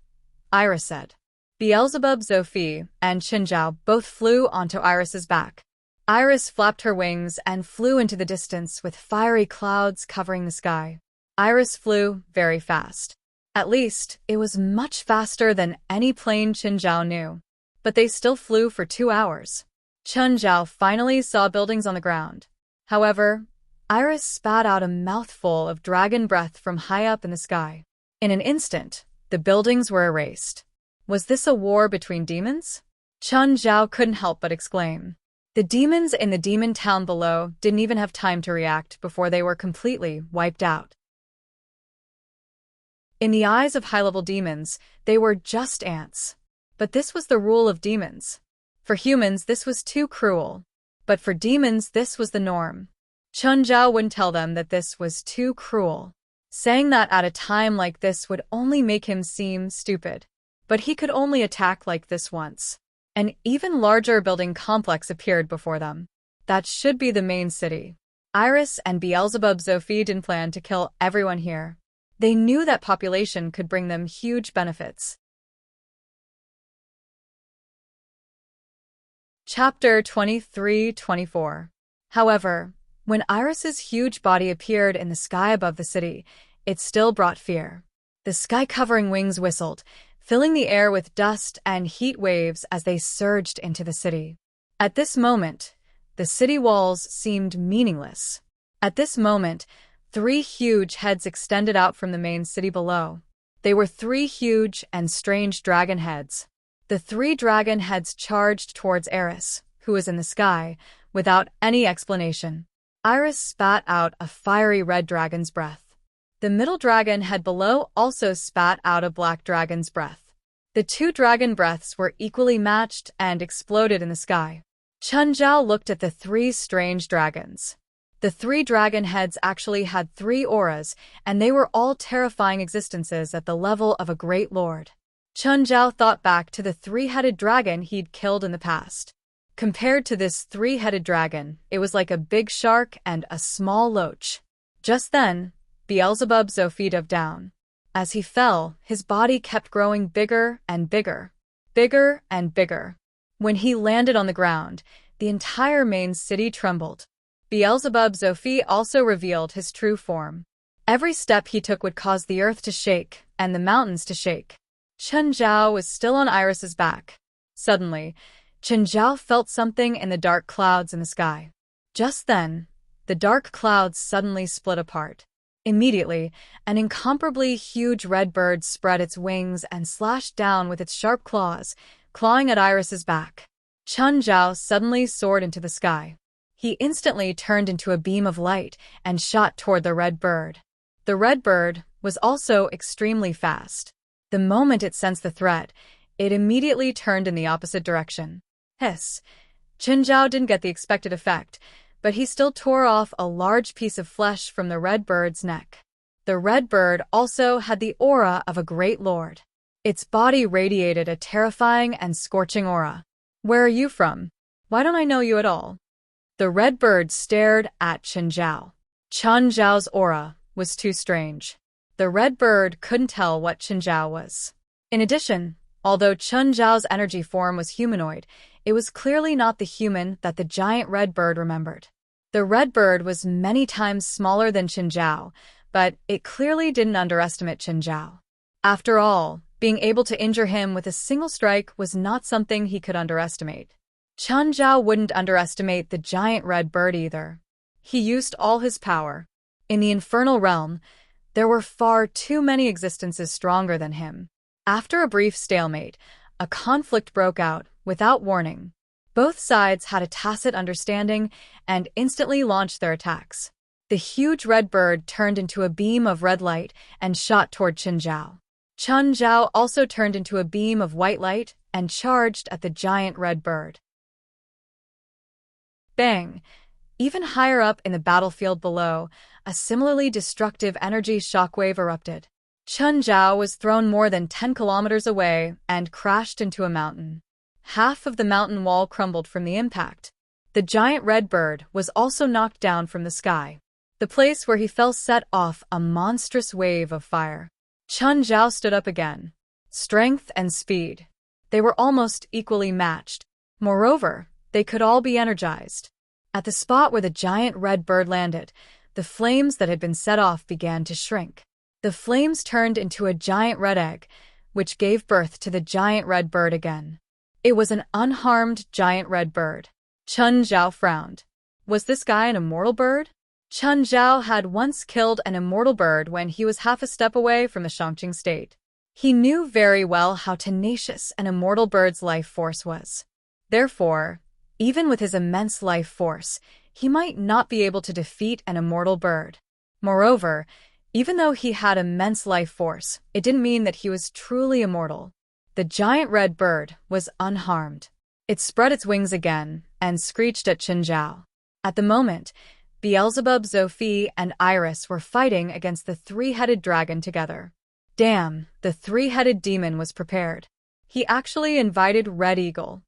Iris said. Beelzebub Zophi and Chen Zhao both flew onto Iris's back. Iris flapped her wings and flew into the distance with fiery clouds covering the sky. Iris flew very fast. At least, it was much faster than any plane Chen Zhao knew. But they still flew for 2 hours. Chen Zhao finally saw buildings on the ground. However, Iris spat out a mouthful of dragon breath from high up in the sky. In an instant, the buildings were erased. Was this a war between demons? Chen Zhao couldn't help but exclaim. The demons in the demon town below didn't even have time to react before they were completely wiped out. In the eyes of high-level demons, they were just ants. But this was the rule of demons. For humans, this was too cruel. But for demons, this was the norm. Chen Zhao wouldn't tell them that this was too cruel. Saying that at a time like this would only make him seem stupid. But he could only attack like this once. An even larger building complex appeared before them. That should be the main city. Iris and Beelzebub Zophi didn't plan to kill everyone here. They knew that population could bring them huge benefits. Chapter 23-24. However, when Iris's huge body appeared in the sky above the city, it still brought fear. The sky-covering wings whistled, filling the air with dust and heat waves as they surged into the city. At this moment, the city walls seemed meaningless. At this moment, 3 huge heads extended out from the main city below. They were 3 huge and strange dragon heads. The 3 dragon heads charged towards Iris, who was in the sky, without any explanation. Iris spat out a fiery red dragon's breath. The middle dragon head below also spat out a black dragon's breath. The 2 dragon breaths were equally matched and exploded in the sky. Chen Zhao looked at the 3 strange dragons. The three dragon heads actually had three auras, and they were all terrifying existences at the level of a great lord. Chun Zhao thought back to the three-headed dragon he'd killed in the past. Compared to this three-headed dragon, it was like a big shark and a small loach. Just then, Beelzebub Zophie dove down. As he fell, his body kept growing bigger and bigger. Bigger and bigger. When he landed on the ground, the entire main city trembled. Beelzebub Zophie also revealed his true form. Every step he took would cause the earth to shake and the mountains to shake. Chun Zhao was still on Iris's back. Suddenly, Chun Zhao felt something in the dark clouds in the sky. Just then, the dark clouds suddenly split apart. Immediately, an incomparably huge red bird spread its wings and slashed down with its sharp claws, clawing at Iris's back. Chun Zhao suddenly soared into the sky. He instantly turned into a beam of light and shot toward the red bird. The red bird was also extremely fast. The moment it sensed the threat, it immediately turned in the opposite direction. Hiss! Chun Zhao didn't get the expected effect, but he still tore off a large piece of flesh from the red bird's neck. The red bird also had the aura of a great lord. Its body radiated a terrifying and scorching aura. "Where are you from? Why don't I know you at all?" The red bird stared at Chun Zhao. Chun Zhao's aura was too strange. The red bird couldn't tell what Chun Zhao was. In addition, although Chun Zhao's energy form was humanoid, it was clearly not the human that the giant red bird remembered. The red bird was many times smaller than Chun Zhao, but it clearly didn't underestimate Chun Zhao. After all, being able to injure him with a single strike was not something he could underestimate. Chun Zhao wouldn't underestimate the giant red bird either. He used all his power. In the infernal realm, there were far too many existences stronger than him. After a brief stalemate, a conflict broke out without warning. Both sides had a tacit understanding and instantly launched their attacks. The huge red bird turned into a beam of red light and shot toward Chun Zhao. Chun Zhao also turned into a beam of white light and charged at the giant red bird. Bang! Even higher up in the battlefield below, a similarly destructive energy shockwave erupted. Chun Zhao was thrown more than 10 kilometers away and crashed into a mountain. Half of the mountain wall crumbled from the impact. The giant red bird was also knocked down from the sky. The place where he fell set off a monstrous wave of fire. Chun Zhao stood up again. Strength and speed. They were almost equally matched. Moreover, they could all be energized. At the spot where the giant red bird landed, the flames that had been set off began to shrink. The flames turned into a giant red egg, which gave birth to the giant red bird again. It was an unharmed giant red bird. Chun Zhao frowned. Was this guy an immortal bird? Chun Zhao had once killed an immortal bird when he was half a step away from the Shangqing state. He knew very well how tenacious an immortal bird's life force was. Therefore, even with his immense life force, he might not be able to defeat an immortal bird. Moreover, even though he had immense life force, it didn't mean that he was truly immortal. The giant red bird was unharmed. It spread its wings again and screeched at Chun Zhao. At the moment, Beelzebub Zophie and Iris were fighting against the three-headed dragon together. Damn, the three-headed demon was prepared. He actually invited Red Eagle.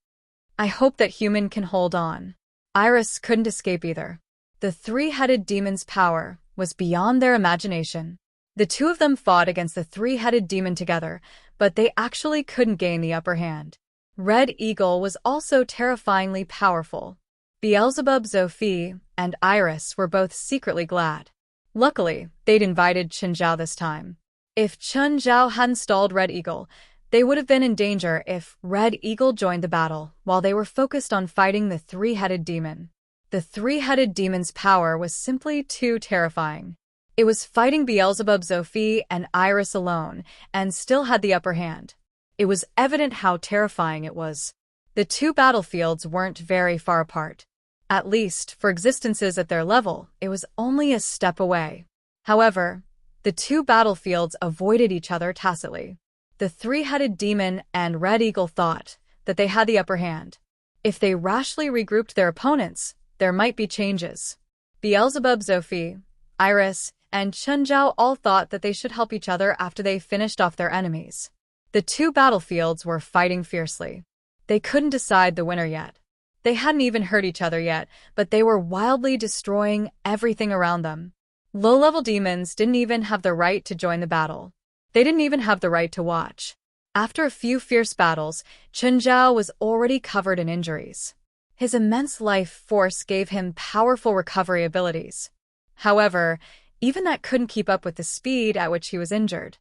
I hope that human can hold on. Iris couldn't escape either. The three-headed demon's power was beyond their imagination. The two of them fought against the three-headed demon together, but they actually couldn't gain the upper hand. Red Eagle was also terrifyingly powerful. Beelzebub Zophie and Iris were both secretly glad. Luckily, they'd invited Chun Zhao this time. If Chun Zhao hadn't stalled Red Eagle, they would have been in danger if Red Eagle joined the battle while they were focused on fighting the three-headed demon. The three-headed demon's power was simply too terrifying. It was fighting Beelzebub Zophie and Iris alone, and still had the upper hand. It was evident how terrifying it was. The two battlefields weren't very far apart. At least, for existences at their level, it was only a step away. However, the two battlefields avoided each other tacitly. The three-headed demon and Red Eagle thought that they had the upper hand. If they rashly regrouped their opponents, there might be changes. Beelzebub, Zophi, Iris, and Chunjiao all thought that they should help each other after they finished off their enemies. The two battlefields were fighting fiercely. They couldn't decide the winner yet. They hadn't even hurt each other yet, but they were wildly destroying everything around them. Low-level demons didn't even have the right to join the battle. They didn't even have the right to watch. After a few fierce battles, Chunjiao was already covered in injuries. His immense life force gave him powerful recovery abilities. However, even that couldn't keep up with the speed at which he was injured.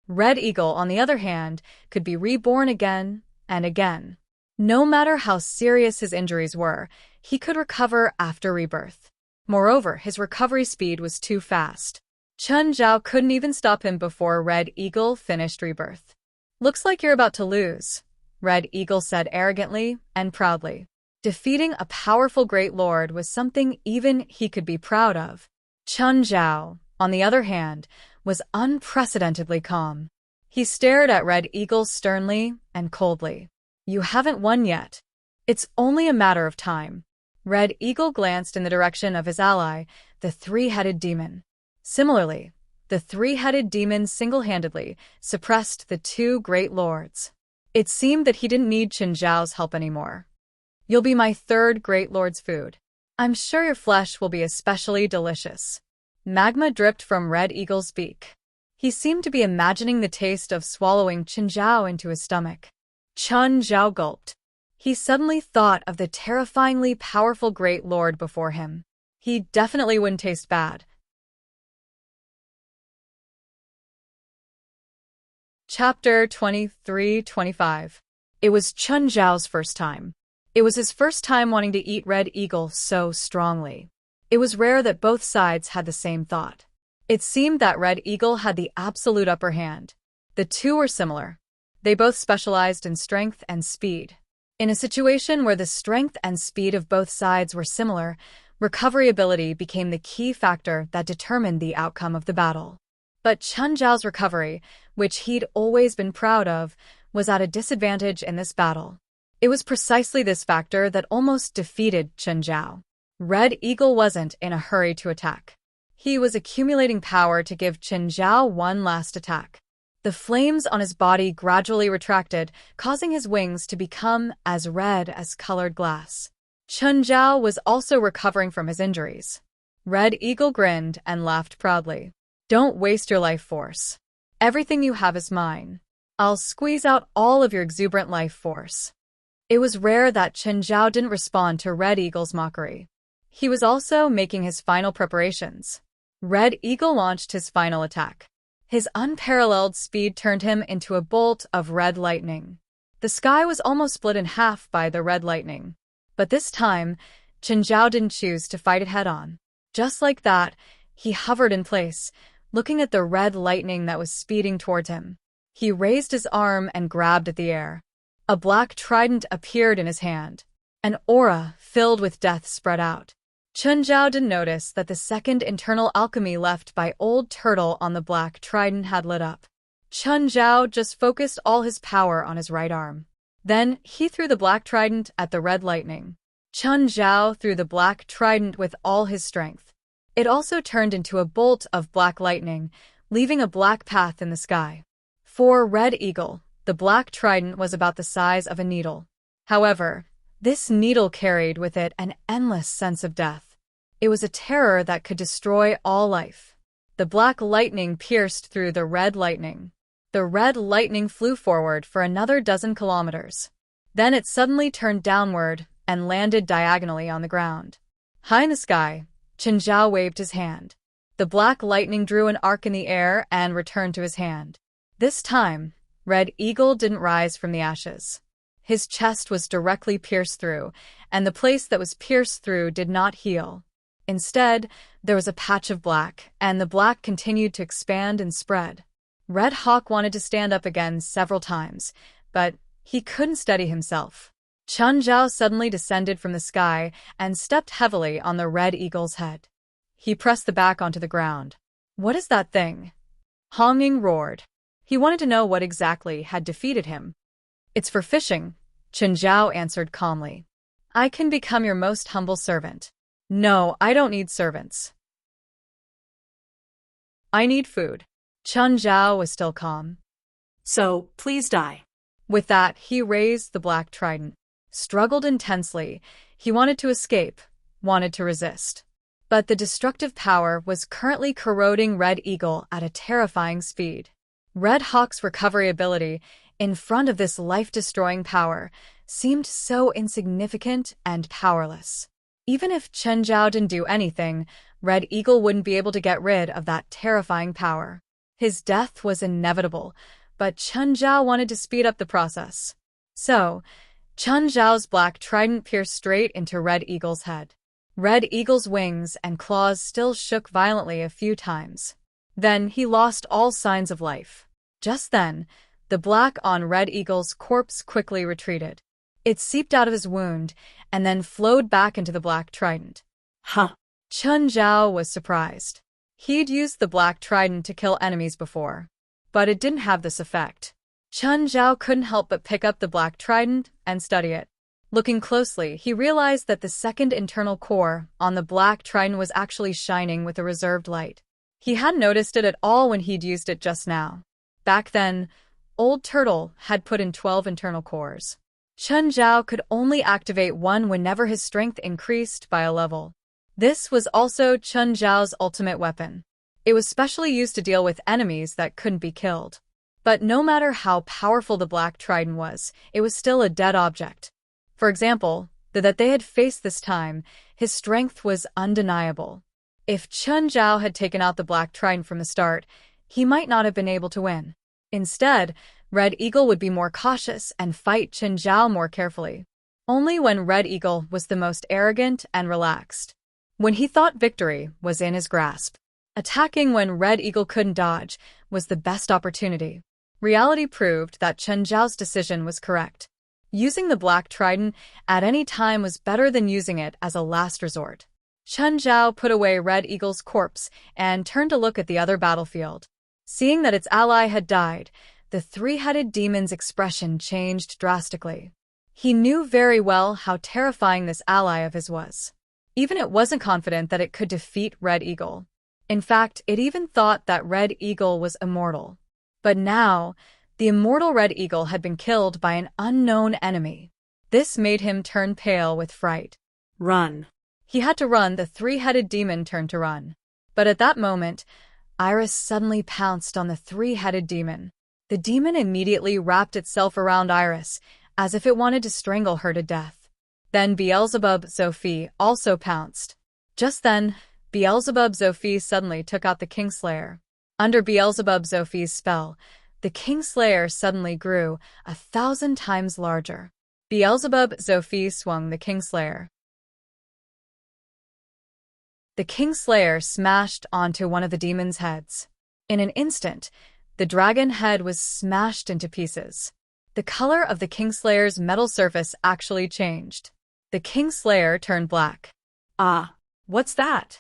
Red Eagle, on the other hand, could be reborn again and again. No matter how serious his injuries were, he could recover after rebirth. Moreover, his recovery speed was too fast. Chunjiao couldn't even stop him before Red Eagle finished rebirth. "Looks like you're about to lose," Red Eagle said arrogantly and proudly. Defeating a powerful Great Lord was something even he could be proud of. Chunjiao, on the other hand, was unprecedentedly calm. He stared at Red Eagle sternly and coldly. "You haven't won yet. It's only a matter of time." Red Eagle glanced in the direction of his ally, the three-headed demon. Similarly, the three-headed demon single-handedly suppressed the two Great Lords. It seemed that he didn't need Chunjiao's help anymore. "You'll be my third Great Lord's food. I'm sure your flesh will be especially delicious." Magma dripped from Red Eagle's beak. He seemed to be imagining the taste of swallowing Chunjiao into his stomach. Chunjiao gulped. He suddenly thought of the terrifyingly powerful Great Lord before him. He definitely wouldn't taste bad. Chapter 23-25. It was Chunjiao's first time. It was his first time wanting to eat Red Eagle so strongly. It was rare that both sides had the same thought. It seemed that Red Eagle had the absolute upper hand. The two were similar. They both specialized in strength and speed. In a situation where the strength and speed of both sides were similar, recovery ability became the key factor that determined the outcome of the battle. But Chunjiao's recovery, which he'd always been proud of, was at a disadvantage in this battle. It was precisely this factor that almost defeated Chunjiao. Red Eagle wasn't in a hurry to attack. He was accumulating power to give Chunjiao one last attack. The flames on his body gradually retracted, causing his wings to become as red as colored glass. Chunjiao was also recovering from his injuries. Red Eagle grinned and laughed proudly. "Don't waste your life force. Everything you have is mine. I'll squeeze out all of your exuberant life force." It was rare that Chunjiao didn't respond to Red Eagle's mockery. He was also making his final preparations. Red Eagle launched his final attack. His unparalleled speed turned him into a bolt of red lightning. The sky was almost split in half by the red lightning. But this time, Chunjiao didn't choose to fight it head-on. Just like that, he hovered in place, looking at the red lightning that was speeding towards him. He raised his arm and grabbed at the air. A black trident appeared in his hand. An aura filled with death spread out. Chunjiao didn't notice that the second internal alchemy left by Old Turtle on the black trident had lit up. Chunjiao just focused all his power on his right arm. Then he threw the black trident at the red lightning. Chunjiao threw the black trident with all his strength. It also turned into a bolt of black lightning, leaving a black path in the sky. For Red Eagle, the black trident was about the size of a needle. However, this needle carried with it an endless sense of death. It was a terror that could destroy all life. The black lightning pierced through the red lightning. The red lightning flew forward for another dozen kilometers. Then it suddenly turned downward and landed diagonally on the ground. High in the sky, Chunjiao waved his hand. The black lightning drew an arc in the air and returned to his hand. This time, Red Eagle didn't rise from the ashes. His chest was directly pierced through, and the place that was pierced through did not heal. Instead, there was a patch of black, and the black continued to expand and spread. Red Hawk wanted to stand up again several times, but he couldn't steady himself. Chunjiao suddenly descended from the sky and stepped heavily on the Red Eagle's head. He pressed the back onto the ground. "What is that thing?" Honging roared. He wanted to know what exactly had defeated him. "It's for fishing," Chunjiao answered calmly. I can become your most humble servant. No, I don't need servants. I need food. Chun Zhao was still calm. So, please die. With that, he raised the black trident, struggled intensely. He wanted to escape, wanted to resist. But the destructive power was currently corroding Red Eagle at a terrifying speed. Red Hawk's recovery ability, in front of this life-destroying power, seemed so insignificant and powerless. Even if Chun Zhao didn't do anything, Red Eagle wouldn't be able to get rid of that terrifying power. His death was inevitable, but Chun Zhao wanted to speed up the process. So, Chun Zhao's black trident pierced straight into Red Eagle's head. Red Eagle's wings and claws still shook violently a few times. Then he lost all signs of life. Just then, the black on Red Eagle's corpse quickly retreated. It seeped out of his wound and then flowed back into the black trident. Huh. Chun Zhao was surprised. He'd used the black trident to kill enemies before, but it didn't have this effect. Chun Zhao couldn't help but pick up the black trident and study it. Looking closely, he realized that the second internal core on the black trident was actually shining with a reserved light. He hadn't noticed it at all when he'd used it just now. Back then, Old Turtle had put in 12 internal cores. Chun Zhao could only activate one whenever his strength increased by a level. This was also Chun Zhao's ultimate weapon. It was specially used to deal with enemies that couldn't be killed. But no matter how powerful the black trident was, it was still a dead object. For example, that they had faced this time, his strength was undeniable. If Chun Zhao had taken out the black trident from the start, he might not have been able to win. Instead, Red Eagle would be more cautious and fight Chun Zhao more carefully. Only when Red Eagle was the most arrogant and relaxed. When he thought victory was in his grasp. Attacking when Red Eagle couldn't dodge was the best opportunity. Reality proved that Chun Zhao's decision was correct. Using the black trident at any time was better than using it as a last resort. Chun Zhao put away Red Eagle's corpse and turned to look at the other battlefield. Seeing that its ally had died, the three-headed demon's expression changed drastically. He knew very well how terrifying this ally of his was. Even it wasn't confident that it could defeat Red Eagle. In fact, it even thought that Red Eagle was immortal. But now, the immortal Red Eagle had been killed by an unknown enemy. This made him turn pale with fright. Run. He had to run. The three-headed demon turned to run. But at that moment, Iris suddenly pounced on the three-headed demon. The demon immediately wrapped itself around Iris, as if it wanted to strangle her to death. Then Beelzebub Sophie also pounced. Just then, Beelzebub Sophie suddenly took out the Kingslayer. Under Beelzebub Sophie's spell, the Kingslayer suddenly grew 1,000 times larger. Beelzebub Sophie swung the Kingslayer. The Kingslayer smashed onto one of the demon's heads. In an instant, the dragon head was smashed into pieces. The color of the Kingslayer's metal surface actually changed. The Kingslayer turned black. Ah, what's that?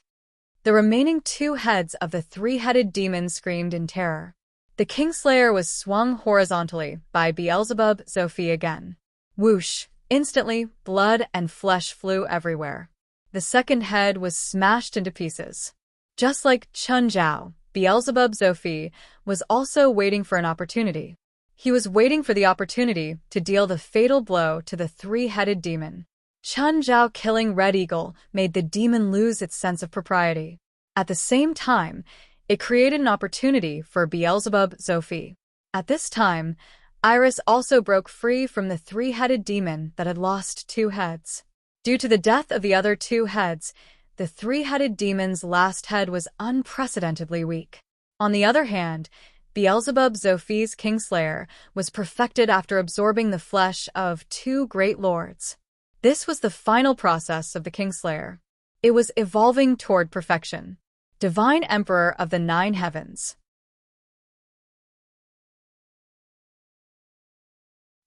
The remaining two heads of the three-headed demon screamed in terror. The Kingslayer was swung horizontally by Beelzebub Sophie again. Whoosh! Instantly, blood and flesh flew everywhere. The second head was smashed into pieces. Just like Chun Zhao, Beelzebub Sophie was also waiting for an opportunity. He was waiting for the opportunity to deal the fatal blow to the three-headed demon. Chun Zhao killing Red Eagle made the demon lose its sense of propriety. At the same time, it created an opportunity for Beelzebub Sophie. At this time, Iris also broke free from the three-headed demon that had lost two heads. Due to the death of the other two heads, the three-headed demon's last head was unprecedentedly weak. On the other hand, Beelzebub Sophie's Kingslayer was perfected after absorbing the flesh of two great lords. This was the final process of the Kingslayer. It was evolving toward perfection. Divine Emperor of the Nine Heavens.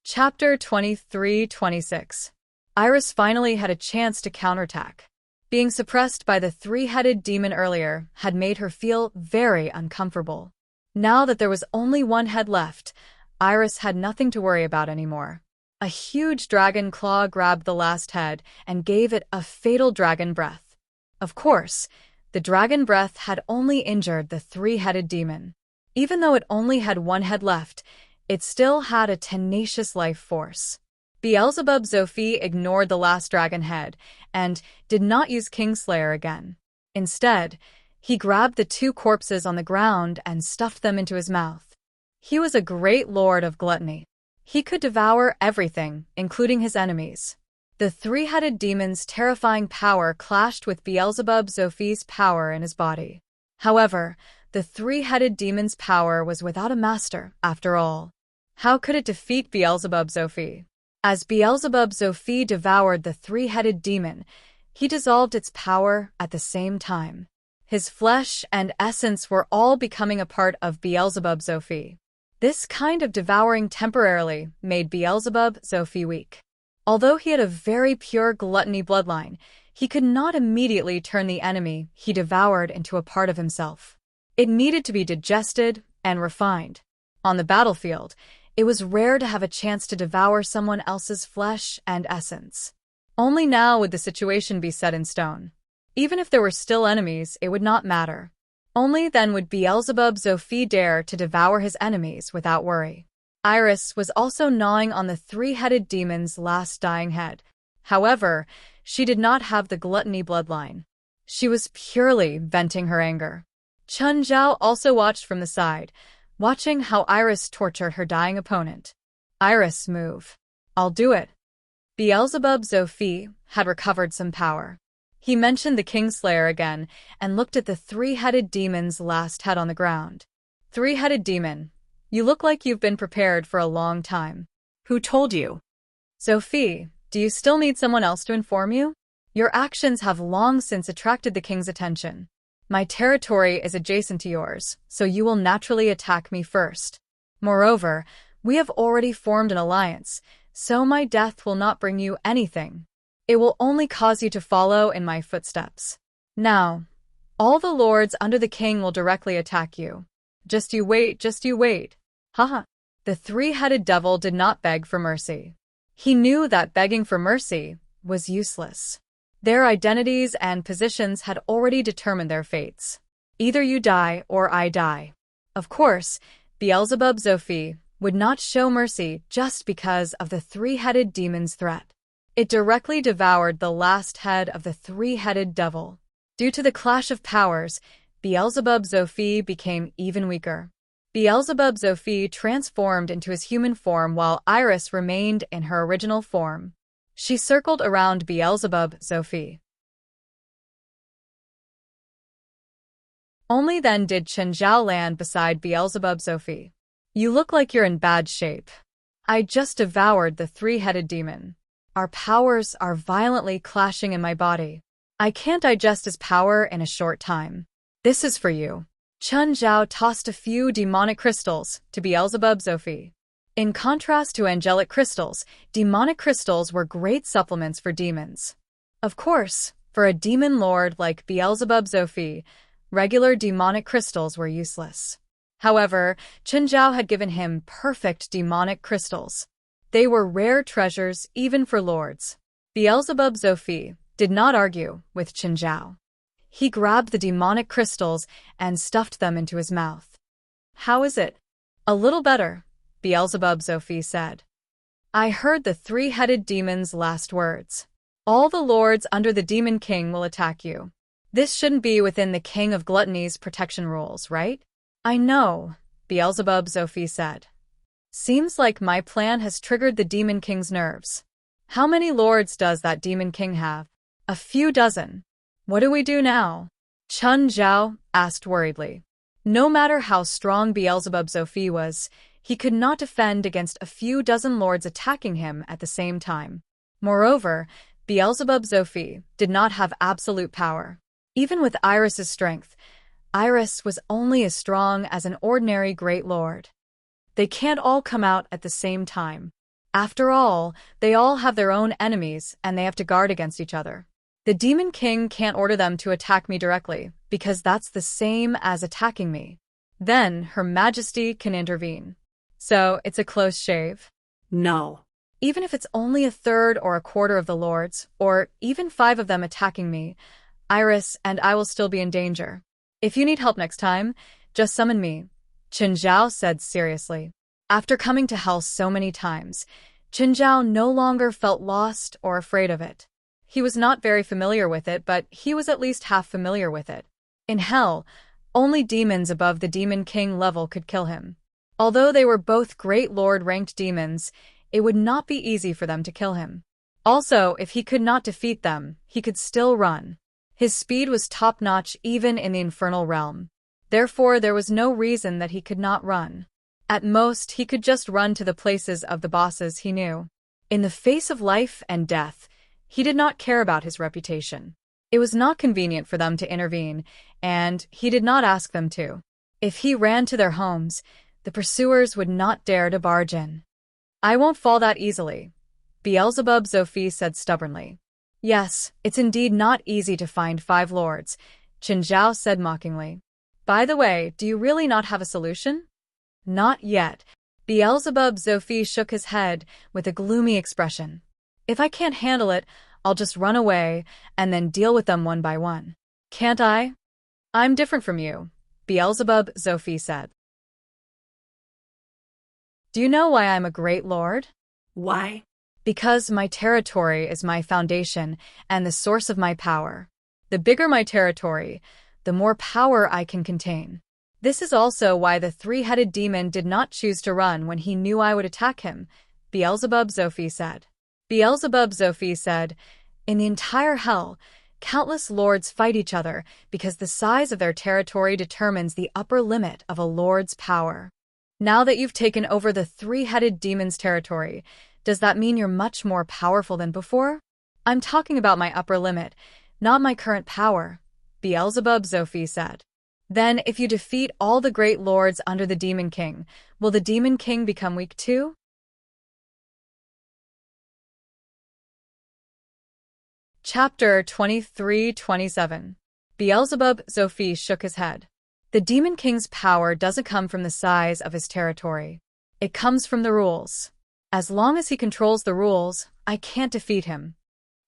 Chapter 23-26. Iris finally had a chance to counterattack. Being suppressed by the three-headed demon earlier had made her feel very uncomfortable. Now that there was only one head left, Iris had nothing to worry about anymore. A huge dragon claw grabbed the last head and gave it a fatal dragon breath. Of course, the dragon breath had only injured the three-headed demon. Even though it only had one head left, it still had a tenacious life force. Beelzebub Zophie ignored the last dragon head and did not use Kingslayer again. Instead, he grabbed the two corpses on the ground and stuffed them into his mouth. He was a great lord of gluttony. He could devour everything, including his enemies. The three-headed demon's terrifying power clashed with Beelzebub Zophie's power in his body. However, the three-headed demon's power was without a master, after all. How could it defeat Beelzebub Zophie? As Beelzebub Zophie devoured the three-headed demon, he dissolved its power at the same time. His flesh and essence were all becoming a part of Beelzebub Zophie. This kind of devouring temporarily made Beelzebub Zophie weak. Although he had a very pure gluttony bloodline, he could not immediately turn the enemy he devoured into a part of himself. It needed to be digested and refined. On the battlefield, it was rare to have a chance to devour someone else's flesh and essence. Only now would the situation be set in stone. Even if there were still enemies, it would not matter. Only then would Beelzebub Zophie dare to devour his enemies without worry. Iris was also gnawing on the three-headed demon's last dying head. However, she did not have the gluttony bloodline. She was purely venting her anger. Chun Zhao also watched from the side, watching how Iris tortured her dying opponent. Iris, move. I'll do it. Beelzebub Zophie had recovered some power. He mentioned the Kingslayer again and looked at the three-headed demon's last head on the ground. Three-headed demon, you look like you've been prepared for a long time. Who told you? Zophie, do you still need someone else to inform you? Your actions have long since attracted the king's attention. My territory is adjacent to yours, so you will naturally attack me first. Moreover, we have already formed an alliance, so my death will not bring you anything. It will only cause you to follow in my footsteps. Now, all the lords under the king will directly attack you. Just you wait, just you wait. Haha. The three-headed devil did not beg for mercy. He knew that begging for mercy was useless. Their identities and positions had already determined their fates. Either you die or I die. Of course, Beelzebub Zophie would not show mercy just because of the three-headed demon's threat. It directly devoured the last head of the three-headed devil. Due to the clash of powers, Beelzebub Zophie became even weaker. Beelzebub Zophie transformed into his human form while Iris remained in her original form. She circled around Beelzebub Zophie. Only then did Chun Zhao land beside Beelzebub Zophie. You look like you're in bad shape. I just devoured the three-headed demon. Our powers are violently clashing in my body. I can't digest his power in a short time. This is for you. Chun Zhao tossed a few demonic crystals to Beelzebub Zophie. In contrast to angelic crystals, demonic crystals were great supplements for demons. Of course, for a demon lord like Beelzebub Zophie, regular demonic crystals were useless. However, Chun Zhao had given him perfect demonic crystals. They were rare treasures even for lords. Beelzebub Zophie did not argue with Chun Zhao. He grabbed the demonic crystals and stuffed them into his mouth. How is it? A little better, Beelzebub Zophie said. I heard the three-headed demon's last words. All the lords under the Demon King will attack you. This shouldn't be within the King of Gluttony's protection rules, right? I know, Beelzebub Zophie said. Seems like my plan has triggered the Demon King's nerves. How many lords does that Demon King have? A few dozen. What do we do now? Chun Zhao asked worriedly. No matter how strong Beelzebub Zophie was, he could not defend against a few dozen lords attacking him at the same time. Moreover, Beelzebub Zophie did not have absolute power. Even with Iris's strength, Iris was only as strong as an ordinary great lord. They can't all come out at the same time. After all, they all have their own enemies and they have to guard against each other. The Demon King can't order them to attack me directly, because that's the same as attacking me. Then Her Majesty can intervene. So, it's a close shave? No. Even if it's only a third or a quarter of the lords, or even 5 of them attacking me, Iris and I will still be in danger. If you need help next time, just summon me, Chen Zhao said seriously. After coming to hell so many times, Chen Zhao no longer felt lost or afraid of it. He was not very familiar with it, but he was at least half familiar with it. In hell, only demons above the Demon King level could kill him. Although they were both Great Lord-ranked demons, it would not be easy for them to kill him. Also, if he could not defeat them, he could still run. His speed was top-notch even in the infernal realm. Therefore, there was no reason that he could not run. At most, he could just run to the places of the bosses he knew. In the face of life and death, he did not care about his reputation. It was not convenient for them to intervene, and he did not ask them to. If he ran to their homes, the pursuers would not dare to barge in. I won't fall that easily, Beelzebub Zophie said stubbornly. Yes, it's indeed not easy to find 5 lords, Chen Zhao said mockingly. By the way, do you really not have a solution? Not yet. Beelzebub Zophie shook his head with a gloomy expression. If I can't handle it, I'll just run away and then deal with them one by one. Can't I? I'm different from you, Beelzebub Zophie said. Do you know why I'm a great lord? Why? Because my territory is my foundation and the source of my power. The bigger my territory, the more power I can contain. This is also why the 3-headed demon did not choose to run when he knew I would attack him, Beelzebub Zophie said. Beelzebub Zophie said, in the entire hell, countless lords fight each other because the size of their territory determines the upper limit of a lord's power. Now that you've taken over the 3-headed demon's territory, does that mean you're much more powerful than before? I'm talking about my upper limit, not my current power, Beelzebub Zophie said. Then, if you defeat all the great lords under the Demon King, will the Demon King become weak too? Chapter 23-27. Beelzebub Zophie shook his head. The Demon King's power doesn't come from the size of his territory. It comes from the rules. As long as he controls the rules, I can't defeat him.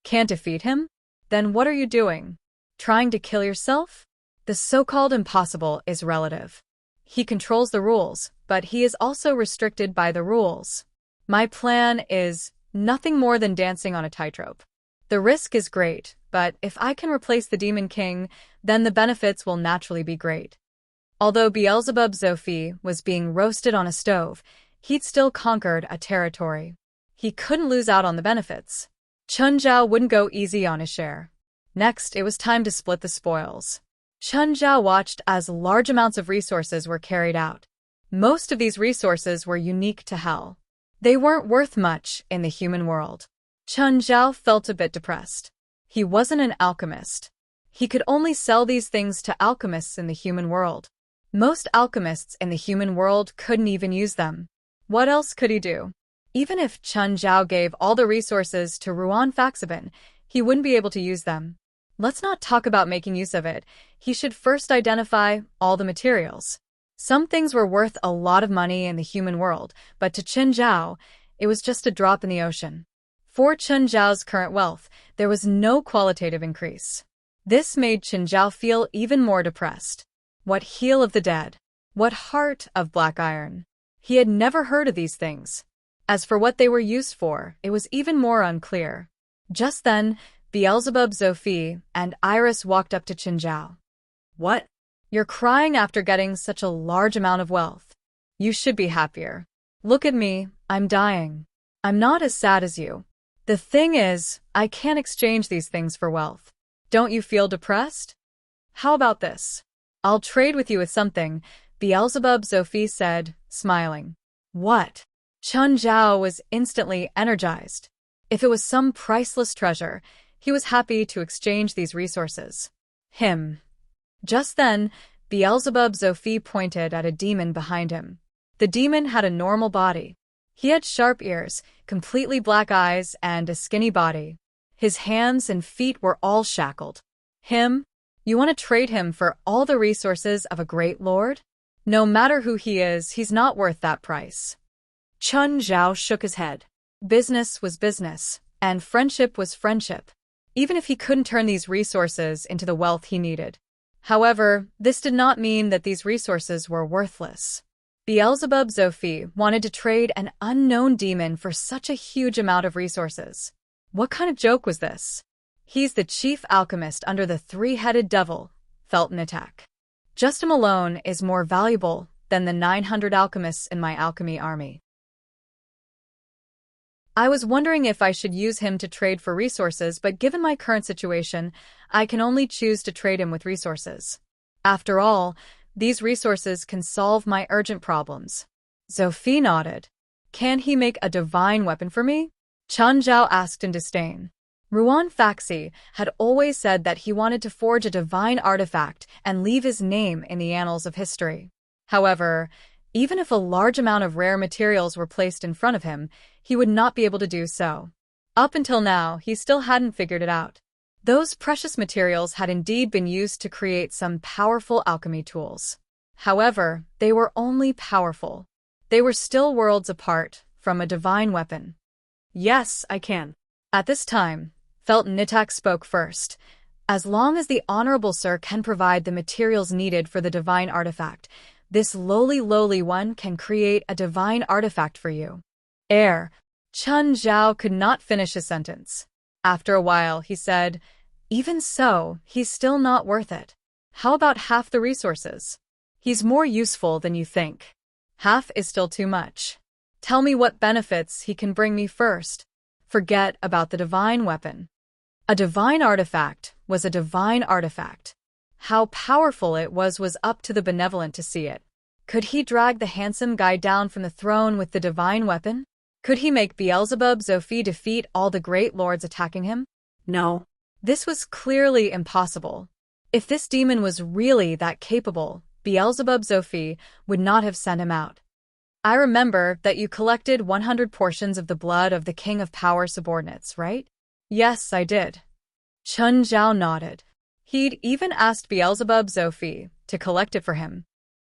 Can't defeat him? Then what are you doing? Trying to kill yourself? The so-called impossible is relative. He controls the rules, but he is also restricted by the rules. My plan is nothing more than dancing on a tightrope. The risk is great, but if I can replace the Demon King, then the benefits will naturally be great. Although Beelzebub Zophie was being roasted on a stove, he'd still conquered a territory. He couldn't lose out on the benefits. Chen Zhao wouldn't go easy on his share. Next, it was time to split the spoils. Chen Zhao watched as large amounts of resources were carried out. Most of these resources were unique to hell. They weren't worth much in the human world. Chen Zhao felt a bit depressed. He wasn't an alchemist. He could only sell these things to alchemists in the human world. Most alchemists in the human world couldn't even use them. What else could he do? Even if Chen Zhao gave all the resources to Ruan Faxibin, he wouldn't be able to use them. Let's not talk about making use of it. He should first identify all the materials. Some things were worth a lot of money in the human world, but to Chen Zhao, it was just a drop in the ocean. For Chen Zhao's current wealth, there was no qualitative increase. This made Chen Zhao feel even more depressed. What heel of the dead? What heart of black iron? He had never heard of these things. As for what they were used for, it was even more unclear. Just then, Beelzebub Zophie and Iris walked up to Chen Zhao. What? You're crying after getting such a large amount of wealth. You should be happier. Look at me, I'm dying. I'm not as sad as you. The thing is, I can't exchange these things for wealth. Don't you feel depressed? How about this? I'll trade with you with something, Beelzebub Zophie said, smiling. What? Chen Zhao was instantly energized. If it was some priceless treasure, he was happy to exchange these resources. Just then, Beelzebub Zophie pointed at a demon behind him. The demon had a normal body. He had sharp ears, completely black eyes, and a skinny body. His hands and feet were all shackled. You want to trade him for all the resources of a great lord? No matter who he is, he's not worth that price. Chen Zhao shook his head. Business was business, and friendship was friendship, even if he couldn't turn these resources into the wealth he needed. However, this did not mean that these resources were worthless. Beelzebub Zophi wanted to trade an unknown demon for such a huge amount of resources. What kind of joke was this? He's the chief alchemist under the three-headed devil, felt an attack. Just him alone is more valuable than the 900 alchemists in my alchemy army. I was wondering if I should use him to trade for resources, but given my current situation, I can only choose to trade him with resources. After all, these resources can solve my urgent problems. Zophi nodded. Can he make a divine weapon for me? Chun Zhao asked in disdain. Ruan Faxi had always said that he wanted to forge a divine artifact and leave his name in the annals of history. However, even if a large amount of rare materials were placed in front of him, he would not be able to do so. Up until now, he still hadn't figured it out. Those precious materials had indeed been used to create some powerful alchemy tools. However, they were only powerful. They were still worlds apart from a divine weapon. Yes, I can. At this time, Felt Nitak spoke first. As long as the Honorable Sir can provide the materials needed for the divine artifact, this lowly one can create a divine artifact for you. Chun Zhao could not finish his sentence. After a while, he said, even so, he's still not worth it. How about half the resources? He's more useful than you think. Half is still too much. Tell me what benefits he can bring me first. Forget about the divine weapon. A divine artifact was a divine artifact. How powerful it was up to the benevolent to see it. Could he drag the handsome guy down from the throne with the divine weapon? Could he make Beelzebub Zophi defeat all the great lords attacking him? No. This was clearly impossible. If this demon was really that capable, Beelzebub Zophi would not have sent him out. I remember that you collected 100 portions of the blood of the King of Power subordinates, right? Yes, I did. Chun Zhao nodded. He'd even asked Beelzebub Zophi to collect it for him.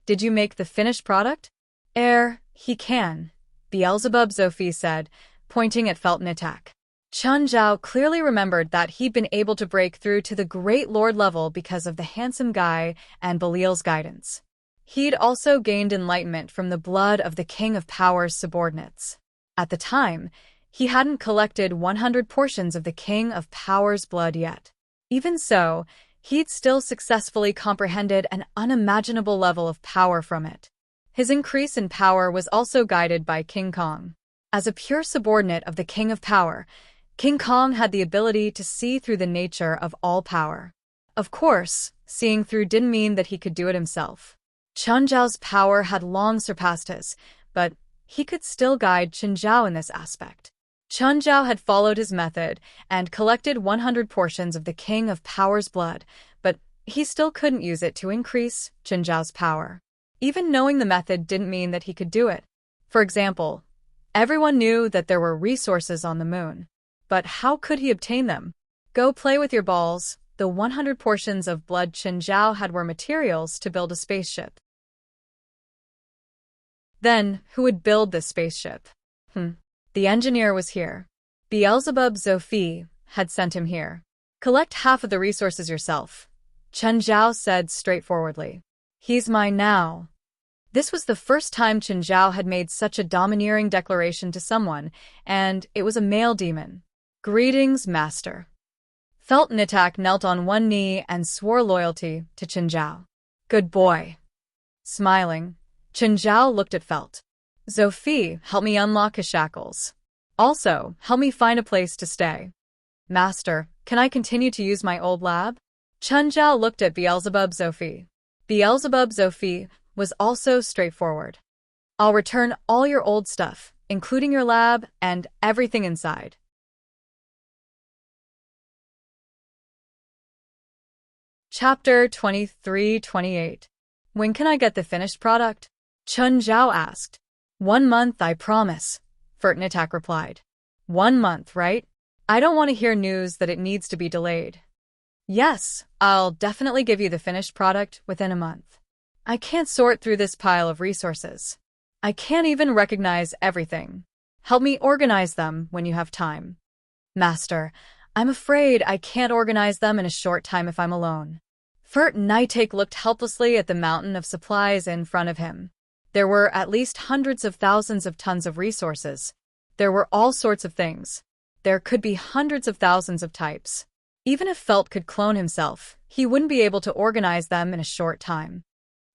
Did you make the finished product? He can, Beelzebub Zophi said, pointing at Felt Nitak. Chun Zhao clearly remembered that he'd been able to break through to the Great Lord level because of the handsome guy and Belial's guidance. He'd also gained enlightenment from the blood of the King of Power's subordinates. At the time, he hadn't collected 100 portions of the King of Power's blood yet. Even so, he'd still successfully comprehended an unimaginable level of power from it. His increase in power was also guided by King Kong. As a pure subordinate of the King of Power, King Kong had the ability to see through the nature of all power. Of course, seeing through didn't mean that he could do it himself. Chun Zhao's power had long surpassed his, but he could still guide Chun Zhao in this aspect. Chun Zhao had followed his method and collected 100 portions of the King of Power's blood, but he still couldn't use it to increase Chun Zhao's power. Even knowing the method didn't mean that he could do it. For example, everyone knew that there were resources on the moon. But how could he obtain them? Go play with your balls. The 100 portions of blood Chun Zhao had were materials to build a spaceship. Then, who would build this spaceship? The engineer was here. Beelzebub Zophi had sent him here. Collect half of the resources yourself, Chun Zhao said straightforwardly. He's mine now. This was the first time Chun Zhao had made such a domineering declaration to someone, and it was a male demon. Greetings, master. Felt Nitak knelt on one knee and swore loyalty to Chun Zhao. Good boy. Smiling, Chun Zhao looked at Felt. Zophi, help me unlock his shackles. Also, help me find a place to stay. Master, can I continue to use my old lab? Chun Zhao looked at Beelzebub Zophi. Beelzebub Zophi was also straightforward. I'll return all your old stuff, including your lab and everything inside. Chapter 23-28. When can I get the finished product? Chun Zhao asked. 1 month, I promise, Nitak replied. 1 month, right? I don't want to hear news that it needs to be delayed. Yes, I'll definitely give you the finished product within a month. I can't sort through this pile of resources. I can't even recognize everything. Help me organize them when you have time. Master, I'm afraid I can't organize them in a short time if I'm alone. Fert Nitake looked helplessly at the mountain of supplies in front of him. There were at least hundreds of thousands of tons of resources. There were all sorts of things. There could be hundreds of thousands of types. Even if Felt could clone himself, he wouldn't be able to organize them in a short time.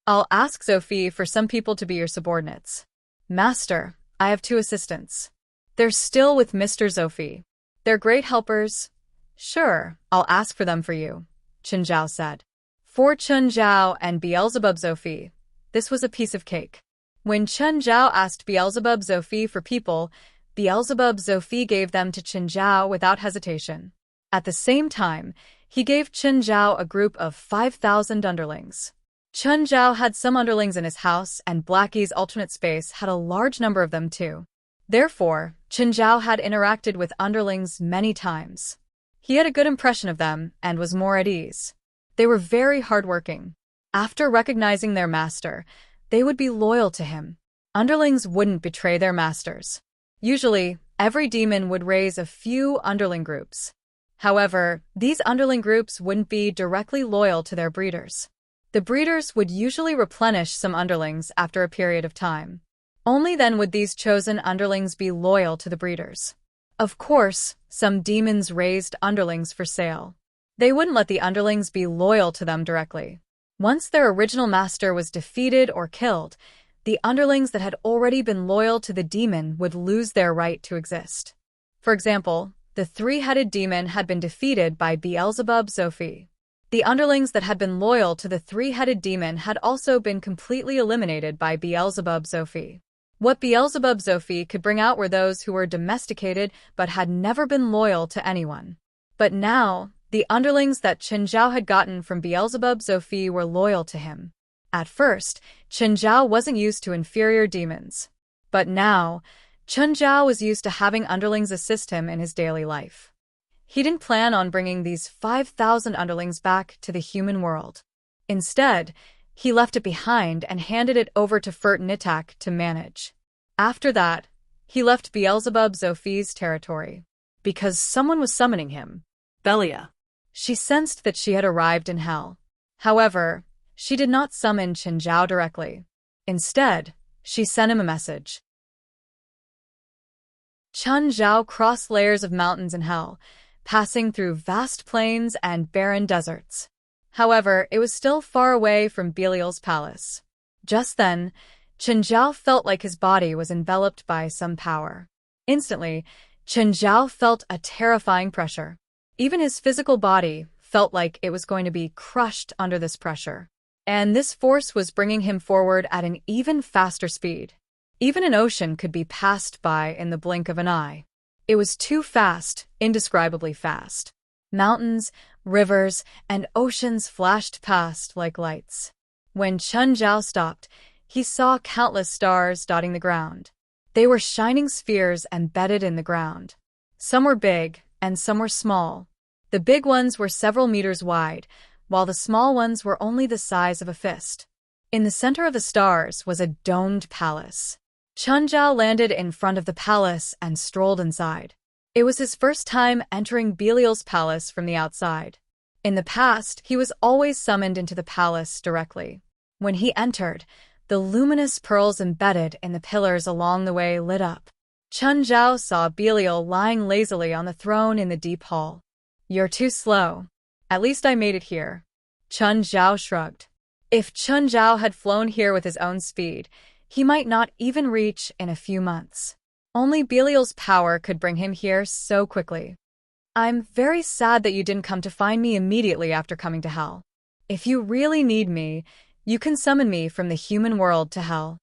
I'll ask Sophie for some people to be your subordinates. Master, I have 2 assistants. They're still with Mr. Sophie. They're great helpers. Sure, I'll ask for them for you, Chen Zhao said. For Chen Zhao and Beelzebub Sophie, this was a piece of cake. When Chen Zhao asked Beelzebub Sophie for people, Beelzebub Sophie gave them to Chen Zhao without hesitation. At the same time, he gave Chen Zhao a group of 5,000 underlings. Chen Zhao had some underlings in his house, and Blackie's alternate space had a large number of them too. Therefore, Chen Zhao had interacted with underlings many times. He had a good impression of them and was more at ease. They were very hardworking. After recognizing their master, they would be loyal to him. Underlings wouldn't betray their masters. Usually, every demon would raise a few underling groups. However, these underling groups wouldn't be directly loyal to their breeders. The breeders would usually replenish some underlings after a period of time. Only then would these chosen underlings be loyal to the breeders. Of course, some demons raised underlings for sale. They wouldn't let the underlings be loyal to them directly. Once their original master was defeated or killed, the underlings that had already been loyal to the demon would lose their right to exist. For example, the 3-headed demon had been defeated by Beelzebub Sophie. The underlings that had been loyal to the 3-headed demon had also been completely eliminated by Beelzebub Sophie. What Beelzebub Sophie could bring out were those who were domesticated but had never been loyal to anyone. But now, the underlings that Chen Zhao had gotten from Beelzebub Sophie were loyal to him. At first, Chen Zhao wasn't used to inferior demons. But now, Chen Zhao was used to having underlings assist him in his daily life. He didn't plan on bringing these 5,000 underlings back to the human world. Instead, he left it behind and handed it over to Fert Nitake to manage. After that, he left Beelzebub Sophie's territory. Because someone was summoning him. Belia. She sensed that she had arrived in hell. However, she did not summon Chen Zhao directly. Instead, she sent him a message. Chen Zhao crossed layers of mountains in hell, passing through vast plains and barren deserts. However, it was still far away from Belial's palace. Just then, Chen Zhao felt like his body was enveloped by some power. Instantly, Chen Zhao felt a terrifying pressure. Even his physical body felt like it was going to be crushed under this pressure. And this force was bringing him forward at an even faster speed. Even an ocean could be passed by in the blink of an eye. It was too fast, indescribably fast. Mountains, rivers, and oceans flashed past like lights. When Chen Zhao stopped, he saw countless stars dotting the ground. They were shining spheres embedded in the ground. Some were big, and some were small. The big ones were several meters wide, while the small ones were only the size of a fist. In the center of the stars was a domed palace. Chen Zhao landed in front of the palace and strolled inside. It was his first time entering Belial's palace from the outside. In the past, he was always summoned into the palace directly. When he entered, the luminous pearls embedded in the pillars along the way lit up. Chen Zhao saw Belial lying lazily on the throne in the deep hall. "You're too slow. At least I made it here." Chen Zhao shrugged. If Chen Zhao had flown here with his own speed, he might not even reach in a few months. Only Belial's power could bring him here so quickly. "I'm very sad that you didn't come to find me immediately after coming to hell. If you really need me, you can summon me from the human world to hell."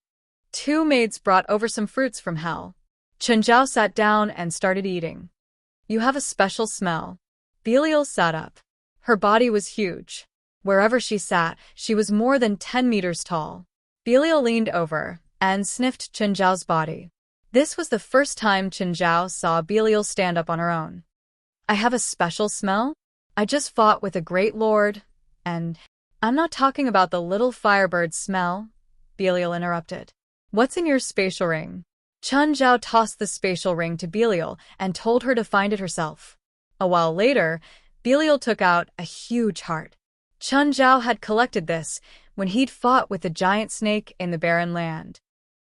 2 maids brought over some fruits from hell. Chen Zhao sat down and started eating. "You have a special smell." Belial sat up. Her body was huge. Wherever she sat, she was more than 10 meters tall. Belial leaned over and sniffed Chen Zhao's body. This was the first time Chen Zhao saw Belial stand up on her own. "I have a special smell? I just fought with a great lord, and—" "I'm not talking about the little firebird smell," Belial interrupted. "What's in your spatial ring?" Chun Zhao tossed the spatial ring to Belial and told her to find it herself. A while later, Belial took out a huge heart. Chun Zhao had collected this when he'd fought with the giant snake in the barren land.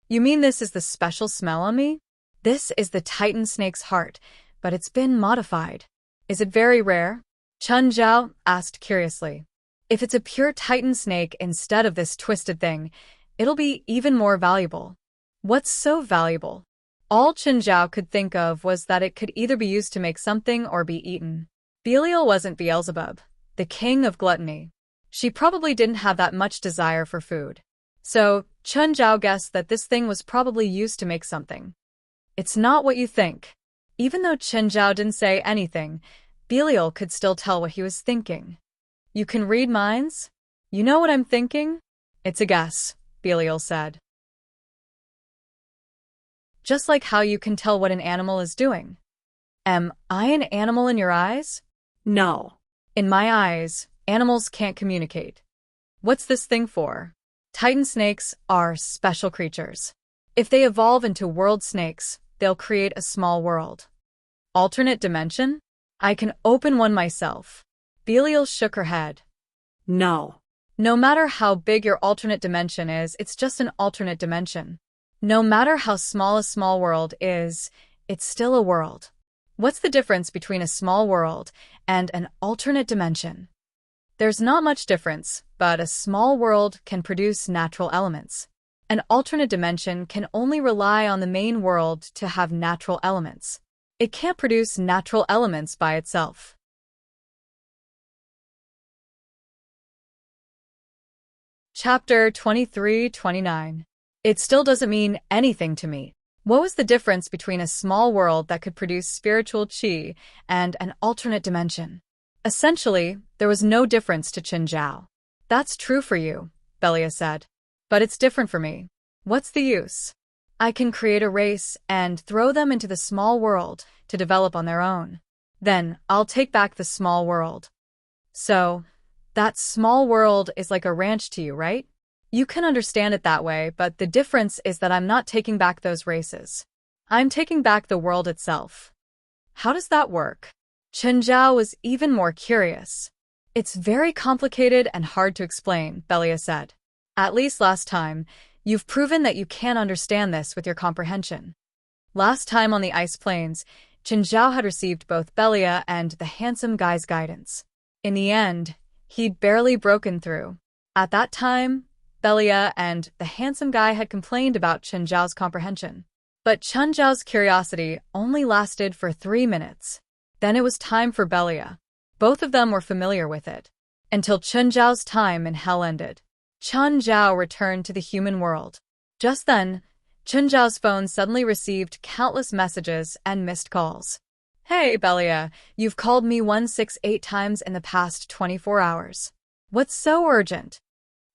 You mean this is the special smell on me? This is the Titan snake's heart, but it's been modified. Is it very rare? Chun Zhao asked curiously. If it's a pure Titan snake instead of this twisted thing, it'll be even more valuable. What's so valuable? All Chun Zhao could think of was that it could either be used to make something or be eaten. Belial wasn't Beelzebub, the king of gluttony. She probably didn't have that much desire for food. So, Chun Zhao guessed that this thing was probably used to make something. It's not what you think. Even though Chun Zhao didn't say anything, Belial could still tell what he was thinking. You can read minds? You know what I'm thinking? It's a guess, Belial said. Just like how you can tell what an animal is doing. Am I an animal in your eyes? No. In my eyes, animals can't communicate. What's this thing for? Titan snakes are special creatures. If they evolve into world snakes, they'll create a small world. Alternate dimension? I can open one myself. Belial shook her head. No. No matter how big your alternate dimension is, it's just an alternate dimension. No matter how small a small world is, it's still a world. What's the difference between a small world and an alternate dimension? There's not much difference, but a small world can produce natural elements. An alternate dimension can only rely on the main world to have natural elements. It can't produce natural elements by itself. Chapter 23-29. It still doesn't mean anything to me. What was the difference between a small world that could produce spiritual qi and an alternate dimension? Essentially, there was no difference to Chun Zhao. That's true for you, Belia said. But it's different for me. What's the use? I can create a race and throw them into the small world to develop on their own. Then I'll take back the small world. So, that small world is like a ranch to you, right? You can understand it that way, but the difference is that I'm not taking back those races. I'm taking back the world itself. How does that work? Chun Zhao was even more curious. It's very complicated and hard to explain, Belia said. At least last time, you've proven that you can understand this with your comprehension. Last time on the ice plains, Chun Zhao had received both Belia and the handsome guy's guidance. In the end, he'd barely broken through. At that time, Belia and the handsome guy had complained about Chun Zhao's comprehension. But Chun Zhao's curiosity only lasted for 3 minutes. Then it was time for Belia. Both of them were familiar with it. Until Chun Zhao's time in hell ended. Chun Zhao returned to the human world. Just then, Chun Zhao's phone suddenly received countless messages and missed calls. Hey, Belia, you've called me 168 times in the past 24 hours. What's so urgent?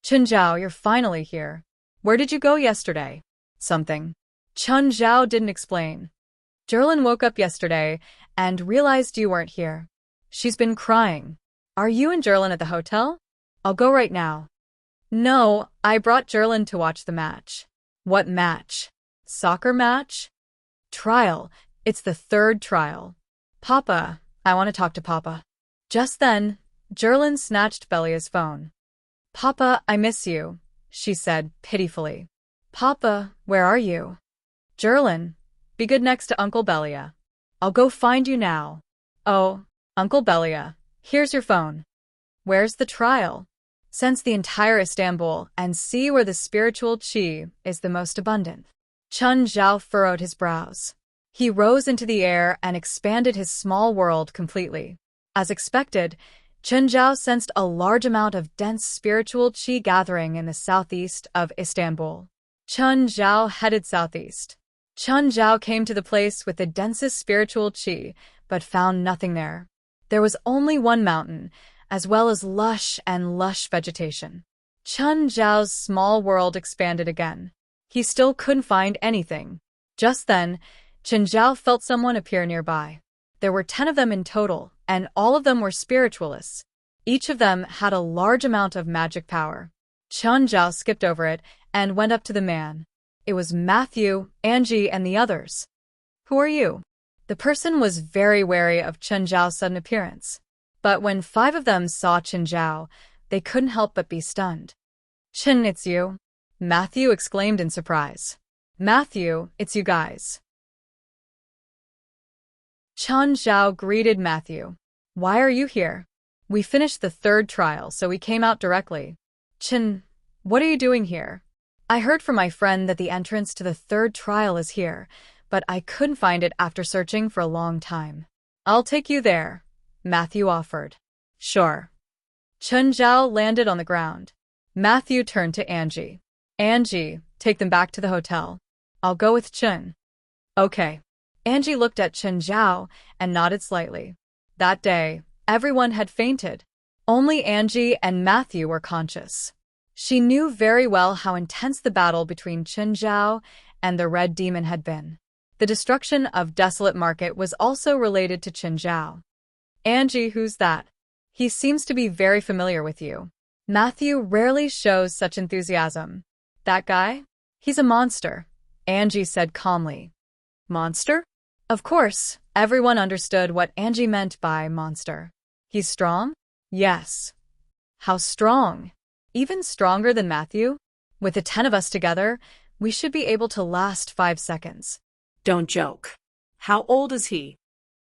Chun Zhao, you're finally here. Where did you go yesterday? Something. Chun Zhao didn't explain. Jerlin woke up yesterday and realized you weren't here. She's been crying. Are you and Jerlin at the hotel? I'll go right now. No, I brought Jerlin to watch the match. What match? Soccer match? Trial. It's the 3rd trial. Papa, I want to talk to Papa. Just then, Jerlin snatched Belia's phone. Papa, I miss you, she said pitifully. Papa, where are you? Jerlin, be good next to Uncle Belia. I'll go find you now. Oh, Uncle Belia, here's your phone. Where's the trial? Sense the entire Istanbul and see where the spiritual qi is the most abundant. Chun Zhao furrowed his brows. He rose into the air and expanded his small world completely. As expected, Chun Zhao sensed a large amount of dense spiritual qi gathering in the southeast of Istanbul. Chun Zhao headed southeast. Chun Zhao came to the place with the densest spiritual qi, but found nothing there. There was only one mountain, as well as lush vegetation. Chun Zhao's small world expanded again. He still couldn't find anything. Just then, Chun Zhao felt someone appear nearby. There were 10 of them in total, and all of them were spiritualists. Each of them had a large amount of magic power. Chun Zhao skipped over it and went up to the man. It was Matthew, Angie, and the others. Who are you? The person was very wary of Chen Zhao's sudden appearance. But when 5 of them saw Chen Zhao, they couldn't help but be stunned. Chen, it's you? Matthew exclaimed in surprise. Matthew, it's you guys. Chen Zhao greeted Matthew. Why are you here? We finished the 3rd trial, so we came out directly. Chen, what are you doing here? I heard from my friend that the entrance to the 3rd trial is here, but I couldn't find it after searching for a long time. I'll take you there, Matthew offered. Sure. Chen Zhao landed on the ground. Matthew turned to Angie. Angie, take them back to the hotel. I'll go with Chen. Okay. Angie looked at Chen Zhao and nodded slightly. That day, everyone had fainted. Only Angie and Matthew were conscious. She knew very well how intense the battle between Chen Zhao and the Red Demon had been. The destruction of Desolate Market was also related to Chen Zhao. Angie, who's that? He seems to be very familiar with you. Matthew rarely shows such enthusiasm. That guy? He's a monster, Angie said calmly. Monster? Of course, everyone understood what Angie meant by monster. He's strong? Yes. How strong? Even stronger than Matthew? With the 10 of us together, we should be able to last 5 seconds. Don't joke. How old is he?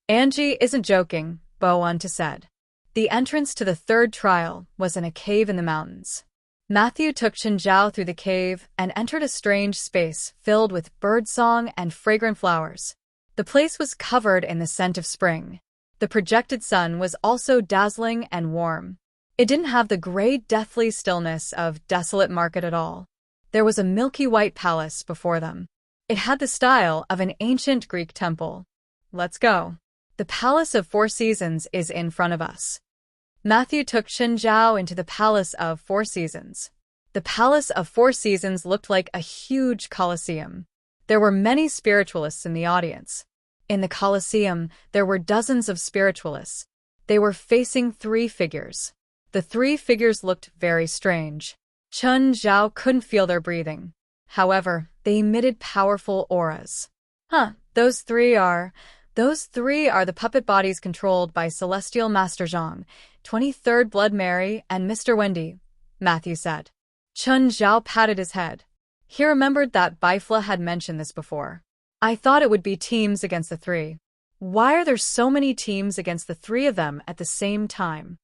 Angie isn't joking, Boanta said. The entrance to the 3rd trial was in a cave in the mountains. Matthew took Chen Zhao through the cave and entered a strange space filled with birdsong and fragrant flowers. The place was covered in the scent of spring. The projected sun was also dazzling and warm. It didn't have the gray, deathly stillness of Desolate Market at all. There was a milky white palace before them. It had the style of an ancient Greek temple. Let's go. The Palace of 4 Seasons is in front of us. Matthew took Chen Zhao into the Palace of 4 Seasons. The Palace of 4 Seasons looked like a huge Colosseum. There were many spiritualists in the audience. In the Colosseum, there were dozens of spiritualists. They were facing 3 figures. The 3 figures looked very strange. Chen Zhao couldn't feel their breathing. However, they emitted powerful auras. Those three are the puppet bodies controlled by Celestial Master Zhang, 23rd Blood Mary, and Mr. Wendy, Matthew said. Chen Zhao patted his head. He remembered that Bifla had mentioned this before. I thought it would be teams against the 3. Why are there so many teams against the 3 of them at the same time?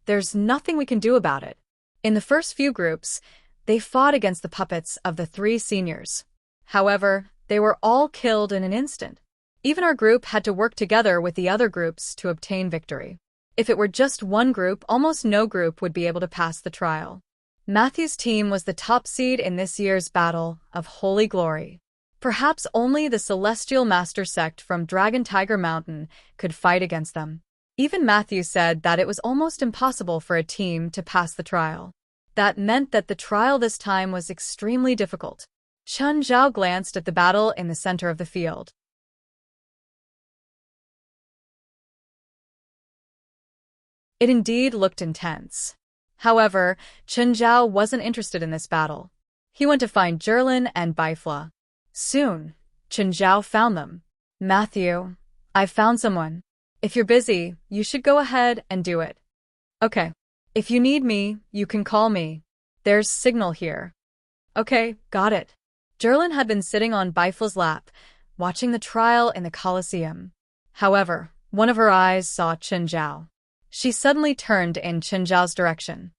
There's nothing we can do about it. In the first few groups, they fought against the puppets of the 3 seniors. However, they were all killed in an instant. Even our group had to work together with the other groups to obtain victory. If it were just one group, almost no group would be able to pass the trial. Matthew's team was the top seed in this year's Battle of Holy Glory. Perhaps only the Celestial Master sect from Dragon Tiger Mountain could fight against them. Even Matthew said that it was almost impossible for a team to pass the trial. That meant that the trial this time was extremely difficult. Chen Zhao glanced at the battle in the center of the field. It indeed looked intense. However, Chen Zhao wasn't interested in this battle. He went to find Jerlin and Bifla. Soon, Chen Zhao found them. Matthew, I've found someone. If you're busy, you should go ahead and do it. Okay. If you need me, you can call me. There's signal here. Okay, got it. Jerlin had been sitting on Bifla's lap, watching the trial in the Colosseum. However, one of her eyes saw Chen Zhao. She suddenly turned in Chen Zhao's direction.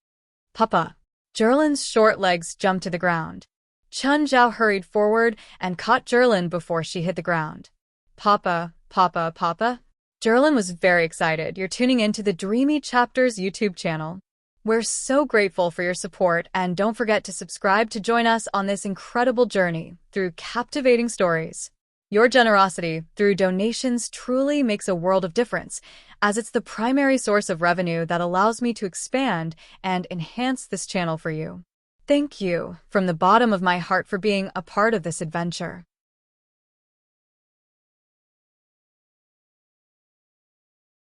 Papa. Jerlin's short legs jumped to the ground. Chen Zhao hurried forward and caught Jerlin before she hit the ground. Papa, Papa, Papa. Jerlin was very excited. You're tuning into the Dreamy Chapters YouTube channel. We're so grateful for your support, and don't forget to subscribe to join us on this incredible journey through captivating stories. Your generosity through donations truly makes a world of difference, as it's the primary source of revenue that allows me to expand and enhance this channel for you. Thank you from the bottom of my heart for being a part of this adventure.